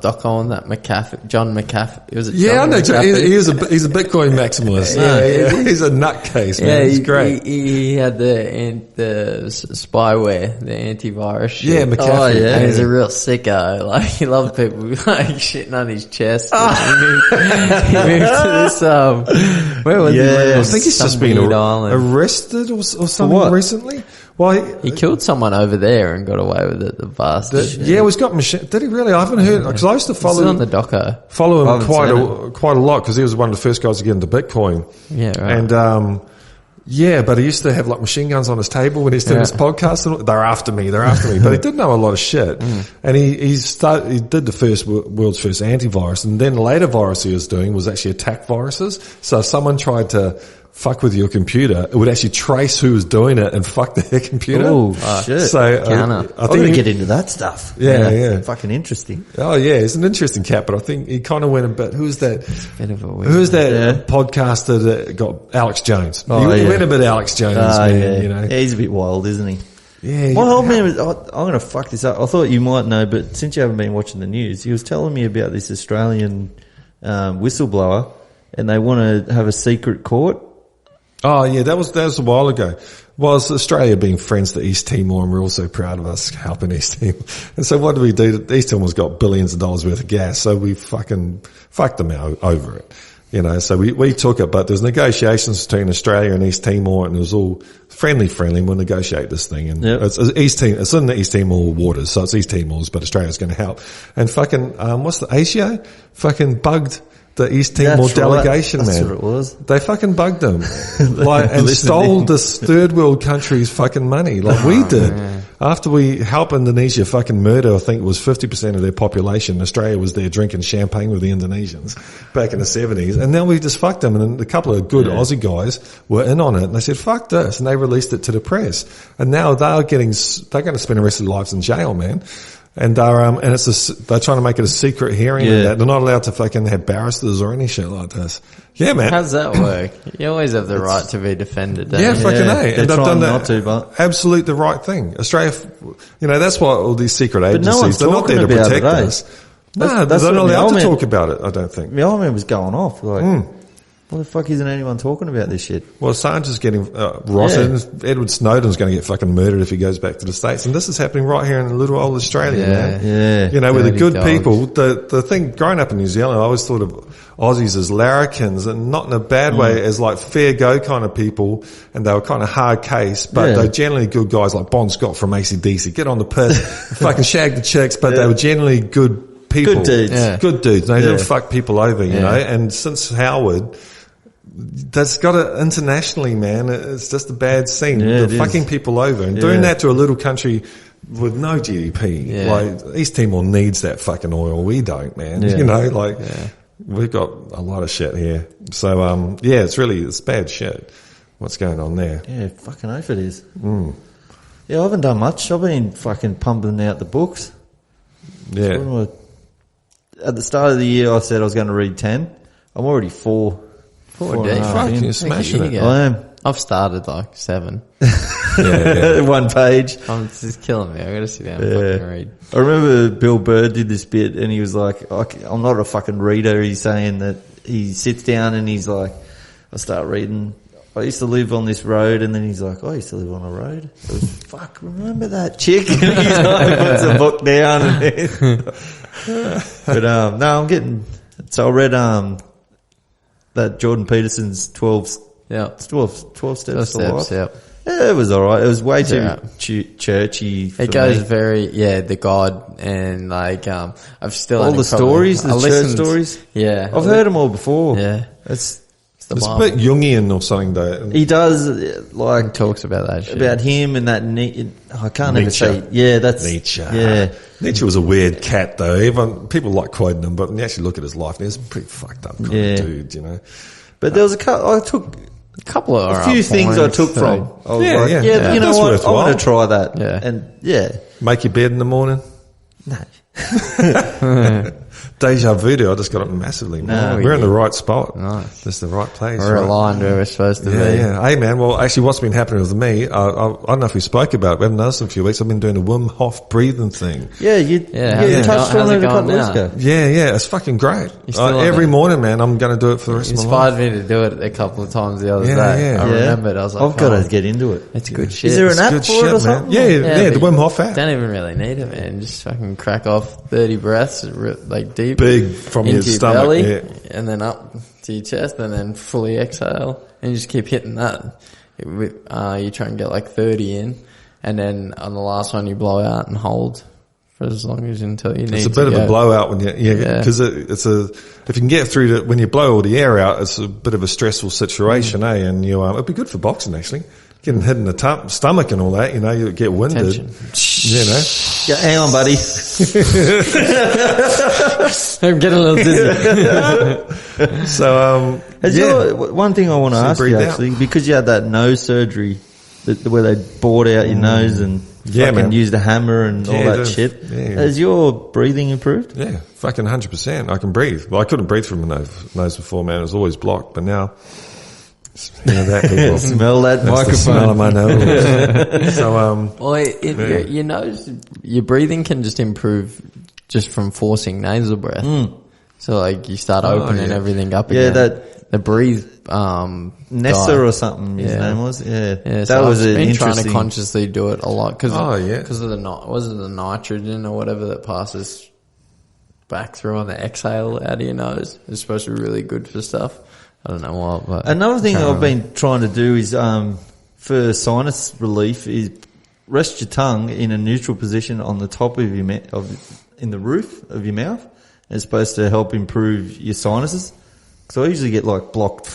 doc on that McAfee, John McAfee? Was it John Yeah, I know. McAfee? He's a Bitcoin maximalist. Yeah. He's a nutcase, man. Yeah, He's great. He had the spyware, the antivirus shit. Yeah, McAfee. Oh, yeah. And he's a real sicko. Like, he loved people like shitting on his chest. He moved to this, where was he? Yeah. I think he's Some just been weird island. arrested or something what? recently. Well, He killed someone over there and got away with it, the bastard. yeah, he's got machine. Did he really? I haven't heard, because I used to It's on follow the doco. him haven't quite a lot, because he was one of the first guys to get into Bitcoin. Yeah, right. And, yeah, but he used to have like machine guns on his table when he's doing his podcast. And they're after me. But he did know a lot of shit. And he did the world's first antivirus. And then the later virus he was doing was actually attack viruses. So if someone tried to fuck with your computer, it would actually trace who was doing it and fuck their computer. Oh, shit. So Counter. I I think think get into that stuff. Yeah. Fucking interesting. Oh yeah, he's an interesting cat, but I think he kind of went a bit. Who's that? Bit of a weird Who's that podcaster that got Alex Jones? He went a bit Alex Jones, man. Yeah. You know, Yeah, he's a bit wild, isn't he? yeah. My old man was, I'm going to fuck this up. I thought you might know, but since you haven't been watching the news, he was telling me about this Australian whistleblower, and they want to have a secret court. Oh yeah, that was a while ago. Was Australia being friends to East Timor, and we're also proud of us helping East Timor. And so what do we do? East Timor's got billions of dollars worth of gas, so we fucking fucked them out over it. You know, so we took it, but there's negotiations between Australia and East Timor, and it was all friendly. We'll negotiate this thing, and it's in the East Timor waters, so it's East Timor's, but Australia's going to help. And fucking what's the ASIO? Fucking bugged the East Timor delegation, That's man. what it was. They fucking bugged them, and stole this third world country's fucking money, like we did. After we helped Indonesia fucking murder, I think it was 50% of their population. Australia was there drinking champagne with the Indonesians back in the 70s, and then we just fucked them. And a couple of good Aussie guys were in on it, and they said, "Fuck this," and they released it to the press. And now they're going to spend the rest of their lives in jail, man. And they're trying to make it a secret hearing and that. They're not allowed to fucking have barristers or any shit like this. Yeah, man. How's that work? You always have the right to be defended, don't you? Fucking A. They're And they've trying done that. not to, but Absolute the right thing. Australia, that's why all these secret no agencies, one's they're not there to talking about protect it, eh? us. That's They're not what my allowed old to man- talk about it, I don't think. my old man was going off. Like, why the fuck isn't anyone talking about this shit? Well, Assange is getting rotted. Edward Snowden's going to get fucking murdered if he goes back to the States. And this is happening right here in little old Australia, man. Yeah. You know, where the Dirty good dogs. people, the thing, growing up in New Zealand, I always thought of Aussies as larrikins, and not in a bad way, as like fair go kind of people, and they were kind of hard case, but they're generally good guys like Bon Scott from AC/DC. Get on the piss, fucking shag the chicks, but they were generally good people. Good dudes. Yeah. Good dudes. They didn't fuck people over, you know, and since Howard, that's got it internationally, man. It's just a bad scene. Yeah, They're fucking people over and doing that to a little country with no GDP. Yeah. Like, East Timor needs that fucking oil. We don't, man. Yeah. You know, like, we've got a lot of shit here. So, it's bad shit. What's going on there? Yeah, fucking oath it is. Yeah, I haven't done much. I've been fucking pumping out the books. Yeah. At the start of the year, I said I was going to read 10. I'm already 4. 4 and a days. half Fuck, in. you're smashing it. I am. I've started like 7. One page. It's just killing me. I gotta sit down and fucking read. I remember Bill Bird did this bit and he was like, I'm not a fucking reader. He's saying that he sits down and he's like, I start reading. I used to live on this road, and then he's like, I used to live on a road. I was, fuck, remember that chick? And he's like, puts a book down. But, no, I'm getting, so I read, that Jordan Peterson's 12 steps to life. Yep. Yeah, it was alright. It was way too Yeah. churchy. It goes very, the God, and like, I've still all only the probably- stories, I the church listened- stories. Yeah. I've heard them all before. Yeah. It's The It's a Bible. bit Jungian or something, though. he does like Talks about that shit. about him and that. I can't ever Nietzsche. say. Yeah, that's Nietzsche. Yeah, Nietzsche was a weird cat, though. People like quoting him, but when you actually look at his life, he's a pretty fucked up kind of dude, you know. but there was I took a couple of a few things I took from. I was Yeah, like, yeah. yeah, you know That's what? I worthwhile. want to try that. Yeah. And Make your bed in the morning. no. Deja voodoo, I just got it massively. No, We're in the right spot. Nice. Just the right place. We're right? aligned where we're supposed to Yeah, be. yeah. Hey, man. Well, actually, what's been happening with me, I don't know if we spoke about it. We haven't done this in a few weeks. I've been doing a Wim Hof breathing thing. Yeah, you touched on How's it it a couple going weeks now? ago. Yeah. It's fucking great. still on Every it? morning, man, I'm going to do it for the rest of my Inspired life. me to do it a couple of times the other Yeah, day. yeah. I Yeah. remembered. I was like, I've got oh, to get into it. it's good shit. Is there an It's app good for shit, it or man. something? Yeah, the but Wim Hof app. Don't even really need it, man. Just fucking crack off 30 breaths, like deep. Big from your into stomach, belly, yeah. and then up to your chest, and then fully exhale, and you just keep hitting that. You try and get like 30 in, and then on the last one you blow out and hold for as long as until you need to. It's a bit of a blowout when because if you can get through to, when you blow all the air out, it's a bit of a stressful situation, And it'd be good for boxing actually. Getting hit in the stomach and all that, you get winded. Tension. Yeah, hang on, buddy. I'm getting a little dizzy. So, one thing I want to ask you actually, because you had that nose surgery where they bored out your nose and used a hammer and all that shit. Yeah. Has your breathing improved? Yeah, fucking 100%. I can breathe. Well, I couldn't breathe from my nose before, man. It was always blocked, but now, that smell that microphone. The smell of my nose. So, your nose, your breathing can just improve just from forcing nasal breath. So like you start opening everything up again. Yeah, the breathe, Nessa or something his name was. Yeah. That so was I've been trying to consciously do it a lot because of was it the nitrogen or whatever that passes back through on the exhale out of your nose. It's supposed to be really good for stuff. I don't know what. But another thing I've been trying to do is for sinus relief is rest your tongue in a neutral position on the top of your in the roof of your mouth. It's supposed to help improve your sinuses. So I usually get like blocked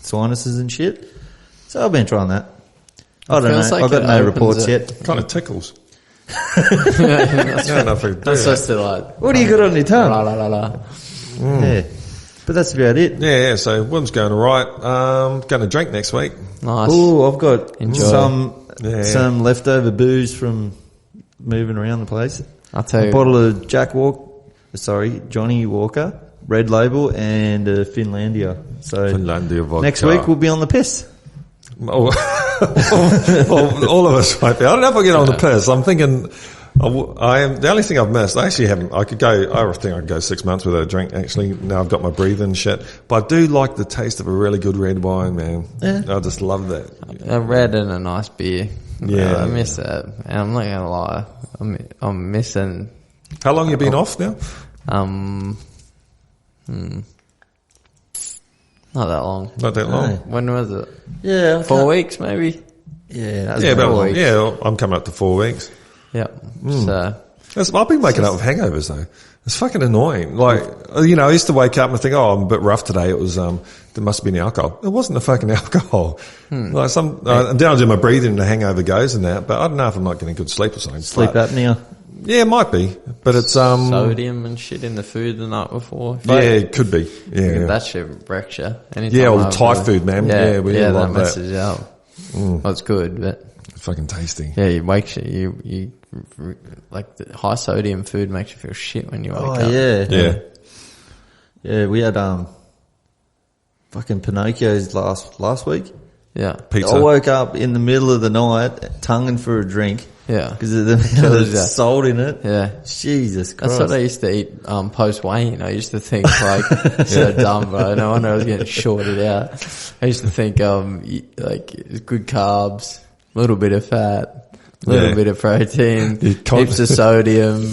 sinuses and shit. So I've been trying that. I don't know. Like I've got no reports yet. Kind of tickles. That's supposed to like. What do you got on your tongue? La, la, la, la. Yeah. But that's about it. Yeah. So Wilm's going all right. Going to drink next week. Nice. Oh, I've got some leftover booze from moving around the place. I'll tell you. A bottle of Johnny Walker, Red Label, and Finlandia. So Finlandia vodka. Next week we'll be on the piss. Well, all of us might be. I don't know if I get on the piss. I'm thinking, the only thing I've missed, I actually haven't, I think I could go 6 months without a drink, actually. Now I've got my breathing and shit. But I do like the taste of a really good red wine, man. Yeah. I just love that. A red and a nice beer. Yeah. I miss that. And I'm not going to lie. I'm missing. How long you been off now? Not that long. Not that long. No. When was it? Yeah. 4 weeks, maybe? Yeah. About 4 weeks. Yeah, I'm coming up to 4 weeks. Yep. So I've been waking up with hangovers though. It's fucking annoying. Like, I used to wake up and think, I'm a bit rough today. It was, there must have been the alcohol. It wasn't the fucking alcohol. Like and then I do my breathing and the hangover goes and that, but I don't know if I'm not getting good sleep or something. Sleep apnea. Yeah, it might be, but it's, sodium and shit in the food the night before. It could be. Yeah. That shit wrecks you. All Thai food, man. We love that. Messes you up. Well, it's good, but. It's fucking tasty. Yeah, it wakes you like the high sodium food makes you feel shit when you wake up. Yeah. Yeah, we had, fucking Pinocchio's last week. Yeah. Pizza. I woke up in the middle of the night, tonguing for a drink. Yeah. Because of the salt in it. Yeah. Jesus Christ. That's what I used to eat, post-Wayne. I used to think like, so dumb, but no wonder I was getting shorted out. I used to think, like, good carbs, a little bit of fat, a little bit of protein, heaps of sodium.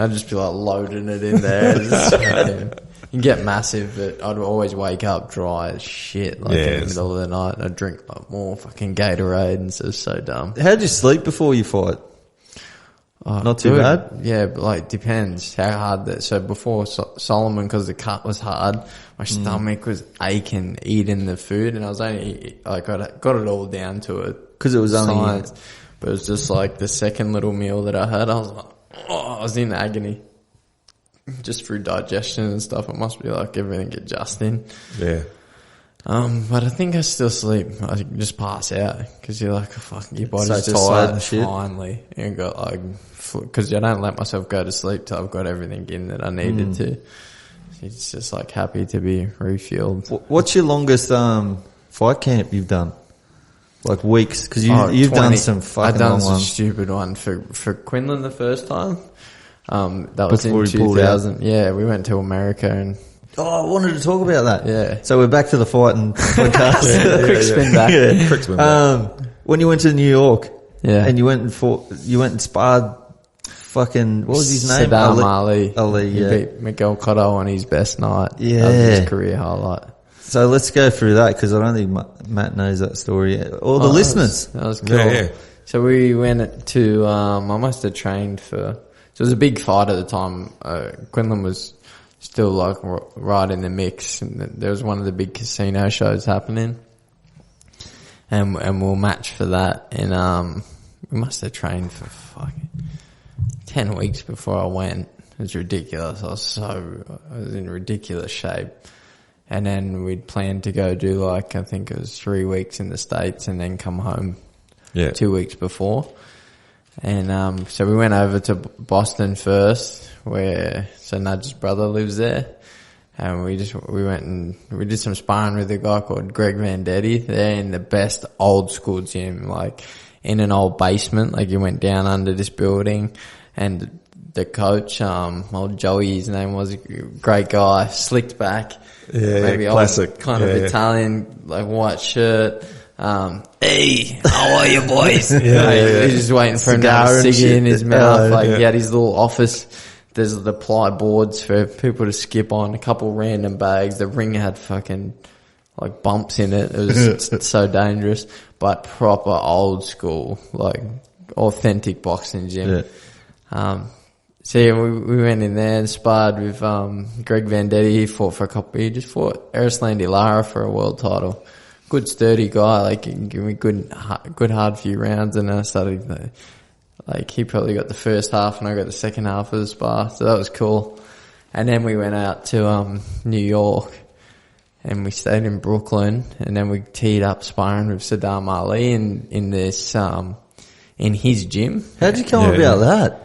I'd just be like loading it in there. You get massive, but I'd always wake up dry as shit, like in the middle of the night, and I'd drink like more fucking Gatorade, and so it's so dumb. How'd you sleep before you fight? Not too bad? Yeah, but like, depends how hard that, so before Solomon, cause the cut was hard, my stomach was aching eating the food, and I was only, like, got it all down to it. Cause it was only, science, but it was just like the second little meal that I had, I was like, I was in agony. Just through digestion and stuff, it must be like everything adjusting. Yeah. But I think I still sleep. I just pass out because you're like, fuck, your body's so just tired like, and shit. finally. And got like, because I don't let myself go to sleep till I've got everything in that I needed to. It's just like happy to be refueled. What's your longest fight camp you've done? Like weeks? Because you've done some fucking long ones. I've done some stupid one for Quinlan the first time. That was Before in 2000. Yeah, we went to America and. Oh, I wanted to talk about that. Yeah. So we're back to the fighting podcast. Quick spin back. Quick spin back. When you went to New York. Yeah. And you went and sparred fucking, what was his name? Saddam Ali. He beat Miguel Cotto on his best night. Yeah. That was his career highlight. So let's go through that because I don't think Matt knows that story yet. Or the listeners. That was cool. Yeah. So we went to, I must have trained for, so it was a big fight at the time. Quinlan was still like right in the mix, and there was one of the big casino shows happening, and we'll match for that. And we must have trained for fucking 10 weeks before I went. It was ridiculous. I was in ridiculous shape. And then we'd planned to go do like, I think it was 3 weeks in the States and then come home 2 weeks before. And so we went over to Boston first, where Nudge's brother lives there. And we went and we did some sparring with a guy called Greg Vendetti. They're in the best old school gym, like in an old basement. Like you went down under this building, and the coach, old Joey, his name was, a great guy, slicked back. Yeah, maybe classic. Old, kind of Italian, like white shirt. Hey, how are you boys? He's just waiting for him to have a ciggy in his mouth. He had his little office. There's the ply boards for people to skip on, a couple random bags. The ring had fucking like bumps in it. It was so dangerous, but proper old school, like authentic boxing gym. Yeah. So yeah, we went in there and sparred with Greg Vendetti. He fought for a couple. He just fought Arislan De Lara for a world title. Good sturdy guy, like he can give me good hard few rounds, and then I started like he probably got the first half and I got the second half of the spar, so that was cool. And then we went out to New York and we stayed in Brooklyn, and then we teed up sparring with Saddam Ali in this in his gym. How'd you come about that?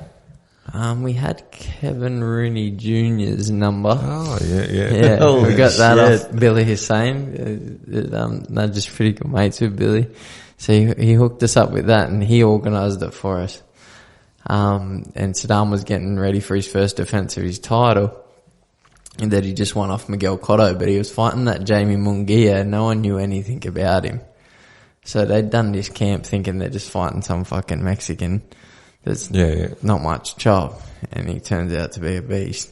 We had Kevin Rooney Jr.'s number. Oh, yeah. Yeah, we got that off Billy Hussein. They're just pretty good mates with Billy. So he hooked us up with that, and he organised it for us. And Saddam was getting ready for his first defence of his title, and that he just won off Miguel Cotto, but he was fighting that Jamie Munguia, and no one knew anything about him. So they'd done this camp thinking they're just fighting some fucking Mexican. There's not much chop, and he turns out to be a beast.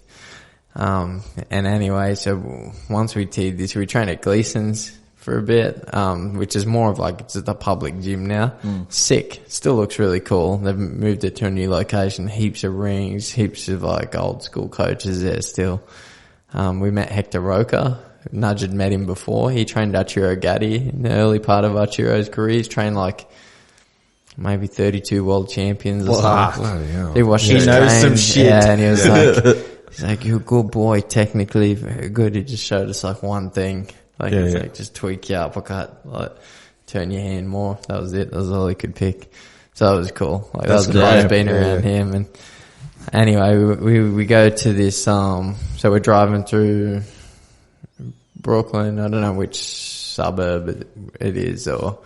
And anyway, so once we teed this, we trained at Gleason's for a bit, which is more of like, it's a public gym now. Sick. Still looks really cool. They've moved it to a new location, heaps of rings, heaps of like old school coaches there still. We met Hector Roca. Nudge had met him before. He trained Arturo Gatti in the early part of Arturo's career. He's trained like maybe 32 world champions or something. He watched his knows train, some shit. Yeah, and he was like, he's like, you're a good boy, technically very good. He just showed us like one thing. Like, like just tweak your uppercut, like turn your hand more. That was it. That was all he could pick. So that was cool. Like, that was the most been around him. And anyway, we go to this, so we're driving through Brooklyn. I don't know which suburb it is or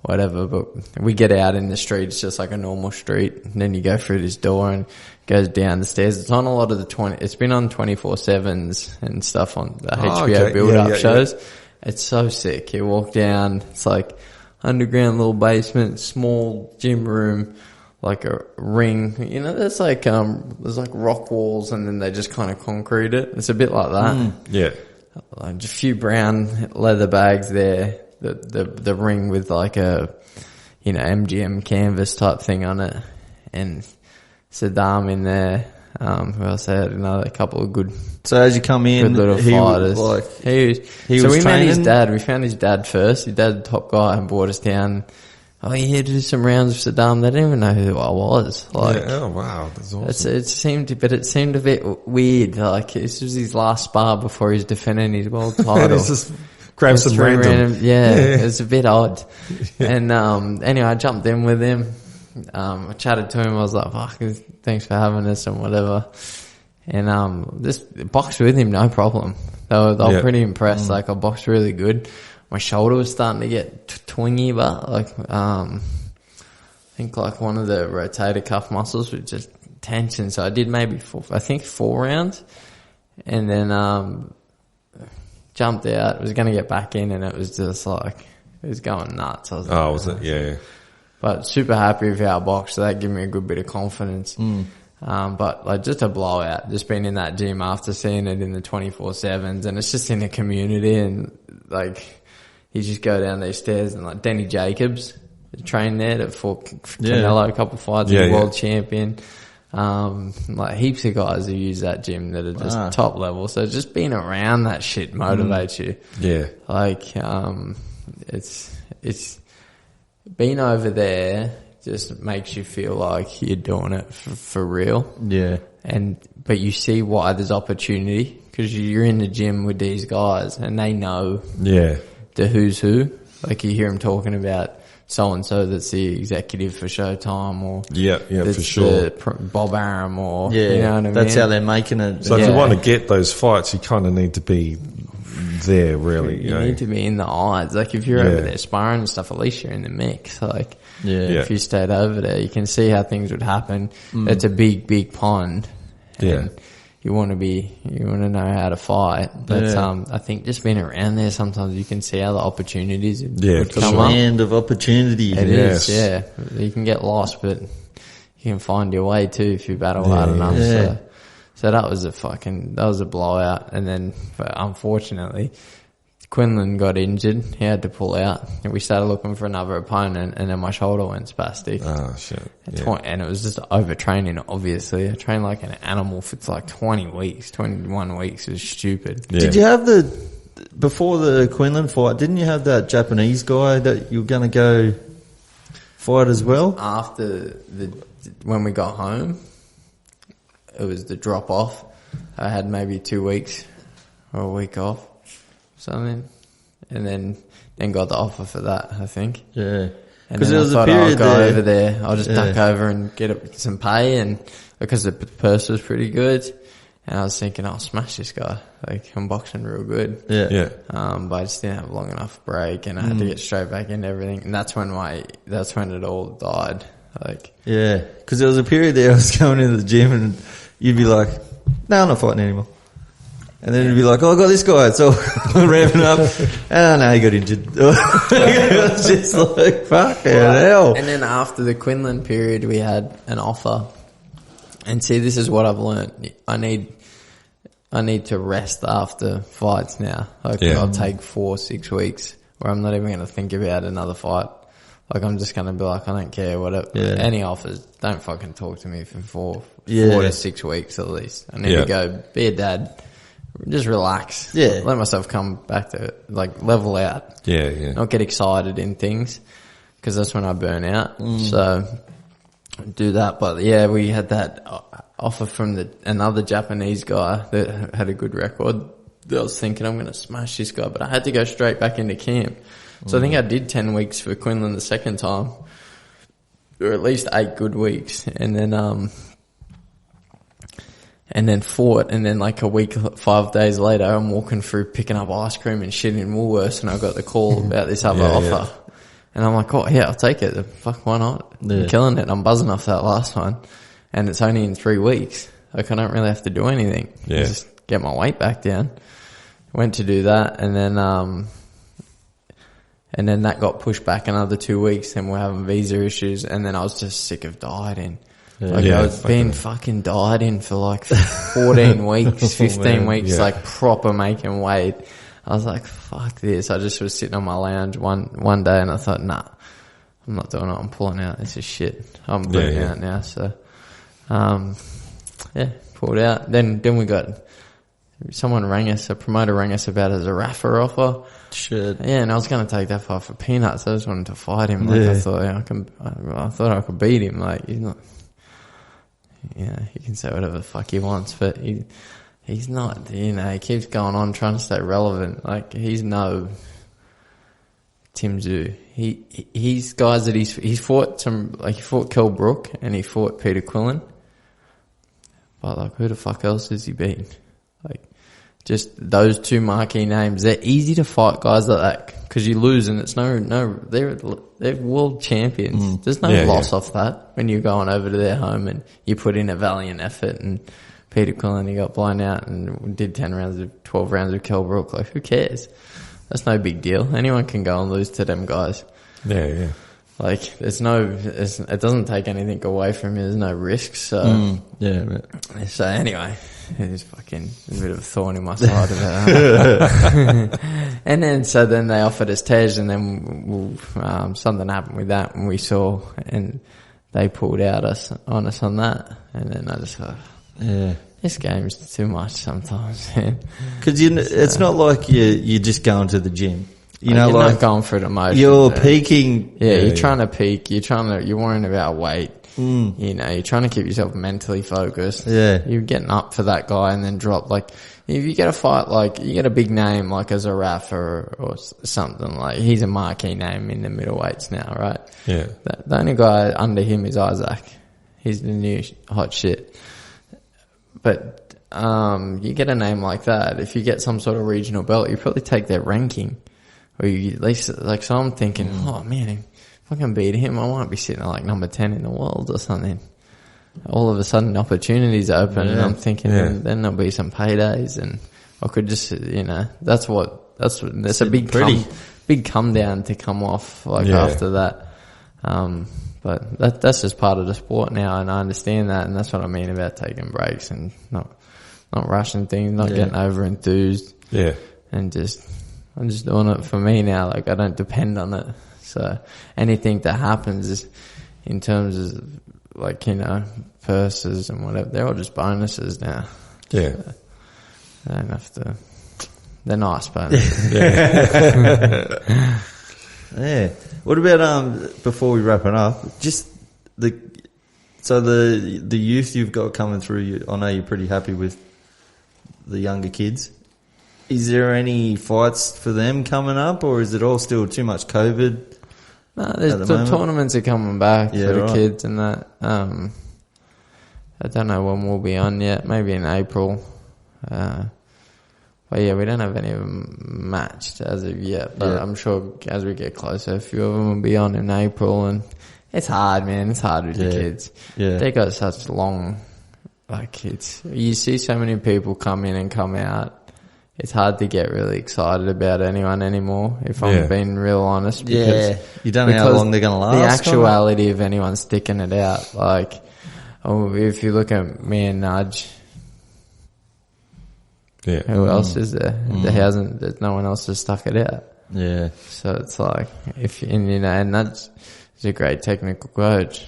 whatever, but we get out in the street. It's just like a normal street, and then you go through this door and goes down the stairs. It's on a lot of the it's been on 24/7s and stuff on the HBO build-up shows. It's so sick. You walk down, it's like underground little basement, small gym room, like a ring. You know, there's like rock walls, and then they just kind of concrete it. It's a bit like that. Like just a few brown leather bags there. The ring with like a, MGM canvas type thing on it, and Saddam in there. Who else had a couple of good. So as you come in, good little fighters. We met his dad. We found his dad first. His dad, top guy, and brought us down. Oh, you had to do some rounds with Saddam. They didn't even know who I was. Like, oh wow, that's awesome. It seemed a bit weird. Like, this was his last spar before he's defending his world title. Grab some random. It was a bit odd. And anyway, I jumped in with him. I chatted to him. I was like, fuck, thanks for having us and whatever. And just boxed with him, no problem. They were pretty impressed. Like, I boxed really good. My shoulder was starting to get twingy, but like I think like one of the rotator cuff muscles was just tension. So I did maybe 4 rounds, and then jumped out. Was going to get back in, and it was just like, it was going nuts. I was like, was it? Yeah. But super happy with how I boxed, so that gave me a good bit of confidence. But like just a blowout, just being in that gym after seeing it in the 24/7s, and it's just in the community, and like you just go down these stairs, and like Denny Jacobs, trained there that fought Canelo a couple of fights, world champion. Like heaps of guys who use that gym that are just top level. So just being around that shit motivates you. Yeah. Like, it's being over there just makes you feel like you're doing it for real. Yeah. But you see why there's opportunity because you're in the gym with these guys and they know the who's who. Like you hear them talking about so-and-so that's the executive for Showtime or for sure. Bob Arum or, you know what I mean? That's how they're making it. So if you want to get those fights, you kind of need to be there really. You need to be in the odds. Like if you're over there sparring and stuff, at least you're in the mix. Like if you stayed over there, you can see how things would happen. It's a big, big pond. And you want to know how to fight. But I think just being around there, sometimes you can see how the opportunities would come up. Land of opportunity. It is, You can get lost, but you can find your way too if you battle hard enough. Yeah. So that was a blowout. And then, unfortunately, Quinlan got injured. He had to pull out. And we started looking for another opponent, and then my shoulder went spastic. Oh, shit. And it was just overtraining, obviously. I trained like an animal for like 21 weeks. It was stupid. Yeah. Did you have before the Quinlan fight, didn't you have that Japanese guy that you were going to go fight as well? After when we got home, it was the drop off. I had maybe 2 weeks or a week off. Something, and then got the offer for that, I think. Yeah. And then I thought I'll go over there. I'll just duck over and get some pay, and because the purse was pretty good, and I was thinking I'll smash this guy. Like I'm boxing real good. Yeah. But I just didn't have a long enough break, and I had to get straight back into everything, and that's when it all died. Like because there was a period there I was going into the gym, and you'd be like, "No, I'm not fighting anymore." And then it'd be like, "Oh, I got this guy." So ramping up. Oh, no, he got injured. It was just like, fucking hell. And then after the Quinlan period, we had an offer. And see, this is what I've learned. I need to rest after fights now. Like I'll take 4-6 weeks where I'm not even going to think about another fight. Like I'm just going to be like, I don't care whatever. Any offers, don't fucking talk to me for 4 to 6 weeks at least. I need to go be a dad. Just relax. Yeah. Let myself come back to like level out. Yeah. Not get excited in things because that's when I burn out. So do that. But we had that offer from another Japanese guy that had a good record. I was thinking I'm going to smash this guy, but I had to go straight back into camp. So I think I did 10 weeks for Quinlan the second time, or at least 8 good weeks. And then fought, and then like a week, 5 days later, I'm walking through picking up ice cream and shit in Woolworths, and I got the call about this other offer. And I'm like, oh yeah, I'll take it. Fuck, why not? I'm killing it. I'm buzzing off that last one. And it's only in 3 weeks. Like I don't really have to do anything. Yeah. Just get my weight back down. Went to do that, and then that got pushed back another 2 weeks, and we're having visa issues, and then I was just sick of dieting. Like I was being fucking dieting for like 14 weeks, 15 weeks, like proper making weight. I was like, fuck this. I just was sitting on my lounge one day and I thought, nah, I'm not doing it. I'm pulling out. This is shit. I'm burning out now. So, pulled out. Then we got, someone rang us, a promoter rang us about a Zarafa offer. Shit. Yeah, and I was going to take that fight for peanuts. I just wanted to fight him. Like I thought I thought I could beat him. Like he's not, he can say whatever the fuck he wants, but he's not, he keeps going on trying to stay relevant. Like, he's no Tim Tszyu. He's guys that he's fought he fought Kell Brook and he fought Peter Quillen. But like, who the fuck else has he beaten? Like, just those two marquee names. They're easy to fight guys like that because you lose and it's they're world champions. There's no loss off that when you're going over to their home and you put in a valiant effort. And Peter Quillen, he got blown out and did 12 rounds of Kell Brook. Like, who cares? That's no big deal. Anyone can go and lose to them guys. Yeah. Like, it doesn't take anything away from you. There's no risk. So, right. So anyway, there's fucking a bit of a thorn in my side about that. And then, so then they offered us Tej, and then something happened with that, and we saw, and they pulled out on us on that. And then I just thought, this game's too much sometimes. Because it's not like you're just going to the gym. You know, you're like not going for the emotions. You're peaking. You're trying to peak. You're worrying about weight. You know, you're trying to keep yourself mentally focused. Yeah. You're getting up for that guy and then drop. Like, if you get a fight, like, you get a big name like a Zaraf or something, like, he's a marquee name in the middleweights now, right? Yeah. The only guy under him is Isaac. He's the new hot shit. But, you get a name like that, if you get some sort of regional belt, you probably take their ranking. Or you at least, like, so I'm thinking, oh man, if I can beat him, I might be sitting at like number 10 in the world or something. All of a sudden opportunities open, and I'm thinking then there'll be some paydays, and I could just, you know, that's a big come down to come off, like, after that. But that's just part of the sport now, and I understand that, and that's what I mean about taking breaks and not rushing things, not getting over enthused. Yeah. And I'm just doing it for me now. Like, I don't depend on it. So anything that happens is, in terms of, like, you know, purses and whatever, they're all just bonuses now. Yeah. So I don't have to. They're nice bonuses. Yeah. What about before we wrap it up? Just the youth you've got coming through. I know you're pretty happy with the younger kids. Is there any fights for them coming up, or is it all still too much COVID? No, the tournaments are coming back for the kids and that. I don't know when we'll be on yet. Maybe in April. But yeah, we don't have any of them matched as of yet. But I'm sure as we get closer, a few of them will be on in April. And it's hard, man. It's hard with the kids. Yeah. They got such long, like, you see so many people come in and come out. It's hard to get really excited about anyone anymore, if I'm being real honest. Because, you don't know how long they're going to last. The actuality of anyone sticking it out, like, if you look at me and Nudge, who else is there? There's no one else has stuck it out. Yeah. So it's like, and Nudge is a great technical coach.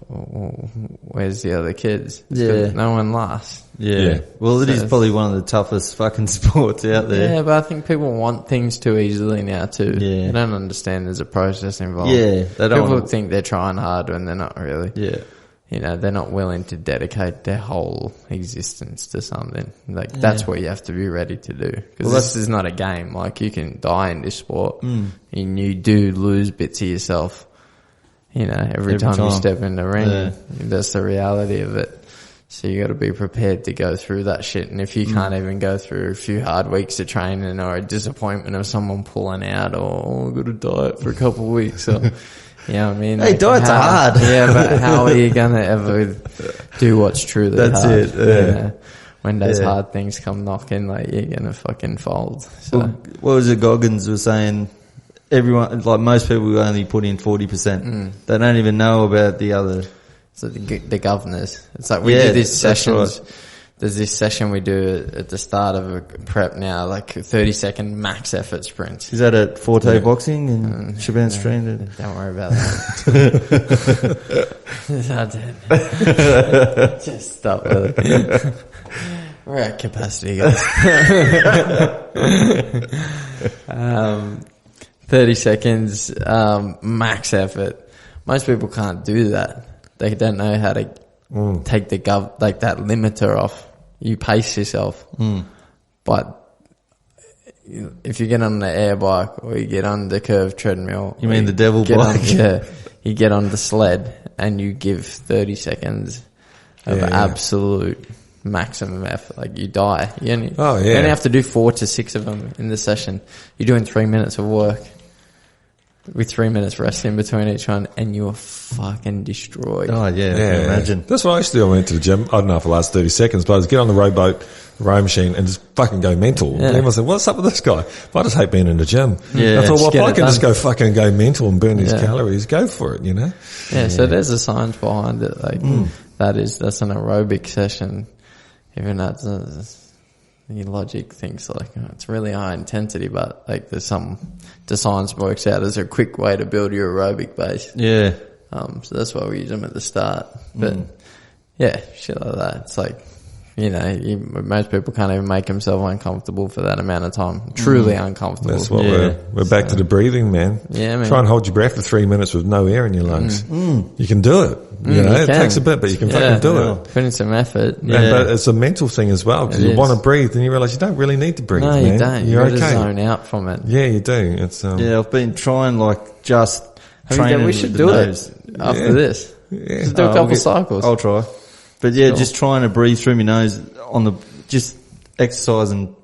Where's the other kids? No one lasts. Well, it is probably one of the toughest fucking sports out there. Yeah, but I think people want things too easily now too. They don't understand there's a process involved. People think they're trying hard when they're not really. You know, they're not willing to dedicate their whole existence to something. Like, that's what you have to be ready to do. Because this is not a game. Like, you can die in this sport and you do lose bits of yourself. You know, every time you step in the ring, that's the reality of it. So you got to be prepared to go through that shit. And if you can't even go through a few hard weeks of training, or a disappointment of someone pulling out, or I've got to diet for a couple of weeks, or, you know what I mean? Hey, diet's hard. Yeah, but how are you going to ever do what's truly hard? That's it. You know? When those hard things come knocking, like, you're going to fucking fold. So. Well, what was it Goggins was saying? Everyone, like, most people only put in 40%. They don't even know about the other. So the governors. It's like we do these sessions. Right. There's this session we do at the start of a prep now, like 30-second max effort sprints. Is that at Forte Boxing in Shaban Street? Don't worry about that. Just stop with it. We're at capacity, guys. 30 seconds, max effort. Most people can't do that. They don't know how to take the that limiter off. You pace yourself. But if you get on the air bike or you get on the curved treadmill. You mean the devil bike? You get on the sled and you give 30 seconds of absolute maximum effort. Like, you die. You only have to do 4 to 6 of them in the session. You're doing 3 minutes of work with 3 minutes rest in between each one, and you're fucking destroyed. Oh, yeah, I can imagine. That's what I used to do. I went to the gym. I don't know for the last 30 seconds, but I was get on the rowboat, row machine, and just fucking go mental. And everyone said, what's up with this guy? But I just hate being in the gym. I thought, well, if I can just go fucking go mental and burn these calories, go for it, you know? Yeah, so there's a science behind it. Like, that's an aerobic session. even that's the logic thinks like it's really high intensity, but like there's some the science works out as a quick way to build your aerobic base. Yeah. So that's why we use them at the start. But yeah, shit like that. It's like, you know, most people can't even make themselves uncomfortable for that amount of time. Truly uncomfortable. That's what we're back to the breathing, man. Yeah, man. Try and hold your breath for 3 minutes with no air in your lungs. You can do it. You know, it takes a bit, but you can fucking do it. Put in some effort. Yeah. But it's a mental thing as well, because you want to breathe and you realise you don't really need to breathe, man. You don't. You're You've got okay. to zone out from it. Yeah, you do. It's Yeah, I've been trying like just training we should with do the it nose. after this. Yeah. Just do a couple cycles. I'll try. But yeah, just trying to breathe through my nose on the, just exercise and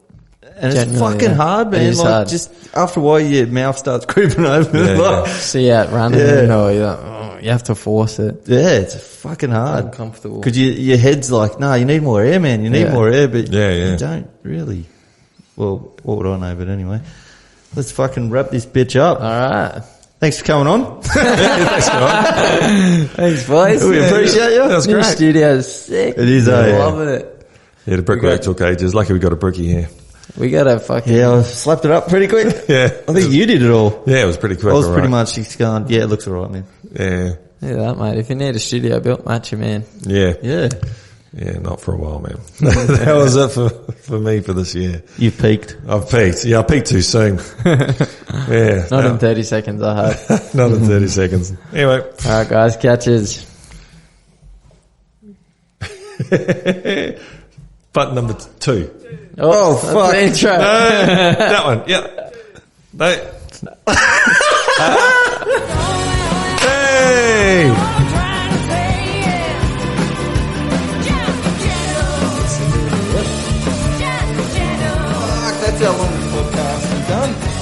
it's Genuinely, fucking hard, man. It is like hard. just after a while your mouth starts creeping over. Yeah, See you out running or you're like, you have to force it. Yeah, it's fucking hard. Uncomfortable. Because your head's like, no, you need more air, man. You need more air, but Yeah. you don't really. Well, what would I know? But anyway, let's fucking wrap this bitch up. All right. Thanks for coming on. Thanks, boys. We appreciate you. That was New great. studio's sick. It is, I'm yeah. loving it. Yeah, the brickwork took ages. Lucky we got a brickie here. We got a fucking... Yeah, I slapped it up pretty quick. Yeah. I think you did it all. Yeah, it was pretty quick. I was all pretty right. much just going, yeah, it looks alright, man. Yeah. Yeah, that, mate. If you need a studio built, match your man. Yeah. Yeah. Yeah, not for a while, man. That was it for me for this year. You've peaked. I've peaked. Yeah, I peaked too soon. Yeah. Not in 30 seconds, I hope. Not in 30 seconds. Anyway. All right, guys. Catches. Button number 2. Oh, that's fuck. the intro. That one. Yeah. No. Hey! That's how long the podcast is done.